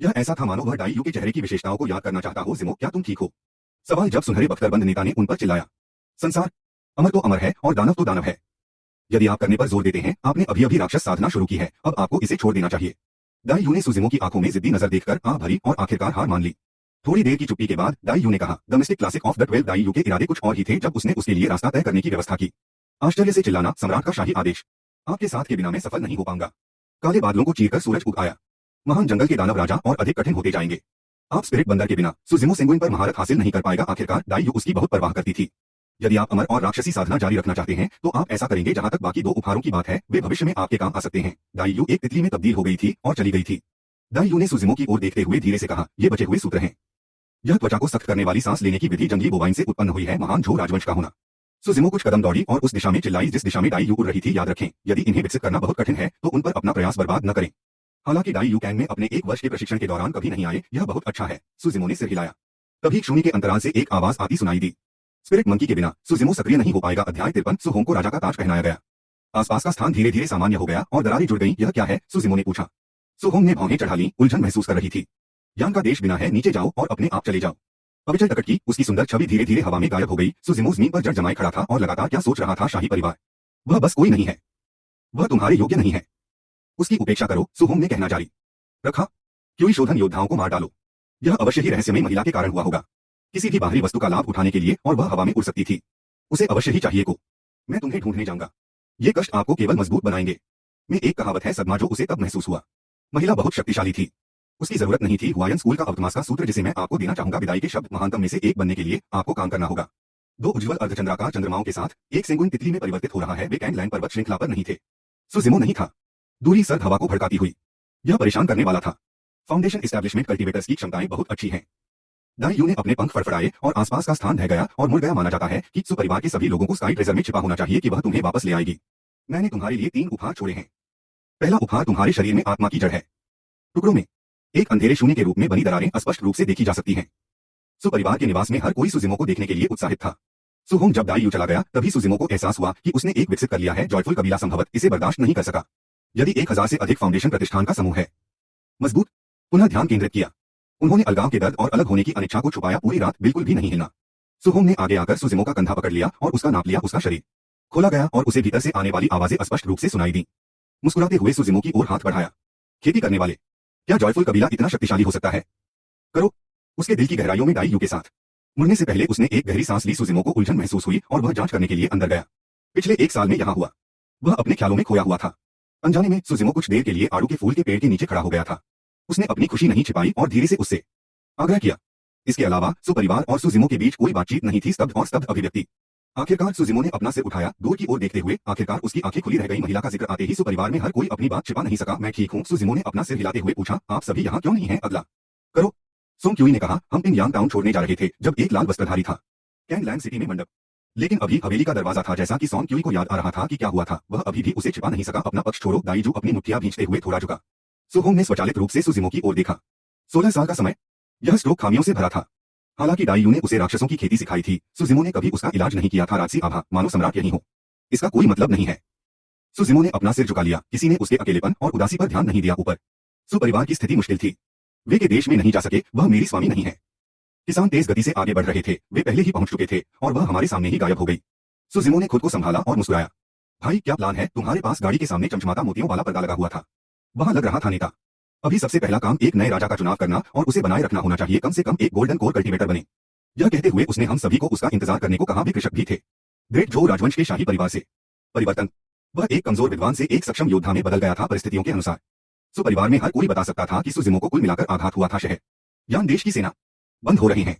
यह ऐसा था मानो वह दाई यू के चेहरे की विशेषताओं को याद करना चाहता हो। जिमो, क्या तुम ठीक हो? सवाल जब सुनहरे बख्तरबंद नेता ने उन पर चिल्लाया। संसार अमर तो अमर है और दानव तो दानव है। यदि आप करने पर जोर देते हैं, आपने अभी अभी राक्षस साधना शुरू की है, अब आपको इसे छोड़ देना चाहिए। दाई यू ने सुजिमो की आंखों में जिद्दी नजर देखकर आंख भरी और आखिरकार हार मान ली। थोड़ी देर की चुप्पी के बाद दाई यू ने कहा, the mystic classic of the 12। Dai you के इरादे कुछ और ही थे जब उसने उसके लिए रास्ता तय करने की व्यवस्था की। आश्चर्य से चिल्लाना, सम्राट का शाही आदेश। आपके साथ के बिना मैं सफल नहीं हो पाऊंगा। काले बादलों को चीरकर सूरज उग आया। महान जंगल के दानव राजा और अधिक कठिन होते जाएंगे। आप स्पिरिट बंदर के बिना सुजिमो सेंगुइन पर महारत हासिल नहीं कर पाएगा। आखिरकार दाई यू उसकी बहुत परवाह करती थी। यदि आप अमर और राक्षसी साधना जारी रखना चाहते हैं तो आप ऐसा करेंगे। जहां तक बाकी दो उपहारों की बात है, वे भविष्य में आपके काम आ सकते हैं। दाई यू एक तितली में तब्दील हो गई थी और चली गई थी। दाई यू ने सुजिमो की ओर देखते हुए धीरे से कहा, ये बचे हुए सूत्र हैं। यह त्वचा को सख्त करने वाली सांस लेने की विधि जंगली बोवाइन से उत्पन्न हुई है। महान झो राजवंश का होना। सुजिमो कुछ कदम दौड़ी और उस दिशा में चिल्लाई जिस दिशा में दाई यू उड़ रही थी। याद रखें, यदि इन्हें विकसित करना बहुत कठिन है तो उन पर अपना प्रयास बर्बाद न करें। हालांकि दाई यू कैंग में अपने 1 वर्ष के प्रशिक्षण के दौरान कभी नहीं आए, यह बहुत अच्छा है। सुजिमो ने सिर हिलाया। तभी शून्य के अंतराल से एक आवाज आती सुनाई दी, स्पिरिट मंकी के बिना सुजिमो सक्रिय नहीं हो पाएगा। अध्याय 53। सुहोंग को राजा का ताज पहनाया गया। आसपास का स्थान धीरे धीरे सामान्य हो गया और दरारें जुड़ गईं। यह क्या है? सुजिमो ने पूछा। सुहोंग ने भौहें चढ़ा ली, उलझन महसूस कर रही थी। यान का देश बिना है, नीचे जाओ और अपने आप चले जाओ। अविचल टकट की उसकी सुंदर छवि धीरे धीरे हवा में गायब हो गई। सुजिमो जमीन पर जड़ जमाए खड़ा था और लगातार क्या सोच रहा था? शाही परिवार वह बस कोई नहीं है, वह तुम्हारे योग्य नहीं है। उसकी उपेक्षा करो, सुहोंग ने कहना जारी रखा। क्यों शोधन योद्धाओं को मार डालो। यह अवश्य ही रहस्यमय महिला के कारण हुआ होगा, किसी भी बाहरी वस्तु का लाभ उठाने के लिए, और वह हवा में उड़ सकती थी। उसे अवश्य ही चाहिए को। मैं तुम्हें ढूंढने जाऊंगा। ये कष्ट आपको केवल मजबूत बनाएंगे। में एक कहावत है, सदमा जो उसे तब महसूस हुआ। महिला बहुत शक्तिशाली थी, उसकी जरूरत नहीं थी। हुआयन स्कूल का अवतमास का सूत्र जिसे मैं आपको देना चाहूंगा, विदाई के शब्द। महानतम में से एक बनने के लिए आपको काम करना होगा। 2 उज्ज्वल अर्धचंद्राकार चंद्रमाओं के साथ एक सेंगुइन तितली में परिवर्तित हो रहा है। वे कैंगलैंड पर्वत श्रृंखला पर नहीं थे। सुजिमो नहीं था। दूरी सर्द हवा को भड़काती हुई। यह परेशान करने वाला था। फाउंडेशन एस्टैब्लिशमेंट कल्टीवेटर्स की क्षमताएं बहुत अच्छी हैं। दाई यू ने अपने पंख फड़फड़ाए और आसपास का स्थान ढह गया और मुड़ गया। माना जाता है कि सुपरिवार के सभी लोगों को स्काई ट्रेजर में छिपा होना चाहिए कि वह तुम्हें वापस ले आएगी। मैंने तुम्हारे लिए 3 उपहार छोड़े हैं। पहला उपहार तुम्हारे शरीर में आत्मा की जड़ है। टुकड़ों में एक अंधेरे शून्य के रूप में बनी दरारें स्पष्ट रूप से देखी जा सकती हैं। सुपरिवार के निवास में हर कोई सुजिमो को देखने के लिए उत्साहित था। सुहोंग जब दाई यू चला गया तभी सुजिमो को एहसास हुआ कि उसने एक विकसित कर लिया है। जॉयफुल कबीला संभवत इसे बर्दाश्त नहीं कर सका। यदि 1000 से अधिक फाउंडेशन प्रतिष्ठान का समूह है। मजबूत पुनः ध्यान केंद्रित किया। उन्होंने अलगाव के दर्द और अलग होने की अनिच्छा को छुपाया। पूरी रात बिल्कुल भी नहीं हिलना। सुहोंग ने आगे आकर सुजिमो का कंधा पकड़ लिया और उसका नाप लिया। उसका शरीर खोला गया और उसे भीतर से आने वाली आवाजें स्पष्ट रूप से सुनाई दी। मुस्कुराते हुए सुजिमो की ओर हाथ बढ़ाया। खेती करने वाले, क्या जॉयफुल कबीला इतना शक्तिशाली हो सकता है? करो। उसके दिल की गहराइयों में दाई यू के साथ मुड़ने से पहले उसने एक गहरी सांस ली। सुजिमो को उलझन महसूस हुई और वह जांच करने के लिए अंदर गया। पिछले 1 साल में यहाँ हुआ। वह अपने ख्यालों में खोया हुआ था। अनजाने में सुजिमो कुछ देर के लिए आड़ू के फूल के पेड़ के नीचे खड़ा हो गया था। उसने अपनी खुशी नहीं छिपाई और धीरे से उससे आग्रह किया। इसके अलावा सुपरिवार और सुजिमो के बीच कोई बातचीत नहीं थी। स्तब्ध और स्तब्ध अभिव्यक्ति। आखिरकार सुजिमो ने अपना सिर उठाया, दूर की ओर देखते हुए। आखिरकार उसकी आंखें खुली रह गई। महिला का जिक्र आते ही सुपरिवार में हर कोई अपनी बात छिपा नहीं सका। मैं ठीक हूँ, सुजिमो ने अपना सिर हिलाते हुए पूछा। आप सभी यहाँ क्यों नहीं हैं? अगला करो। सोंग क्यूई ने कहा, हम पिंग यांग टाउन छोड़ने जा रहे थे जब एक लाल वस्त्रधारी था। कैंगलैंड सिटी में मंडप, लेकिन अभी हवेली का दरवाजा था। जैसा कि सोंग क्यूई को याद आ रहा था कि क्या हुआ था, वह अभी भी उसे छिपा नहीं सका। अपना पक्ष छोड़ो। दाई यू अपनी मुट्ठियां भींचते हुए थोड़ा झुका। सुहोंग ने स्वचालित रूप से सुजिमो की ओर देखा। 16 साल का समय। यह स्ट्रोक खामियों से भरा था। हालांकि दाई यू ने उसे राक्षसों की खेती सिखाई थी, सुजिमो ने कभी उसका इलाज नहीं किया था। राजसी आभा, मानो सम्राट यही हो। इसका कोई मतलब नहीं है। सुजिमो ने अपना सिर झुका लिया। किसी ने उसके अकेलेपन और उदासी पर ध्यान नहीं दिया। ऊपर सुपरिवार की स्थिति मुश्किल थी। वे के देश में नहीं जा सके। वह मेरी स्वामी नहीं है। किसान तेज गति से आगे बढ़ रहे थे। वे पहले ही पहुंच चुके थे और वह हमारे सामने ही गायब हो गई। सुजिमो ने खुद को संभाला और मुस्कुराया। भाई, क्या प्लान है तुम्हारे पास? गाड़ी के सामने चमचमाता मोतियों वाला पर्दा लगा हुआ था। वहां लग रहा था नेता। अभी सबसे पहला काम एक नए राजा का चुनाव करना और उसे बनाए रखना होना चाहिए। कम से कम एक गोल्डन कोर कल्टीवेटर बने। यह कहते हुए उसने हम सभी को उसका इंतजार करने को कहा। वे कृषक भी थे। ग्रेट झो राजवंश के शाही परिवार से परिवर्तन। वह एक कमजोर विद्वान से एक सक्षम योद्धा में बदल गया था परिस्थितियों के अनुसार। सुपरिवार में हर कोई बता सकता था कि सुजिमो को कुल मिलाकर आघात हुआ था। शहर यान देश की सेना बंद हो रही है।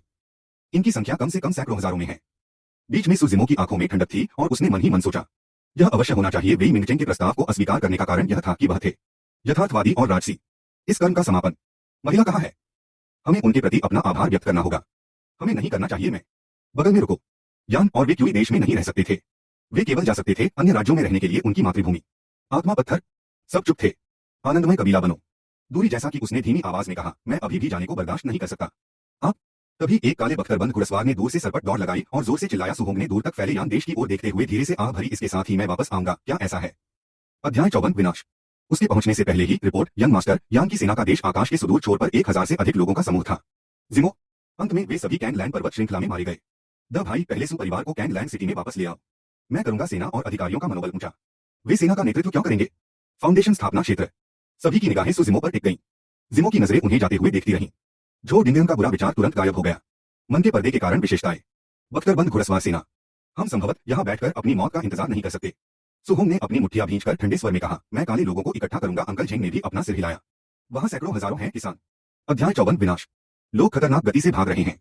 इनकी संख्या कम से कम सैकड़ों हजारों में है। बीच में सुजिमो की आंखों में ठंडक थी और उसने मन ही मन सोचा, यह अवश्य होना चाहिए। वेई मिंगचेंग के प्रस्ताव को अस्वीकार करने का कारण यह था कि वह थे यथार्थवादी और राजसी। इस कर्म का समापन महिला कहाँ है? हमें उनके प्रति अपना आभार व्यक्त करना होगा। हमें नहीं करना चाहिए। मैं बगल में रुको। यान और वे क्यूई देश में नहीं रह सकते थे। वे केवल जा सकते थे अन्य राज्यों में रहने के लिए उनकी मातृभूमि। आत्मा पत्थर। सब चुप थे। आनंदमय कबीला बनो। दूरी जैसा कि उसने धीमी आवाज में कहा, मैं अभी भी जाने को बर्दाश्त नहीं कर सकता। आप तभी एक काले बख्तरबंद घुड़सवार ने दूर से सरपट दौड़ लगाई और जोर से चिल्लाया। सुहोंग ने दूर तक फैले यान देश की ओर देखते हुए धीरे से आह भरी, इसके साथ ही मैं वापस आऊंगा। क्या ऐसा है? अध्याय 54 विनाश। उसके पहुंचने से पहले ही रिपोर्ट, यंग मास्टर, यान की सेना का देश आकाश के सुदूर छोर पर 1000 से अधिक लोगों का समूह था। जिमो, अंत में वे सभी कैंग लैंड पर्वत श्रृंखला में मारे गए। द भाई, पहले सु परिवार को कैंग लैंड सिटी में वापस ले आओ। मैं करूंगा। सेना और अधिकारियों का मनोबल ऊंचा। वे सेना का नेतृत्व क्यों करेंगे? फाउंडेशन स्थापना क्षेत्र। सभी की निगाहें सुजिमो पर टिक गईं। जिमो की नजरें उन्हें जाते हुए देखती रहीं। जो डिंगन का बुरा विचार तुरंत गायब हो गया। मन के पर्दे के कारण विशेषताएं। बख्तरबंद घुड़सवार सेना। हम संभवत यहां बैठकर अपनी मौत का इंतजार नहीं कर सकते। सुहोंग ने अपनी मुट्ठियां भींचकर ठंडे स्वर में कहा, मैं काले लोगों को इकट्ठा करूंगा। अंकल झेंग ने भी अपना सिर हिलाया। वहां सैकड़ों हजारों हैं किसान। अध्याय 54 विनाश। लोग खतरनाक गति से भाग रहे हैं।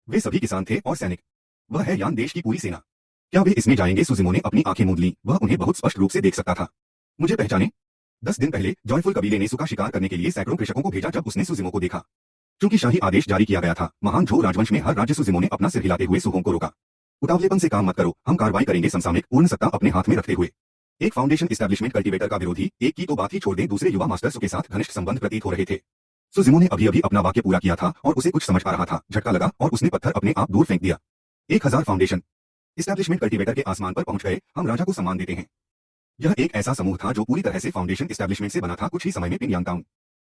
वे सभी किसान थे और सैनिक। वह है यान देश की पूरी सेना। क्या वे इसमें जाएंगे? सुजिमो ने अपनी आंखें मूंद लीं। वह उन्हें बहुत स्पष्ट रूप से देख सकता था। मुझे पहचाने? 10 दिन पहले जॉयफुल कबीले ने सुका शिकार करने के लिए सैकड़ों कृषकों को भेजा। जब उसने सुजिमो को देखा, क्योंकि शाही आदेश जारी किया गया था, महान झो राजवंश में हर राज्य। सुजिमो ने अपना सिर हिलाते हुए सुहोंग को रोका। उतावलेपन से काम मत करो। हम कार्रवाई करेंगे समसामयिक, पूर्ण सत्ता अपने हाथ में रखते हुए। एक फाउंडेशन एस्टैब्लिशमेंट कल्टीवेटर का विरोधी, एक की तो बात ही छोड़ दें, दूसरे युवा मास्टर्स के साथ घनिष्ठ संबंध प्रतीत हो रहे थे। सुजिमो ने अभी अभी अपना वाक्य पूरा किया था और उसे कुछ समझ आ रहा था। झटका लगा और उसने पत्थर अपने आप दूर फेंक दिया। 1000 फाउंडेशन एस्टैब्लिशमेंट कल्टीवेटर के आसमान पर पहुंच गए। हम राजा को सम्मान देते हैं। यह एक ऐसा समूह था जो पूरी तरह से फाउंडेशन एस्टैब्लिशमेंट से बना था। कुछ ही समय में पिंगयांग टाउन।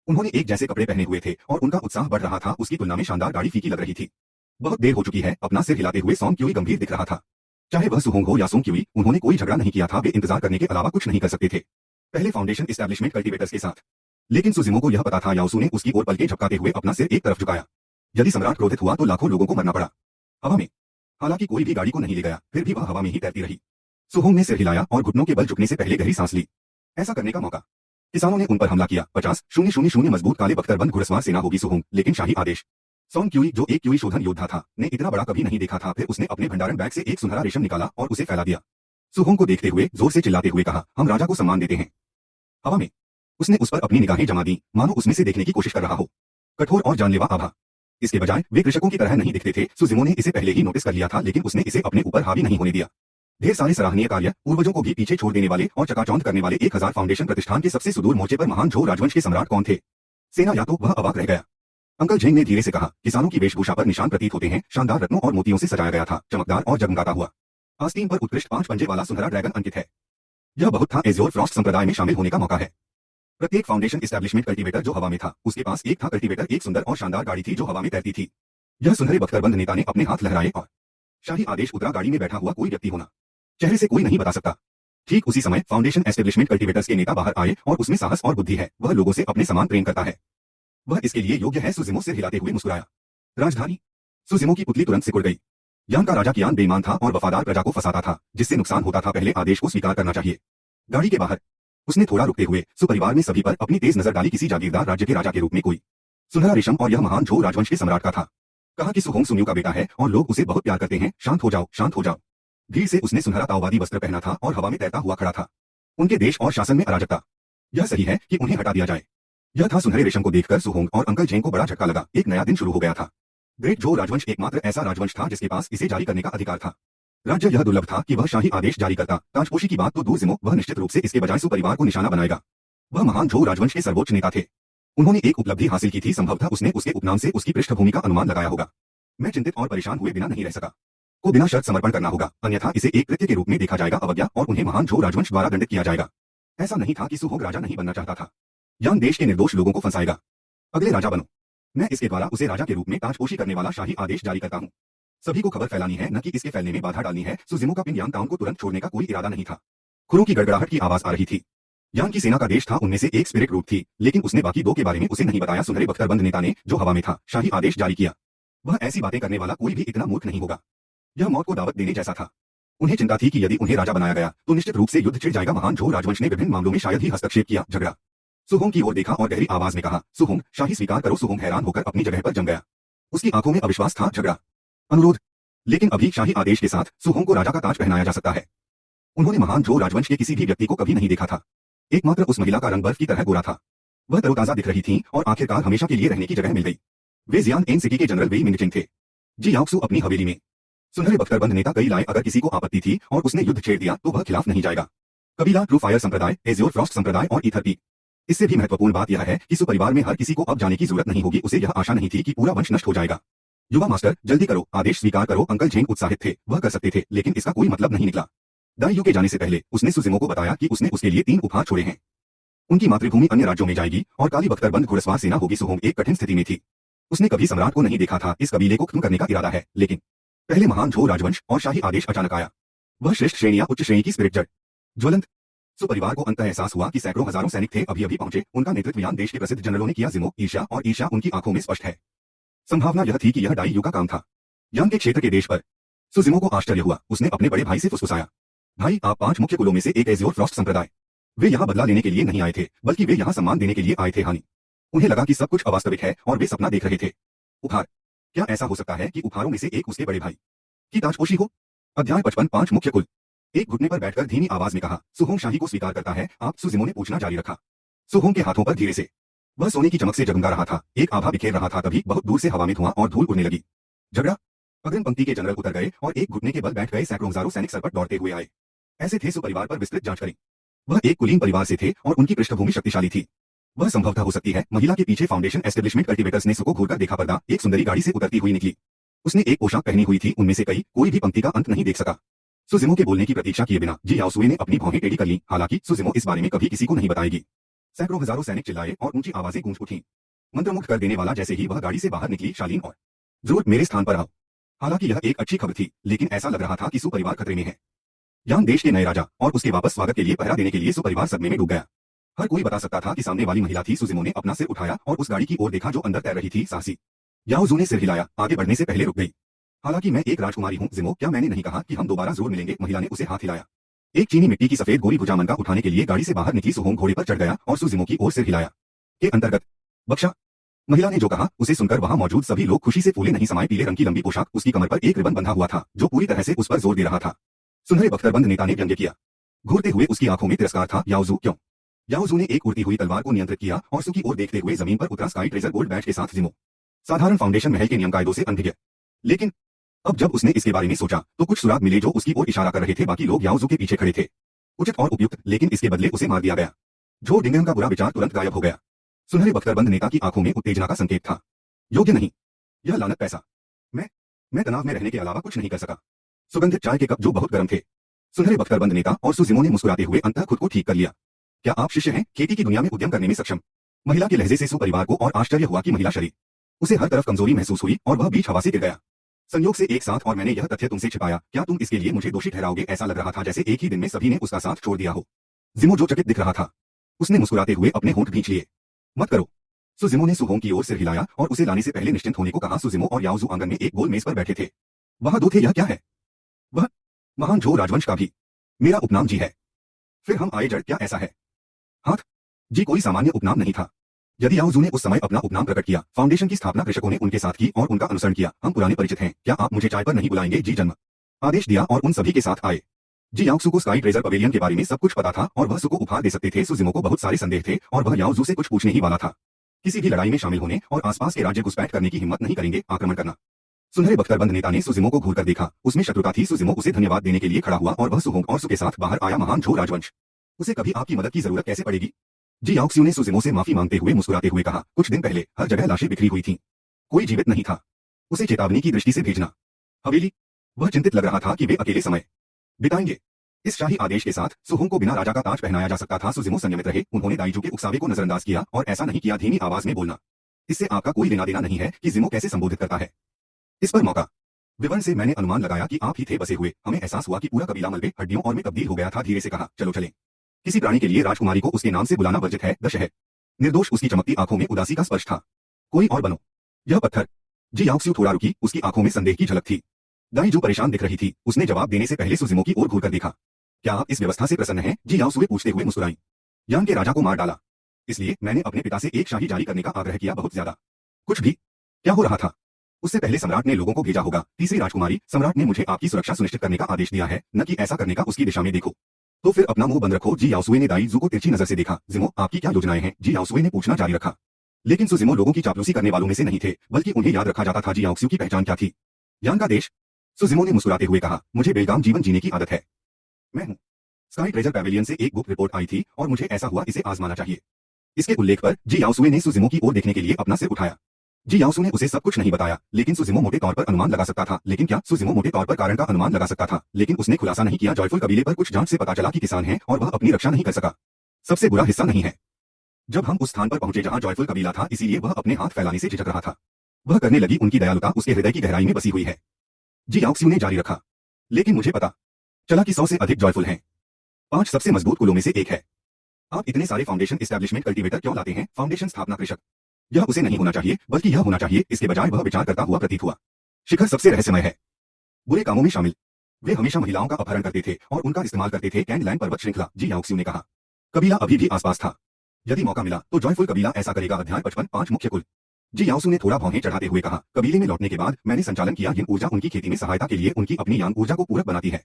उन्होंने एक जैसे कपड़े पहने हुए थे और उनका उत्साह बढ़ रहा था। उसकी तुलना में शानदार गाड़ी फीकी लग रही थी। बहुत देर हो चुकी है। अपना सिर हिलाते हुए सॉन्ग क्यूई गंभीर दिख रहा था। चाहे वह सुहोंग हो या सोंग क्यूई, उन्होंने कोई झगड़ा नहीं किया था। वे इंतजार करने के अलावा कुछ नहीं कर सकते थे। पहले फाउंडेशन एस्टैब्लिशमेंट कल्टीवेटर्स के साथ। लेकिन सुजिमो को यह पता था। याओसू ने उसकी ओर पलकें झपकाते हुए अपना सिर एक तरफ झुकाया। यदि सम्राट क्रोधित हुआ तो लाखों लोगों को मरना पड़ा। हवा में। हालांकि कोई भी गाड़ी को नहीं ले गया, फिर भी वह हवा में ही तैरती रही। सुहोंग ने सिर हिलाया और घुटनों के बल झुकने से पहले गहरी सांस ली। ऐसा करने का मौका। किसानों ने उन पर हमला किया। 50,000 मजबूत काले बख्तरबंद घुड़सवार सेना होगी सुहोंग, लेकिन शाही आदेश। सॉन्ग क्यूई, जो एक क्यूई शोधन योद्धा था, ने इतना बड़ा कभी नहीं देखा था। फिर उसने अपने भंडारण बैग से एक सुनहरा रेशम निकाला और उसे फैला दिया। सुहोंग को देखते हुए जोर से चिल्लाते हुए कहा, हम राजा को सम्मान देते हैं। हवा में उसने उस पर अपनी निगाहें जमा दी, मानो उसमें से देखने की कोशिश कर रहा हो। कठोर और जानलेवा आभा। इसके बजाय वे कृषकों की तरह नहीं दिखते थे। सुजिमो ने इसे पहले ही नोटिस कर लिया था, लेकिन उसने इसे अपने ऊपर हावी नहीं होने दिया। ढेर सारे सराहनीय कार्य, पूर्वजों को भी पीछे छोड़ देने वाले और चकाचौंध करने वाले 1000 फाउंडेशन प्रतिष्ठान के सबसे सुदूर मोर्चे पर महान झो राजवंश के सम्राट कौन थे? सेना या तो वह अवाक रह गया। अंकल झेंग ने धीरे से कहा, किसानों की वेशभूषा पर निशान प्रतीत होते हैं। शानदार रत्नों और मोतियों से सजाया गया था, चमकदार और जगमगाता हुआ। आस्तीन पर उत्कृष्ट 5 पंजे वाला सुनहरा ड्रैगन अंकित है। यह बहुत था। एज़्योर फ्रॉस्ट संप्रदाय में शामिल होने का मौका है। प्रत्येक फाउंडेशन एस्टैब्लिशमेंट कल्टीवेटर जो हवा में था, उसके पास एक था कल्टीवेटर। एक सुंदर और शानदार गाड़ी थी जो हवा में तैरती थी। यह सुनहरे बख्तरबंद नेता ने अपने हाथ लहराए और शाही आदेश उतरा। गाड़ी में बैठा हुआ कोई व्यक्ति होना, चेहरे से कोई नहीं बता सकता। ठीक उसी समय फाउंडेशन एस्टैब्लिशमेंट कल्टीवेटर्स के नेता बाहर आए और उसमें साहस और बुद्धि है। वह लोगों से अपने समान प्रेम करता है। वह इसके लिए योग्य है। सुजिमो सिर हिलाते हुए मुस्कुराया। राजधानी। सुजिमो की पुतली तुरंत सिकुड़ गई। यान का राजा कियान बेईमान था और वफादार प्रजा को फंसाता था, जिससे नुकसान होता था। पहले आदेश को स्वीकार करना चाहिए। गाड़ी के बाहर उसने थोड़ा रुकते हुए सुपरिवार में सभी पर अपनी तेज नजर डाली। किसी जागीरदार राज्य के राजा के रूप में कोई सुनहरा रेशम, और यह महान झो राजवंश के सम्राट का था। कहा कि सुहोंग सुन्यू का बेटा है और लोग उसे बहुत प्यार करते हैं। शांत हो जाओ, शांत हो जाओ। भीड़ से उसने सुनहरा ताओवादी वस्त्र पहना था और हवा में तैरता हुआ खड़ा था। उनके देश और शासन में अराजकता। यह सही है कि उन्हें हटा दिया जाए। यह था। सुनहरे रेशम को देखकर सुहोंग और अंकल झेंग को बड़ा झटका लगा। एक नया दिन शुरू हो गया था। ग्रेट झो राजवंश एकमात्र ऐसा राजवंश था जिसके पास इसे जारी करने का अधिकार था। राज्य यह दुर्लभ था कि वह शाही आदेश जारी करता। ताजपोशी की बात तो दूर। जिमो, वह निश्चित रूप से इसके बजाय सुपरिवार को निशाना बनाएगा। वह महान झो राजवंश के सर्वोच्च नेता थे। उन्होंने एक उपलब्धि हासिल की थी। संभवतः उसने उसके उपनाम से उसकी पृष्ठभूमि का अनुमान लगाया होगा। मैं चिंतित और परेशान हुए बिना नहीं रह सका। को बिना शर्त समर्पण करना होगा, अन्यथा इसे एक कृत्य के रूप में देखा जाएगा, अवज्ञा, और उन्हें महान झो राजवंश द्वारा दंडित किया जाएगा। ऐसा नहीं था कि सुहोंग राजा नहीं बनना चाहता था। यान देश के निर्दोष लोगों को फंसाएगा। अगले राजा बनो। मैं इसके द्वारा उसे राजा के रूप में ताजपोशी करने वाला शाही आदेश जारी करता हूँ। सभी को खबर फैलानी है, न कि इसके फैलने में बाधा डालनी है। सुजिमो का पिंगयांग टाउन को तुरंत छोड़ने का कोई इरादा नहीं था। खुरों की गड़गड़ाहट की आवाज आ रही थी। यान की सेना का देश था। उनमें से एक स्पिरिट रूट थी, लेकिन उसने बाकी 2 के बारे में उसे नहीं बताया। सुनहरे बख्तरबंद नेता ने, जो हवा में था, शाही आदेश जारी किया। वह ऐसी बातें करने वाला कोई भी इतना मूर्ख नहीं होगा। यह मौत को दावत देने जैसा था। उन्हें चिंता थी कि यदि उन्हें राजा बनाया गया तो निश्चित रूप से युद्ध छिड़ जाएगा। महान झो राजवंश ने विभिन्न मामलों में शायद ही हस्तक्षेप किया। झगड़ा सुहोंग की ओर देखा और गहरी आवाज में कहा, सुहोंग, शाही स्वीकार करो। सुहोंग हैरान होकर अपनी जगह पर जम गया। उसकी आंखों में अविश्वास था, झगड़ा, अनुरोध। लेकिन अभी शाही आदेश के साथ सुहोंग को राजा का ताज पहनाया जा सकता है। उन्होंने महान झो राजवंश के किसी भी व्यक्ति को कभी नहीं देखा था। एकमात्र उस महिला का रंग बर्फ की तरह गोरा था। वह तरोताजा दिख रही थी और आखिरकार हमेशा के लिए रहने की जगह मिल गई। वे जियान एन सिटी के जनरल वेई मिंगचिंग थे। जी याओक्सू अपनी हवेली में। सुनहरे बख्तरबंद नेता कई लाए। अगर किसी को आपत्ति थी और उसने युद्ध छेड़ दिया तो वह खिलाफ नहीं जाएगा। कबीला, ट्रू फायर संप्रदाय, एज़्योर फ्रॉस्ट संप्रदाय और ईथर पीक। इससे भी महत्वपूर्ण बात यह है कि सुपरिवार में हर किसी को अब जाने की जरूरत नहीं होगी। उसे यह आशा नहीं थी कि पूरा वंश नष्ट हो जाएगा। युवा मास्टर, जल्दी करो, आदेश स्वीकार करो। अंकल झेंग उत्साहित थे। वह कर सकते थे, लेकिन इसका कोई मतलब नहीं निकला। दाई यू के जाने से पहले उसने सुजिमो को बताया कि उसने उसके लिए 3 उपहार छोड़े हैं। उनकी मातृभूमि अन्य राज्यों में जाएगी और काली बख्तरबंद घुड़सवार सेना होगी। सुहोंग एक कठिन स्थिति में थी। उसने कभी सम्राट को नहीं देखा था। इस कबीले को खत्म करने का इरादा है, लेकिन पहले महान झो राजवंश और शाही आदेश अचानक आया। वह श्रेष्ठ श्रेणी या उच्च श्रेणी की स्पिरिट जड़ ज्वलंत। सुपरिवार को अंततः एहसास हुआ कि सैकड़ों हजारों सैनिक थे, अभी अभी पहुंचे। उनका नेतृत्व यान देश के प्रसिद्ध जनरलों ने किया। जिमो, ईर्ष्या और ईर्ष्या उनकी आंखों में स्पष्ट है। संभावना यह थी कि यह डाई यू का काम था। यान के क्षेत्र के देश पर सुजिमो को आश्चर्य हुआ। उसने अपने बड़े भाई से फुसफुसाया, भाई, आप 5 मुख्य कुलों में से एक एज़्योर फ्रॉस्ट संप्रदाय। वे यहाँ बदला लेने के लिए नहीं आए थे, बल्कि वे यहाँ सम्मान देने के लिए आए थे। हानि। उन्हें लगा कि सब कुछ अवास्तविक है और वे सपना देख रहे थे। उपहार। क्या ऐसा हो सकता है कि उपहारों में से एक उसके बड़े भाई की ताजपोशी हो? अध्याय 55। 5 मुख्य कुल। एक घुटने पर बैठकर धीमी आवाज में कहा, सुहोंग शाही को स्वीकार करता है आप? सुजिमो ने पूछना जारी रखा। सुहोंग के हाथों पर धीरे से वह सोने की चमक से जगमगा रहा था। एक आभा बिखेर रहा था। तभी बहुत दूर से हवा में धुआं और धूल उड़ने लगी। झगड़ा। अग्रिम पंक्ति के जनरल उतर गए और एक घुटने के बल बैठ गए। सैकड़ों हजारों सैनिक सरपट दौड़ते हुए आए। ऐसे थे सुपरिवार पर विस्तृत जांच करें। वह एक कुलीन परिवार से थे और उनकी पृष्ठभूमि शक्तिशाली थी। वह संभवतः हो सकती है महिला के पीछे फाउंडेशन एस्टेब्लिशमेंट कल्टीवेटर्स ने सुको घूरकर देखा। पर्दा। एक सुंदरी गाड़ी से उतरती हुई निकली। उसने एक पोशाक पहनी हुई थी। उनमें से कोई भी पंक्ति का अंत नहीं देख सका। सुजिमो के बोलने की प्रतीक्षा किए बिना जी याओसुए ने अपनी भौहें टेढ़ी कर लीं। हालांकि सुजिमो इस बारे में कभी किसी को नहीं बताएगी। सैकड़ों हजारों सैनिक चिल्लाए और ऊंची आवाजें गूंज उठीं। मंत्रमुग्ध कर देने वाला। जैसे ही वह गाड़ी से बाहर निकली, शालीन और जरूर मेरे स्थान पर आओ। हालांकि यह एक अच्छी खबर थी, लेकिन ऐसा लग रहा था कि सुपरिवार खतरे में है। यान देश के नए राजा और उसके वापस स्वागत के लिए पहरा देने के लिए सुपरिवार सदमे में डूब गया। हर कोई बता सकता था कि सामने वाली महिला थी। सुजिमो ने अपना सिर उठाया और उस गाड़ी की ओर देखा जो अंदर तैर रही थी। साहसी याओजू ने सिर हिलाया, आगे बढ़ने से पहले रुक गई। हालांकि मैं एक राजकुमारी हूं जिमो, क्या मैंने नहीं कहा कि हम दोबारा जरूर मिलेंगे? महिला ने उसे हाथ हिलाया। एक चीनी मिट्टी की सफेद गोरी भुजा मनका उठाने के लिए गाड़ी से बाहर निकली। सुहोंग घोड़े पर चढ़ गया और सुजिमो की ओर सिर हिलाया। के अंतर्गत बख्शा। महिला ने जो कहा उसे सुनकर वहां मौजूद सभी लोग खुशी से फूले नहीं समाये। पीले रंग की लंबी पोशाक, उसकी कमर पर एक रिबन बंधा हुआ था जो पूरी तरह से उस पर जोर दे रहा था। सुनहरे बख्तरबंद नेता ने व्यंग्य किया। घूरते हुए उसकी आंखों में तिरस्कार था। याओजू क्यों? याओजू ने एक उड़ती हुई तलवार को नियंत्रित किया और सु की ओर देखते हुए जमीन पर उतरा। स्काई ट्रेजर गोल्ड बैच के साथ जिमो साधारण फाउंडेशन महल के नियम कायदों से अनभिज्ञ। लेकिन अब जब उसने इसके बारे में सोचा तो कुछ सुराग मिले जो उसकी ओर इशारा कर रहे थे। बाकी लोग याओजू के पीछे खड़े थे। उचित और उपयुक्त, लेकिन इसके बदले उसे मार दिया गया। जो डिंगन का बुरा विचार तुरंत गायब हो गया। सुनहरे बख्तरबंद नेता की आंखों में उत्तेजना का संकेत था। योग्य नहीं। यह लानत पैसा। मैं तनाव में रहने के अलावा कुछ नहीं कर सका। सुगंधित चाय के कप जो बहुत गर्म थे। सुनहरे बख्तरबंद नेता और सुजिमो ने मुस्कुराते हुए अंततः खुद को ठीक कर लिया। क्या आप शिष्य हैं? खेती की दुनिया में उद्यम करने में सक्षम। महिला के लहजे से सुपरिवार को और आश्चर्य हुआ कि महिला शरीर उसे हर तरफ कमजोरी महसूस हुई और वह बीच हवा से गिर गया। संयोग से एक साथ, और मैंने यह तथ्य तुमसे छिपाया। क्या तुम इसके लिए मुझे दोषी ठहराओगे? ऐसा लग रहा था जैसे एक ही दिन में सभी ने उसका साथ छोड़ दिया हो। जिमो जो चकित दिख रहा था, उसने मुस्कुराते हुए अपने होंठ भींच लिए। मत करो। सुजिमो ने सुहोंग की ओर सिर हिलाया और उसे लाने से पहले निश्चिंत होने को कहा। सुजिमो और याओजू आंगन में एक गोल मेज पर बैठे थे। वहां 2 थे। यह क्या है? वह महान झो राजवंश का भी मेरा उपनाम जी है। फिर हम आए जड़। क्या ऐसा है? हाथ जी कोई सामान्य उपनाम नहीं था। यदि याओजू ने उस समय अपना उपनाम प्रकट किया, फाउंडेशन की स्थापना कृषकों ने उनके साथ की और उनका अनुसरण किया। हम पुराने परिचित हैं। क्या आप मुझे चाय पर नहीं बुलाएंगे? जी जन्म आदेश दिया और उन सभी के साथ आए। जी याओक्सू को स्काई ट्रेजर पवेलियन के बारे में सब कुछ पता था और वह सुको उपहार दे सकते थे। सुजिमो को बहुत सारे संदेह थे और वह याओजू से कुछ पूछने ही वाला था। किसी भी लड़ाई में शामिल होने और आसपास के राज्य घुसपैठ करने की हिम्मत नहीं करेंगे। आक्रमण करना। सुनहरे बख्तरबंद नेता ने सुजिमो को घूरकर देखा। उसमें शत्रुता थी। सुजिमो उसे धन्यवाद देने के लिए खड़ा हुआ और वह सुहोंग और सु के साथ बाहर आया। महान झो राजवंश, उसे कभी आपकी मदद की जरूरत कैसे पड़ेगी? जी याओक्सू ने सुजिमो से माफी मांगते हुए मुस्कुराते हुए कहा। कुछ दिन पहले हर जगह लाशें बिखरी हुई थीं। कोई जीवित नहीं था। उसे चेतावनी की दृष्टि से भेजना। हवेली। वह चिंतित लग रहा था कि वे अकेले समय बिताएंगे। इस शाही आदेश के साथ सुहोंग को बिना राजा का ताज पहनाया जा सकता था। सुजिमो संयमित रहे। उन्होंने दाईजू के उकसावे को नजरअंदाज किया और ऐसा नहीं किया धीमी आवाज में बोलना। इससे आपका कोई लेना देना नहीं है कि जिमो कैसे संबोधित करता है। इस पर मौका विवरण से मैंने अनुमान लगाया कि आप ही थे बसे हुए। हमें एहसास हुआ कि पूरा कबीला मलबे, हड्डियों और में तब्दील हो गया था। धीरे से कहा, चलो चलें। किसी प्राणी के लिए राजकुमारी को उसके नाम से बुलाना वर्जित है। दश है निर्दोष। उसकी चमकती आंखों में उदासी का स्पर्श था। कोई और बनो। यह पत्थर। जी याओक्सू थोड़ा रुकी। उसकी आंखों में संदेह की झलक थी। दाईजू परेशान दिख रही थी। उसने जवाब देने से पहले सुजिमो की ओर घूरकर देखा। क्या आप इस व्यवस्था से प्रसन्न हैं? जी याओसुए पूछते हुए मुस्कुराई। यान के राजा को मार डाला। इसलिए मैंने अपने पिता से एक शाही जारी करने का आग्रह किया, बहुत ज्यादा। कुछ भी क्या हो रहा था? उससे पहले सम्राट ने लोगों को भेजा होगा। तीसरी राजकुमारी, सम्राट ने मुझे आपकी सुरक्षा सुनिश्चित करने का आदेश दिया है, न कि ऐसा करने का उसकी दिशा में देखो। तो फिर अपना मुंह बंद रखो। जी याओसुए ने दाई जू को तिरछी नजर से देखा। जिमो, आपकी क्या योजनाएं हैं? जी याओसुए ने पूछना जारी रखा। लेकिन सुजिमो लोगों की चापलूसी करने वालों में से नहीं थे, बल्कि उन्हें याद रखा जाता था। जी याओक्सू की पहचान क्या थी? यान का देश। सुजिमो ने मुस्कुराते हुए कहा, मुझे बेलगाम जीवन जीने की आदत है। मैं हूँ। स्काई ट्रेजर पैवेलियन से एक गुप्त रिपोर्ट आई थी और मुझे ऐसा हुआ इसे आजमाना चाहिए। इसके उल्लेख पर जी याओसुए ने सुजिमो की ओर देखने के लिए अपना सिर उठाया। जी याओसु ने उसे सब कुछ नहीं बताया, लेकिन सुजिमो मोटे तौर पर अनुमान लगा सकता था। लेकिन क्या सुजिमो मोटे तौर पर कारण का अनुमान लगा सकता था? लेकिन उसने खुलासा नहीं किया। जॉयफुल कबीले पर कुछ जांच से पता चला कि किसान है और वह अपनी रक्षा नहीं कर सका। सबसे बुरा हिस्सा नहीं है। जब हम उस स्थान पर पहुंचे जहां जॉयफुल कबीला था, इसीलिए वह अपने हाथ फैलाने से झिझक रहा था। वह करने लगी, उनकी दयालुता उसके हृदय की गहराई में बसी हुई है। जी याओक्सू ने जारी रखा। लेकिन मुझे पता चला कि 100 से अधिक जॉयफुल हैं। 5 सबसे मजबूत कुलों में से एक है। आप इतने सारे फाउंडेशन एस्टैब्लिशमेंट कल्टीवेटर क्यों लाते हैं? फाउंडेशन स्थापना कृषक। यह उसे नहीं होना चाहिए, बल्कि यह होना चाहिए। इसके बजाय वह विचार करता हुआ प्रतीत हुआ। शिखर सबसे रहस्यमय है। बुरे कामों में शामिल। वे हमेशा महिलाओं का अपहरण करते थे और उनका इस्तेमाल करते थे। कैंडलैंड पर्वत श्रृंखला। जी याओक्सू ने कहा। कबीला अभी भी आसपास था। यदि मौका मिला तो जॉयफुल कबीला ऐसा करेगा। अध्याय 55 5 मुख्य कुल। जी याओसु ने थोड़ा भौहें चढ़ाते हुए कहा, कबीले में लौटने के बाद मैंने संचालन किया। यिन ऊर्जा उनकी खेती में सहायता के लिए उनकी अपनी यांग ऊर्जा को पूरक बनाती है।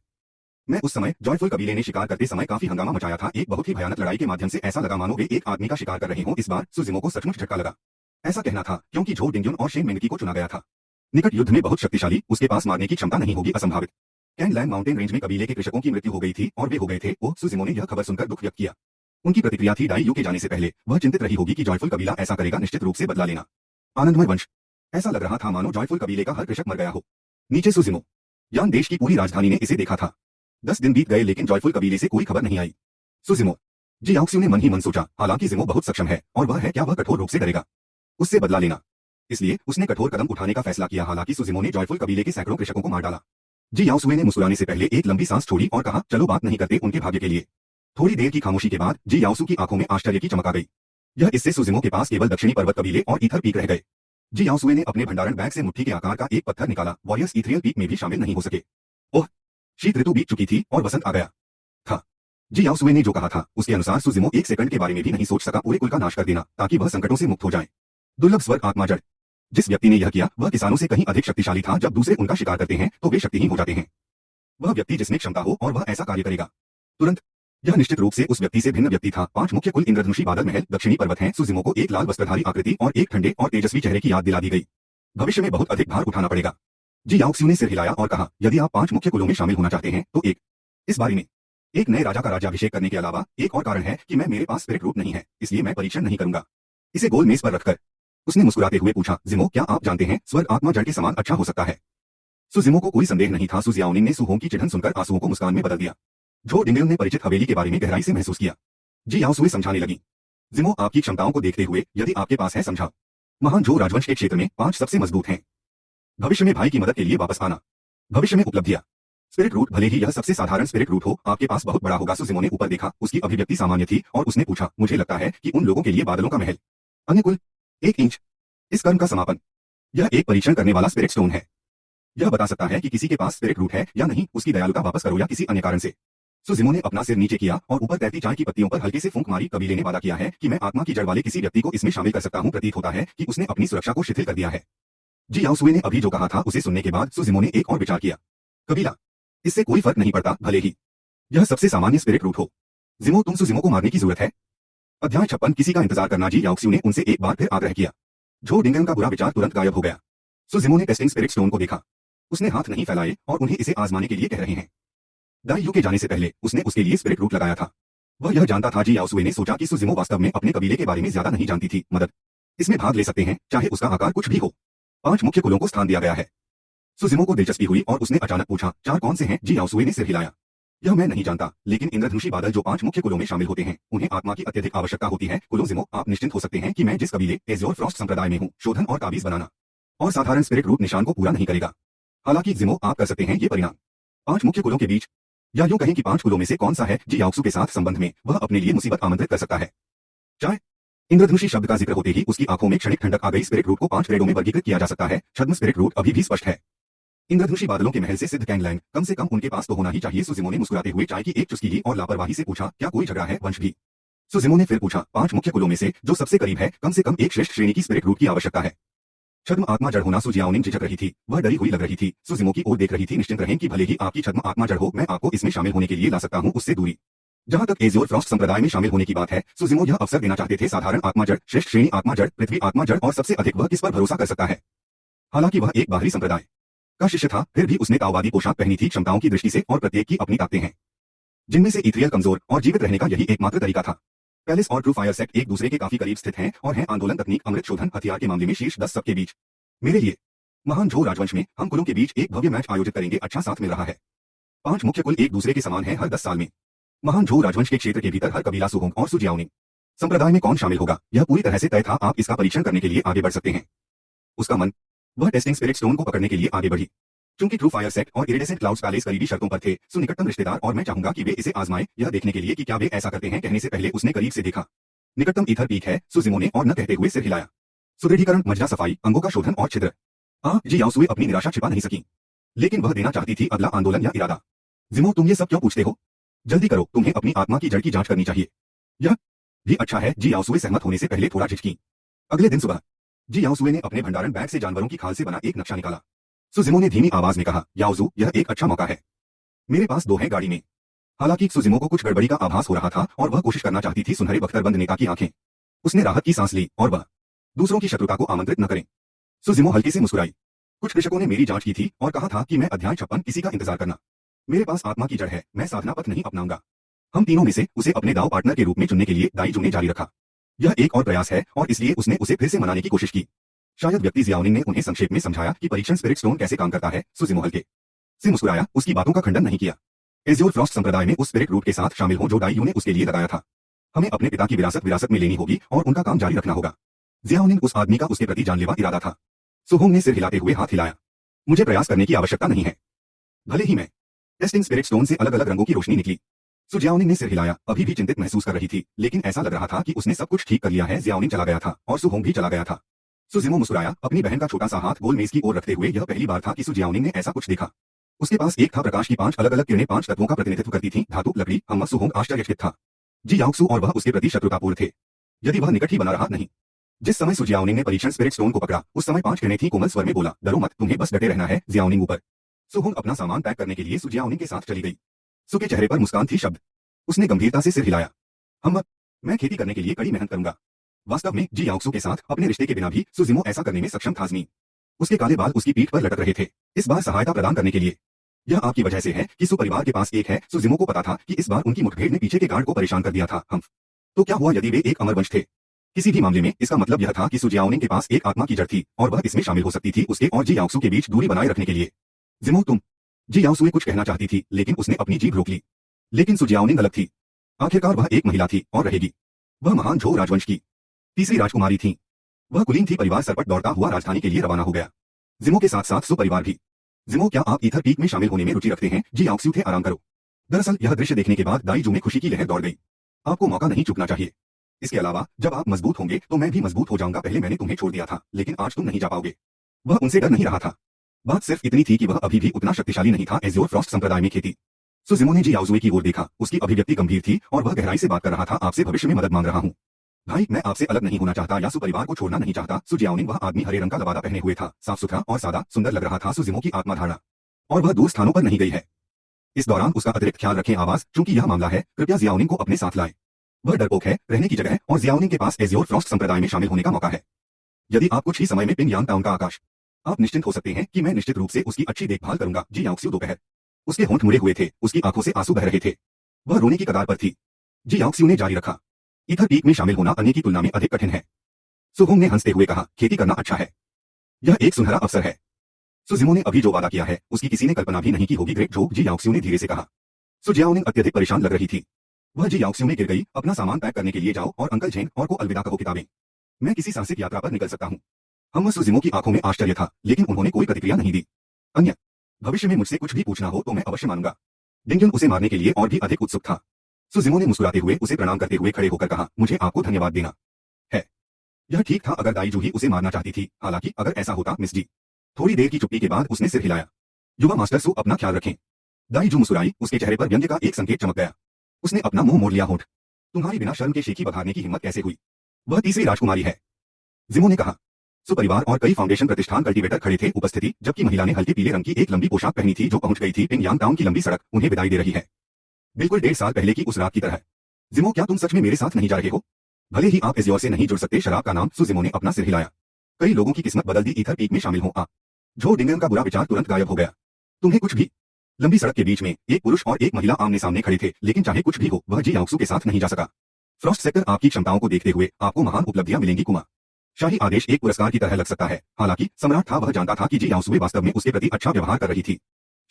मैं उस समय जॉयफुल कबीले ने शिकार करते समय काफी हंगामा मचाया था। एक बहुत ही भयानक लड़ाई के माध्यम से ऐसा लगा मानो वे एक आदमी का शिकार कर रहे हों। इस बार सुजिमो को सचमुच झटका लगा। ऐसा कहना था क्योंकि झो डिंग्युन और शेन मेंगकी को चुना गया था। निकट युद्ध में बहुत शक्तिशाली, उसके पास मारने की क्षमता नहीं होगी, असंभावित। कैनलैंड माउंटेन रेंज में कबीले के कृषकों की मृत्यु हो गई थी और वे हो गए थे। ओह, सुजिमो ने यह खबर सुनकर दुख व्यक्त किया। उनकी प्रतिक्रिया थी डाई यू के जाने से पहले वह चिंतित रही होगी कि जॉयफुल कबीला ऐसा करेगा, निश्चित रूप से बदला लेना। आनंदमय वंश। ऐसा लग रहा था मानो जॉयफुल कबीले का हर कृषक मर गया हो। नीचे सुजिमो। यान देश की पूरी राजधानी ने इसे देखा था। 10 दिन बीत गए लेकिन जॉयफुल कबीले से कोई खबर नहीं आई। सुजिमो। जी याओक्सू ने मन ही मन सोचा, हालांकि जिमो बहुत सक्षम है और वह है क्या वह कठोर रूप से डरेगा उससे बदला लेना। इसलिए उसने कठोर कदम उठाने का फैसला किया। हालांकि सुजिमो ने जॉयफुल कबीले के सैकड़ों कृषकों को मार डाला। जी याओसुए ने मुस्कुराने से पहले एक लंबी सांस छोड़ी और कहा, चलो बात नहीं करते उनके भाग्य के लिए। थोड़ी देर की खामोशी के बाद जी याओसु की आंखों में आश्चर्य की चमक आ गई। यह इससे सुजिमो के पास केवल दक्षिणी पर्वत कबीले और ईथर पीक रह गए। जी याओसुए ने अपने भंडारण बैग से मुट्ठी के आकार का एक पत्थर निकाला। वॉरियर्स ईथरियल पीक में भी शामिल नहीं हो सके। ओह, शीत ऋतु बीत चुकी थी और वसंत आ गया था। जी याओसुए ने जो कहा था उसके अनुसार सुजिमो एक सेकंड के बारे में भी नहीं सोच सका। पूरे कुल का नाश कर देना ताकि वह संकटों से मुक्त हो जाए। दुर्लभ स्वर्ग आत्मा जड़। जिस व्यक्ति ने यह किया वह किसानों से कहीं अधिक शक्तिशाली था। जब दूसरे उनका शिकार करते हैं तो वे शक्तिहीन हो जाते हैं। वह व्यक्ति जिसमें क्षमता हो और वह ऐसा कार्य करेगा तुरंत। यह निश्चित रूप से उस व्यक्ति से भिन्न व्यक्ति था। 5 मुख्य कुल इंद्रधनुषी बादल महल दक्षिणी पर्वत हैं। सुजिमो को एक लाल वस्त्रधारी आकृति और एक ठंडे और तेजस्वी चेहरे की याद दिला दी गई। भविष्य में बहुत अधिक भार उठाना पड़ेगा। जी याओक्सू ने सिर हिलाया और कहा, यदि आप 5 मुख्य कुलों में शामिल होना चाहते हैं तो इस बारे में एक नए राजा का राज्याभिषेक करने के अलावा एक और कारण है कि मेरे पास स्पिरिट रूप नहीं है, इसलिए मैं परीक्षण नहीं करूंगा। इसे गोल मेज पर रखकर उसने मुस्कुराते हुए पूछा, जिमो, क्या आप जानते हैं स्वर्ग आत्मा जड़ के समान अच्छा हो सकता है? सुजिमो को कोई संदेह नहीं था। सुजियाओनिन ने सुहोंग की चिढ़न सुनकर आंसुओं को मुस्कान में बदल दिया। जो डिंगल ने परिचित हवेली के बारे में गहराई से महसूस किया। जी याओसुए समझाने लगी, जिमो, आपकी क्षमताओं को देखते हुए यदि आपके पास है समझा महान जो राजवंश के क्षेत्र में 5 सबसे मजबूत हैं। भविष्य में भाई की मदद के लिए वापस आना। भविष्य में उपलब्धियां। स्पिरिट रूट, भले ही यह सबसे साधारण स्पिरिट रूट हो, आपके पास बहुत बड़ा होगा। सुजिमो ने ऊपर देखा। उसकी अभिव्यक्ति सामान्य थी और उसने पूछा, मुझे लगता है कि उन लोगों के लिए बादलों का महल। अन्य कुल 1 इंच। इस कर्म का समापन। यह एक परीक्षण करने वाला स्पिरिट स्टोन है। यह बता सकता है कि किसी के पास स्पिरिट रूट है या नहीं। उसकी दयालुता वापस करो या किसी अन्य कारण से। सुजिमो ने अपना सिर नीचे किया और ऊपर तैरती चाय की पत्तियों पर हल्के से फूंक मारी। कबीले ने वादा किया है कि मैं आत्मा की जड़ वाले किसी व्यक्ति को इसमें शामिल कर सकता हूं। प्रतीत होता है कि उसने अपनी सुरक्षा को शिथिल कर दिया है। जी याओसुए ने अभी जो कहा था उसे सुनने के बाद सुजिमो ने एक और विचार किया। कबीला, इससे कोई फर्क नहीं पड़ता, भले ही यह सबसे सामान्य स्पिरिट रूट हो। जिमो, तुम सुजिमो को मारने की जरूरत है। अध्याय 56 किसी का इंतजार करना। जी याओक्सू ने उनसे एक बार फिर आग्रह किया। जो डिंगन का बुरा विचार तुरंत गायब हो गया। सुजिमो ने टेस्टिंग स्पिरिट स्टोन को देखा। उसने हाथ नहीं फैलाए और उन्हें इसे आजमाने के लिए कह रहे हैं। दाई यू के जाने से पहले उसने उसके लिए स्पिरिट रूट लगाया था। वह यह जानता था। जी याओसुए ने सोचा कि सुजिमो वास्तव में अपने कबीले के बारे में ज्यादा नहीं जानती थी। मदद इसमें भाग ले सकते हैं चाहे उसका आकार कुछ भी हो। 5 मुख्य कुलों को स्थान दिया गया है। सुजिमो को दिलचस्पी हुई और उसने अचानक पूछा, 4 कौन से हैं? जी याओसुए ने सिर हिलाया। यह मैं नहीं जानता, लेकिन इंद्रधनुषी बादल जो 5 मुख्य कुलों में शामिल होते हैं उन्हें आत्मा की अत्यधिक आवश्यकता होती है। कुलो, जिमो, आप निश्चिंत हो सकते हैं कि मैं जिस कबीले एज़्योर फ्रॉस्ट संप्रदाय में हूँ, शोधन और ताबीज बनाना और साधारण स्पिरिट रूट निशान को पूरा नहीं करेगा। हालांकि जिमो, आप कर सकते हैं ये परिणाम 5 मुख्य कुलों के बीच, या यूं कहें कि 5 कुलों में से कौन सा है जी याओक्सू के साथ संबंध में वह अपने लिए मुसीबत आमंत्रित कर सकता है। चाहे इंद्रधनुषी शब्द का जिक्र होते ही उसकी आंखों में क्षणिक ठंडक आ गई। स्पिरिट रूट को 5 ग्रेडों में वर्गीकृत किया जा सकता है। छद्म स्पिरिट रूट अभी भी स्पष्ट है। इंद्रधनुषी बादलों के महल से सिद्ध कैंगलैंग, कम से कम उनके पास तो होना ही चाहिए। सुजिमो ने मुस्कुराते हुए चाय की एक चुस्की ली और लापरवाही से पूछा, क्या कोई झगड़ा है? वंश भी सुजिमो ने फिर पूछा, 5 मुख्य कुलों में से जो सबसे करीब है, कम से कम एक श्रेष्ठ श्रेणी की स्पिरिट रूट की आवश्यकता है। छद्म आत्मा जड़ होना। सुजियाओनिंग झिझक रही थी, वह डरी हुई लग रही थी। सुजिमो की ओर देख रही थी। निश्चिंत रहें कि भले ही आपकी छद्म आत्मा जड़ हो, मैं आपको इसमें शामिल होने के लिए ला सकता हूं, उससे दूरी। जहां तक एजियोर फ्रॉस्ट संप्रदाय में शामिल होने की बात है, सुजिमो यह अवसर देना चाहते थे। साधारण आत्मा जड़, श्रेष्ठ श्रेणी आत्मा जड़, पृथ्वी आत्मा जड़ और सबसे अधिक वह किस पर भरोसा कर सकता है। हालांकि वह एक बाहरी संप्रदाय का शिष्य था, फिर भी उसने ताओवादी पोशाक पहनी थी क्षमताओं की दृष्टि से, और प्रत्येक की अपनी ताकतें हैं, जिनमें से इथरियल कमजोर और जीवित रहने का यही एकमात्र तरीका था। पैलेस और ट्रू फायर सेक्ट एक दूसरे के काफी करीब स्थित हैं और हैं आंदोलन, तकनीक, अमृत शोधन, हथियार के मामले में शीर्ष 10 सबके बीच। मेरे लिए महान झो राजवंश में हम कुलों के बीच एक भव्य मैच आयोजित करेंगे। अच्छा साथ मिल रहा है। 5 मुख्य कुल एक दूसरे के समान हैं हर 10 साल में। महान झो राजवंश के क्षेत्र के भीतर हर कबीला सुहोंग और सुजियाओनिंग संप्रदाय में कौन शामिल होगा, यह पूरी तरह से तय था। आप इसका परीक्षण करने के लिए आगे बढ़ सकते हैं। उसका मन, वह टेस्टिंग स्पिरिट स्टोन को पकड़ने के लिए आगे बढ़ी। चूंकि ट्रू फायर सेक्ट और इरिडेसेंट क्लाउड्स पैलेस करीबी शर्तों पर थे, सो निकटतम रिश्तेदार और मैं चाहूंगा कि वे इसे आजमाएं, यह देखने के लिए कि क्या वे ऐसा करते हैं। कहने से पहले उसने करीब से देखा। निकटतम ईथर पीक है, सुजिमो ने और न कहते हुए सिर हिलाया। सुदृढ़ीकरण, मज्जा सफाई, अंगों का शोधन और छिद्र। जी याओसुए अपनी निराशा छिपा नहीं सकी, लेकिन वह देना चाहती थी अगला आंदोलन या इरादा। जिमो, तुम ये सब क्यों पूछते हो? जल्दी करो, तुम्हें अपनी आत्मा की जड़ की जांच करनी चाहिए। यह भी अच्छा है। जी याओसुए सहमत होने से पहले थोड़ा झिझकी। अगले दिन सुबह जी याओसुए ने अपने भंडारण बैग से जानवरों की खाल से बना एक नक्शा निकाला। सुजिमो ने धीमी आवाज में कहा, याओजू, यह एक अच्छा मौका है। मेरे पास 2 हैं गाड़ी में। हालांकि सुजिमो को कुछ गड़बड़ी का आभास हो रहा था और वह कोशिश करना चाहती थी सुनहरे बख्तरबंद नेता की आंखें। उसने राहत की सांस ली और वह दूसरों की शत्रुता को आमंत्रित न करें। सुजिमो हल्के से मुस्कुराई। कुछ कृषकों ने मेरी जांच की थी और कहा था कि मैं अध्याय 56 किसी का इंतजार करना। मेरे पास आत्मा की जड़ है, मैं साधना पथ नहीं अपनाऊंगा। हम तीनों में से उसे अपने दाव पार्टनर के रूप में चुनने के लिए दाईजू ने जारी रखा। यह एक और प्रयास है और इसलिए उसने उसे फिर से मनाने की कोशिश की। शायद व्यक्ति जियाओनिंग ने उन्हें संक्षेप में समझाया कि परीक्षण स्पिरिट स्टोन कैसे काम करता है। सुजिमो हल्के से मुस्कुराया, उसकी बातों का खंडन नहीं किया। एजियोर फ्रॉस्ट संप्रदाय में उस स्पिरिट रूट के साथ शामिल हो जो दाईयू ने उसके लिए लगाया था। हमें अपने पिता की विरासत में लेनी होगी और उनका काम जारी रखना होगा। जियाओनिंग उस आदमी का उसके प्रति जानलेवा इरादा था। सुहोंग ने सिर हिलाते हुए हाथ हिलाया। मुझे प्रयास करने की आवश्यकता नहीं है, भले ही मैं। टेस्टिंग स्पिरिट स्टोन से अलग अलग रंगों की रोशनी निकली। सुजियाओनिंग ने सिर हिलाया, अभी भी चिंतित महसूस कर रही थी, लेकिन ऐसा लग रहा था कि उसने सब कुछ ठीक कर लिया है। जियाओनिंग चला गया था और सुहोंग भी चला गया था। सुजिमो मुस्कुराया, अपनी बहन का छोटा सा हाथ गोल मेज की ओर रखते हुए। यह पहली बार था कि सुजियाओनिंग ने ऐसा कुछ देखा। उसके पास एक था, प्रकाश की 5 अलग अलग किरणें 5 तत्वों का प्रतिनिधित्व करती थीं, धातु, लकड़ी, हम। सुहोंग आश्चर्यचकित था। जी याओक्सू और वह उसके प्रति शत्रुतापूर्ण थे, यदि वह निकट ही बना रहा नहीं। जिस समय सुजियाओनिंग ने परीक्षण स्पिरिट स्टोन को पकड़ा, उस समय 5 किरणें थीं। कोमल स्वर में बोला, डरो मत, तुम्हें बस डटे रहना है। जियाओनिंग ऊपर। सुहोंग अपना सामान पैक करने के लिए सुजियाओनिंग के साथ चली गई। सु के चेहरे पर मुस्कान थी। शब्द उसने गंभीरता से सिर हिलाया। मैं खेती करने के लिए कड़ी मेहनत करूंगा। वास्तव में जी याओक्सू के साथ अपने रिश्ते के बिना भी सुजिमो ऐसा करने में सक्षम था। ज़मीन उसके काले बाल उसकी पीठ पर लटक रहे थे, इस बार सहायता प्रदान करने के लिए। यह आपकी वजह से है कि सु परिवार के पास एक है। सुजिमो को पता था कि इस बार उनकी मुठभेड़ ने पीछे के गार्ड को परेशान कर दिया था। हम तो क्या हुआ यदि वे एक अमर वंश थे? किसी भी मामले में इसका मतलब यह था कि सुजियाओनिंग के पास एक आत्मा की जड़ थी और वह इसमें शामिल हो सकती थी उसके और जी याओक्सू के बीच दूरी बनाए रखने के लिए। जिमो, तुम। जी याओसुए कुछ कहना चाहती थी, लेकिन उसने अपनी जीभ रोक ली। लेकिन सुजियाओनिंग अलग थी। आखिरकार वह एक महिला थी और रहेगी। वह महान झो राजवंश की तीसरी राजकुमारी थी। वह कुलीन थी। परिवार सरपट दौड़ता हुआ राजधानी के लिए रवाना हो गया। जिमो के साथ साथ सु परिवार भी। जिमो, क्या आप ईथर पीक में शामिल होने में रुचि रखते हैं? जी याओक्सू थे, आराम करो। दरअसल यह दृश्य देखने के बाद दाईजू में खुशी की लहर दौड़ गई। आपको मौका नहीं चूकना चाहिए। इसके अलावा जब आप मजबूत होंगे तो मैं भी मजबूत हो जाऊंगा। पहले मैंने तुम्हें छोड़ दिया था, लेकिन आज तुम नहीं जा पाओगे। वह उनसे डर नहीं रहा था। बात सिर्फ इतनी थी कि वह अभी भी उतना शक्तिशाली नहीं था। एजियोर फ्रॉस्ट संप्रदाय में खेती। सुजिमो ने जी याओजुए की ओर देखा। उसकी अभिव्यक्ति गंभीर थी और वह गहराई से बात कर रहा था। आपसे भविष्य में मदद मांग रहा हूँ भाई, मैं आपसे अलग नहीं होना चाहता या सु परिवार को छोड़ना नहीं चाहता। सुजियाओनिंग, वह आदमी हरे रंग का लबादा पहने हुए था, साफ सुथरा और सादा, सुंदर लग रहा था। सुजिमो की आत्मा धारणा और वह दूर स्थानों पर नहीं गई है। इस दौरान उसका अतिरिक्त ख्याल रखें। आवाज, चूंकि यह मामला है, कृपया जियाओनिंग को अपने साथ लाएं। वह डरपोक है, रहने की जगह और जियाओनिंग के पास एजियोर फ्रॉस्ट संप्रदाय में शामिल होने का मौका है। यदि आप कुछ ही समय में पिंग यांग टाउन का आकाश, आप निश्चिंत हो सकते हैं कि मैं निश्चित रूप से उसकी अच्छी देखभाल करूंगा। जी याओक्सू दोपहर। उसके होंठ मुड़े हुए थे, उसकी आंखों से आंसू बह रहे थे। वह रोने की कगार पर थी। जी याओक्सू ने जारी रखा, ईथर पीक में शामिल होना अन्य की तुलना में अधिक कठिन है। सुहोंग ने हंसते हुए कहा, खेती करना अच्छा है, यह एक सुनहरा अवसर है। सुजिमो ने अभी जो वादा किया है उसकी किसी ने कल्पना भी नहीं की होगी। ग्रेट जो, जी याओक्सू ने धीरे से कहा। सुजियाओनिंग अत्यधिक परेशान लग रही थी। वह जी याओक्सू में गिर गई। अपना सामान पैक करने के लिए जाओ और अंकल झेंग और को अलविदा कहो। किताबें, मैं किसी साहसिक यात्रा पर निकल सकता हूँ। हम सुजिमो की आंखों में आश्चर्य था, लेकिन उन्होंने कोई प्रतिक्रिया नहीं दी। अन्य भविष्य में मुझसे कुछ भी पूछना हो तो मैं अवश्य मानूंगा। डिंगन उसे मारने के लिए और भी अधिक उत्सुक था। सुजिमो ने मुस्कुराते हुए उसे प्रणाम करते हुए खड़े होकर कहा, मुझे आपको धन्यवाद देना है। यह ठीक था अगर दाईजू ही उसे मारना चाहती थी। हालांकि अगर ऐसा होता, मिस जी। थोड़ी देर की चुप्पी के बाद उसने सिर हिलाया। युवा मास्टर सु, अपना ख्याल रखें। दाईजू मुस्कुराई। उसके चेहरे पर व्यंग्य का एक संकेत चमक गया। उसने अपना मुंह मोड़ लिया। होठ तुम्हारी बिना शर्म के शेखी बघाड़ने की हिम्मत कैसे हुई? वह तीसरी राजकुमारी है, जिमो ने कहा। सुपरिवार और कई फाउंडेशन प्रतिष्ठान कल्टीवेटर खड़े थे उपस्थिति, जबकि महिला ने हल्के पीले रंग की एक लंबी पोशाक पहनी थी जो पहुंच गई थी पिंगयांग टाउन की लंबी सड़क उन्हें विदाई दे रही है। बिल्कुल 1.5 साल पहले की उस रात की तरह। जिमो, क्या तुम सच में मेरे साथ नहीं जा रहे हो? भले ही आप इस से नहीं जुड़ सकते, शराब का नाम। जिमो ने अपना सिर हिलाया। कई लोगों की किस्मत बदल दी, ईथर पीक में शामिल हो आ। जो डिंगन का बुरा विचार तुरंत गायब हो गया। तुम्हें कुछ भी। लंबी सड़क के बीच में एक पुरुष और एक महिला आमने सामने खड़े थे, लेकिन चाहे कुछ भी हो वह जी याओक्सू के साथ नहीं जा सका। फ्रॉस्ट सेक्टर आपकी क्षमताओं को देखते हुए आपको महान उपलब्धियां मिलेंगी कुमा। शाही आदेश एक पुरस्कार की तरह लग सकता है। हालांकि सम्राट था, वह जानता था कि जी याओसुए वास्तव में उसके प्रति अच्छा व्यवहार कर रही थी।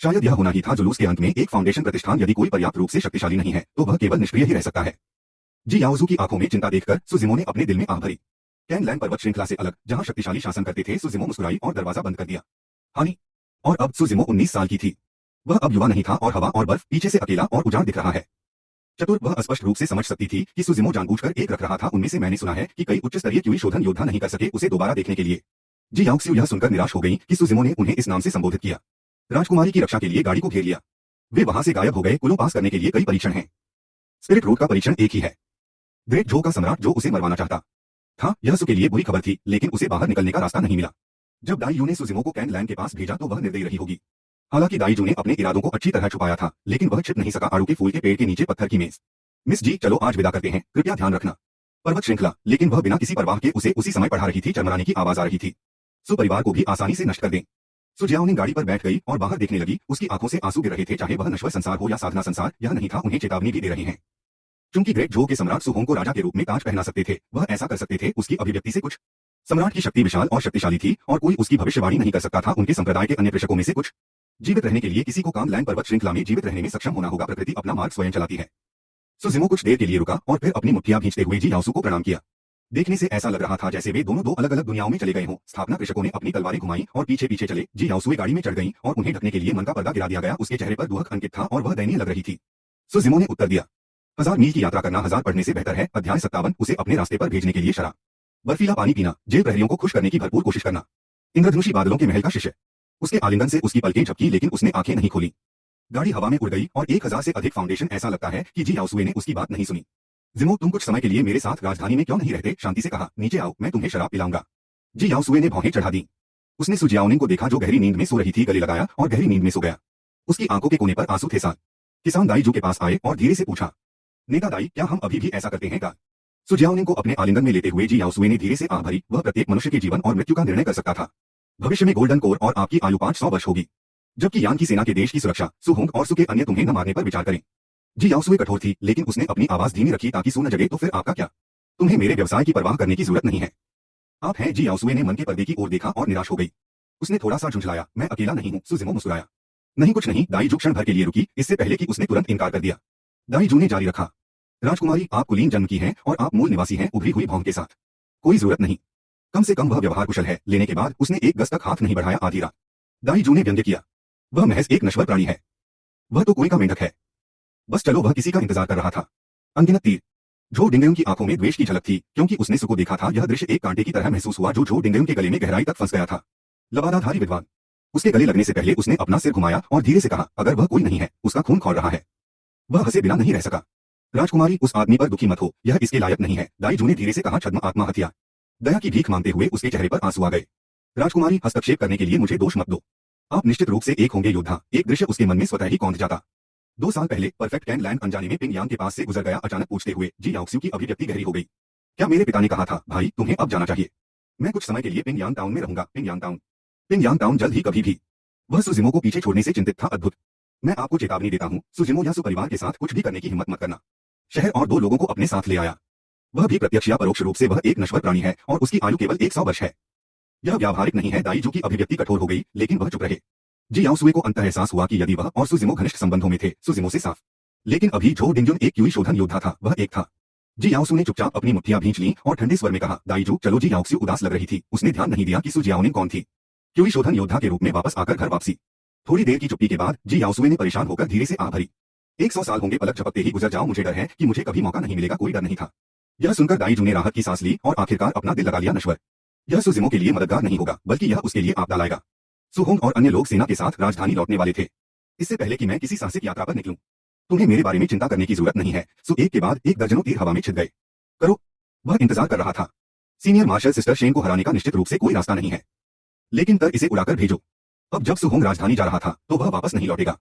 शायद यह होना ही था जुलूस के अंत में। एक फाउंडेशन प्रतिष्ठान यदि कोई पर्याप्त रूप से शक्तिशाली नहीं है तो वह केवल निष्क्रिय ही रह सकता है। जी याओजू की आंखों में चिंता देखकर सुजिमो ने अपने दिल में आह भरी। कैनलैंड पर्वत श्रृंखला से अलग, जहां शक्तिशाली शासन करते थे, सुजिमो मुस्कुराई और दरवाजा बंद कर दिया। हानि। और अब सुजिमो 19 साल की थी। वह अब युवा नहीं था और हवा और बर्फ पीछे से अकेला और उजाड़ दिख रहा है। चतुर, वह स्पष्ट रूप से समझ सकती थी कि सुजिमो जानबूझकर एक रख रहा था। उनमें से मैंने सुना है कि कई उच्च स्तरीय क्यूई शोधन योद्धा नहीं कर सके उसे दोबारा देखने के लिए। जी याओक्सू यह सुनकर निराश हो गई कि सुजिमो ने उन्हें इस नाम से संबोधित किया। राजकुमारी की रक्षा के लिए गाड़ी को घेर लिया। वे वहां से गायब हो गए। कुलों पास करने के लिए कई परीक्षण हैं। स्पिरिट रोड का परीक्षण एक ही है। ग्रेट जो का सम्राट जो उसे मरवाना चाहता था। यह सु के लिए बुरी खबर थी, लेकिन उसे बाहर निकलने का रास्ता नहीं मिला। जब दाई यू ने सुजिमो को कैनलैंड के पास भेजा तो वह निर्दयी रही होगी। हालांकि दाई जू ने अपने इरादों को अच्छी तरह छुपाया था, लेकिन वह छिप नहीं सका आड़ू के फूल के पेड़ के नीचे पत्थर की मेज। मिस जी, चलो आज विदा करते हैं, कृपया ध्यान रखना। पर्वत श्रृंखला, लेकिन वह बिना किसी परवाह के उसे उसी समय पढ़ा रही थी। चरमराने की आवाज आ रही थी। सुपरिवार को भी आसानी से नष्ट कर दें। सुजियाओ ने गाड़ी पर बैठ गई और बाहर देखने लगी। उसकी आंखों से आंसू गिर रहे थे, चाहे वह नश्वर संसार हो या साधना संसार। यह नहीं था उन्हें चेतावनी भी दे रहे हैं। चूंकि ग्रेट जो के सम्राट सुहोंग को राजा के रूप में ताज पहना सकते थे, वह ऐसा कर सकते थे। उसकी अभिव्यक्ति से कुछ। सम्राट की शक्ति विशाल और शक्तिशाली थी और कोई उसकी भविष्यवाणी नहीं कर सकता था। उनके संप्रदाय के अन्य कृषकों में से कुछ। जीवित रहने के लिए किसी को कामलैंड पर्वत श्रृंखला में जीवित रहने में सक्षम होना होगा। प्रकृति अपना मार्ग स्वयं चलाती है। सुजिमो कुछ देर के लिए रुका और फिर अपनी मुट्ठियां भींचते हुए जी याओसू को प्रणाम किया। देखने से ऐसा लग रहा था जैसे वे दोनों दो अलग अलग दुनियाओं में चले गए हों। स्थापना कृषकों ने अपनी तलवारें घुमाई और पीछे पीछे चले। जी याओसुए गाड़ी में चढ़ गईं और उन्हें ढकने के लिए मन का पर्दा गिरा दिया गया। उसके चेहरे पर दुख अंकित था और वह दयनीय लग रही थी। सुजिमो ने उत्तर दिया, 1000 मील की यात्रा करना 1000 पढ़ने से बेहतर है। अध्याय 57, उसे अपने रास्ते पर भेजने के लिए शराब, बर्फीला पानी पीना, जेल प्रहरियों को खुश करने की भरपूर कोशिश करना। इंद्रधनुषी बादलों के महल का शिष्य। उसके आलिंगन से उसकी पलकें झपकी, लेकिन उसने आंखें नहीं खोली। गाड़ी हवा में उड़ गई और 1000 से अधिक फाउंडेशन। ऐसा लगता है कि जी याओसुए ने उसकी बात नहीं सुनी। जिमो, तुम कुछ समय के लिए मेरे साथ राजधानी में क्यों नहीं रहते? शांति से कहा, नीचे आओ, मैं तुम्हें शराब पिलाऊंगा। जी याओसुए ने भौहें चढ़ा दी। उसने सुजियाओनिंग को देखा जो गहरी नींद में सो रही थी, गले लगाया और गहरी नींद में सो गया। उसकी आंखों के कोने पर आंसू थे। किसान दाई जू के पास आए और धीरे से पूछा, नेता दाई, क्या हम अभी भी ऐसा करते हैं? सुजियाओनिंग को अपने आलिंगन में लेते हुए जी याओसुए ने धीरे से आह भरी। वह प्रत्येक मनुष्य के जीवन और मृत्यु का निर्णय कर सकता था। भविष्य में गोल्डन कोर और आपकी आयु 500 वर्ष होगी, जबकि यान की सेना के देश की सुरक्षा, सुहोंग और सु के अन्य तुम्हें न मारने पर विचार करें। जी याओसुए कठोर थी, लेकिन उसने अपनी आवाज धीमी रखी ताकि सु न जगे। तो फिर आपका क्या? तुम्हें मेरे व्यवसाय की परवाह करने की जरूरत नहीं है। आप हैं। जी याओसुए ने मन के पर्दे की ओर देखा और निराश हो गई। उसने थोड़ा सा झुंझलाया, मैं अकेला नहीं हूं। सुजिमो मुस्कुराया। नहीं कुछ नहीं। दाई जू क्षण भर के लिए रुकी, इससे पहले कि उसने तुरंत इनकार कर दिया। दाई जू ने जारी रखा, राजकुमारी, आप कुलीन जन्म की हैं और आप मूल निवासी हैं। उभरी हुई भौं के साथ कोई जरूरत नहीं। कम से कम वह व्यवहार कुशल है। लेने के बाद उसने एक गज तक हाथ नहीं बढ़ाया। आधी रात। दाई जू ने व्यंग्य किया, वह महज एक नश्वर प्राणी है। वह तो कोई का मेंढक है। बस चलो, वह किसी का इंतजार कर रहा था। अनगिनत तीर। झो डिंगयन की आंखों में द्वेष की झलक थी, क्योंकि उसने सु को देखा था। यह दृश्य एक कांटे की तरह महसूस हुआ जो झो डिंगयन के गले में गहराई तक फंस गया था। लबादाधारी विद्वान। उसके गले लगने से पहले उसने अपना सिर घुमाया और धीरे से कहा, अगर वह कोई नहीं है, उसका खून खौल रहा है। वह हंसे बिना नहीं रह सका। राजकुमारी, उस आदमी पर दुखी मत हो, यह इसके लायक नहीं है। दाई जू ने धीरे से कहा, छद्म आत्महत्या। दया की भीख मांगते हुए उसके चेहरे पर आंसू आ गए। राजकुमारी, हस्तक्षेप करने के लिए मुझे दोष मत दो। आप निश्चित रूप से एक होंगे योद्धा। एक दृश्य उसके मन में स्वतः ही कौंध जाता। 2 साल पहले परफेक्ट कैनलैंड अनजाने में पिंगयांग के पास से गुजर गया। अचानक पूछते हुए जी याओक्सू की अभिव्यक्ति गहरी हो गई। क्या मेरे पिता ने कहा था, भाई तुम्हें अब जाना चाहिए? मैं कुछ समय के लिए पिंगयांग टाउन में रहूंगा। पिंगयांग टाउन जल्द ही कभी भी। वह सुजिमो को पीछे छोड़ने से चिंतित था। अद्भुत। मैं आपको चेतावनी देता हूं, सुजिमो या सुपरिवार के साथ कुछ भी करने की हिम्मत मत करना। शहर और 2 लोगों को अपने साथ ले आया। वह भी प्रत्यक्ष या परोक्ष रूप से वह एक नश्वर प्राणी है और उसकी आयु केवल 100 वर्ष है। यह व्यावहारिक नहीं है। दाई जू की अभिव्यक्ति कठोर हो गई, लेकिन वह चुप रहे। जी याओसुए को अंततः एहसास हुआ कि यदि वह और सुजिमो घनिष्ठ संबंधों में थे, सुजिमो से साफ। लेकिन अभी झो डिंगजुन एक क्यूई शोधन योद्धा था, वह एक था। जी याओसु ने चुपचाप अपनी मुट्ठियां भींच लीं और ठंडे स्वर में कहा, दाई जू, चलो। जी याओक्सू उदास लग रही थी। उसने ध्यान नहीं दिया कि सु जियाओनिंग कौन थी। क्यूई शोधन योद्धा के रूप में वापस आकर घर वापसी। थोड़ी देर की चुप्पी के बाद जी याओसुए ने परेशान होकर धीरे से आह भरी। 100 साल होंगे, पलक झपकते ही गुजर जाओ। मुझे डर है कि मुझे कभी मौका नहीं मिलेगा। कोई डर नहीं था। यह सुनकर दाई जू ने राहत की सांस ली और आखिरकार अपना दिल लगा लिया। नश्वर यह सुजिमो के लिए मददगार नहीं होगा, बल्कि यह उसके लिए आपदा लाएगा। सुहोंग और अन्य लोग सेना के साथ राजधानी लौटने वाले थे। इससे पहले कि मैं किसी साहसिक यात्रा पर निकलूं, तुम्हें मेरे बारे में चिंता करने की जरूरत नहीं है। सो एक के बाद एक दर्जनों तीर हवा में छिद गए। करो। वह इंतजार कर रहा था। सीनियर मार्शल सिस्टर शेन को हराने का निश्चित रूप से कोई रास्ता नहीं है, लेकिन तर इसे उड़ाकर भेजो। अब जब सुहोंग राजधानी जा रहा था तो वह वापस नहीं लौटेगा।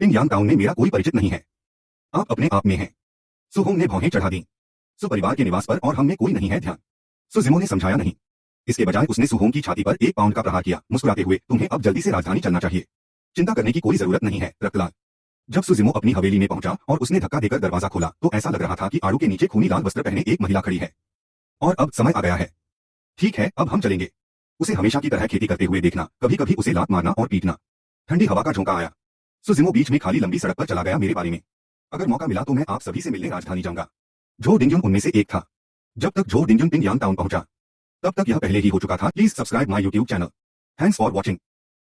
पिंगयांग टाउन में मेरा कोई परिचित नहीं है। आप अपने आप में हैं। सुहोंग ने भौहें चढ़ा दी। सो परिवार के निवास पर और हम में कोई नहीं है ध्यान। सो जिमो ने समझाया नहीं। इसके बजाय उसने सुहोंग की छाती पर 1 पाउंड का प्रहार किया, मुस्कुराते हुए, तुम्हें अब जल्दी से राजधानी चलना चाहिए। चिंता करने की कोई जरूरत नहीं है, रक्तलाल। जब सुजिमो अपनी हवेली में पहुंचा और उसने धक्का देकर दरवाजा खोला तो ऐसा लग रहा था कि आड़ू के नीचे खूनी लाल वस्त्र पहने एक महिला खड़ी है। और अब समय आ गया है। ठीक है, अब हम चलेंगे। उसे हमेशा की तरह खेती करते हुए देखना, कभी कभी उसे लात मारना और पीटना। ठंडी हवा का झोंका आया। सुजिमो बीच में खाली लंबी सड़क पर चला गया मेरे बारे में। अगर मौका मिला तो मैं आप सभी से मिलने राजधानी जाऊंगा। जो डिंगयुन उनमें से एक था। जब तक जो डिंगयुन पिंगयांग टाउन पहुंचा तब तक यह पहले ही हो चुका था। Please subscribe my YouTube channel. Thanks for watching.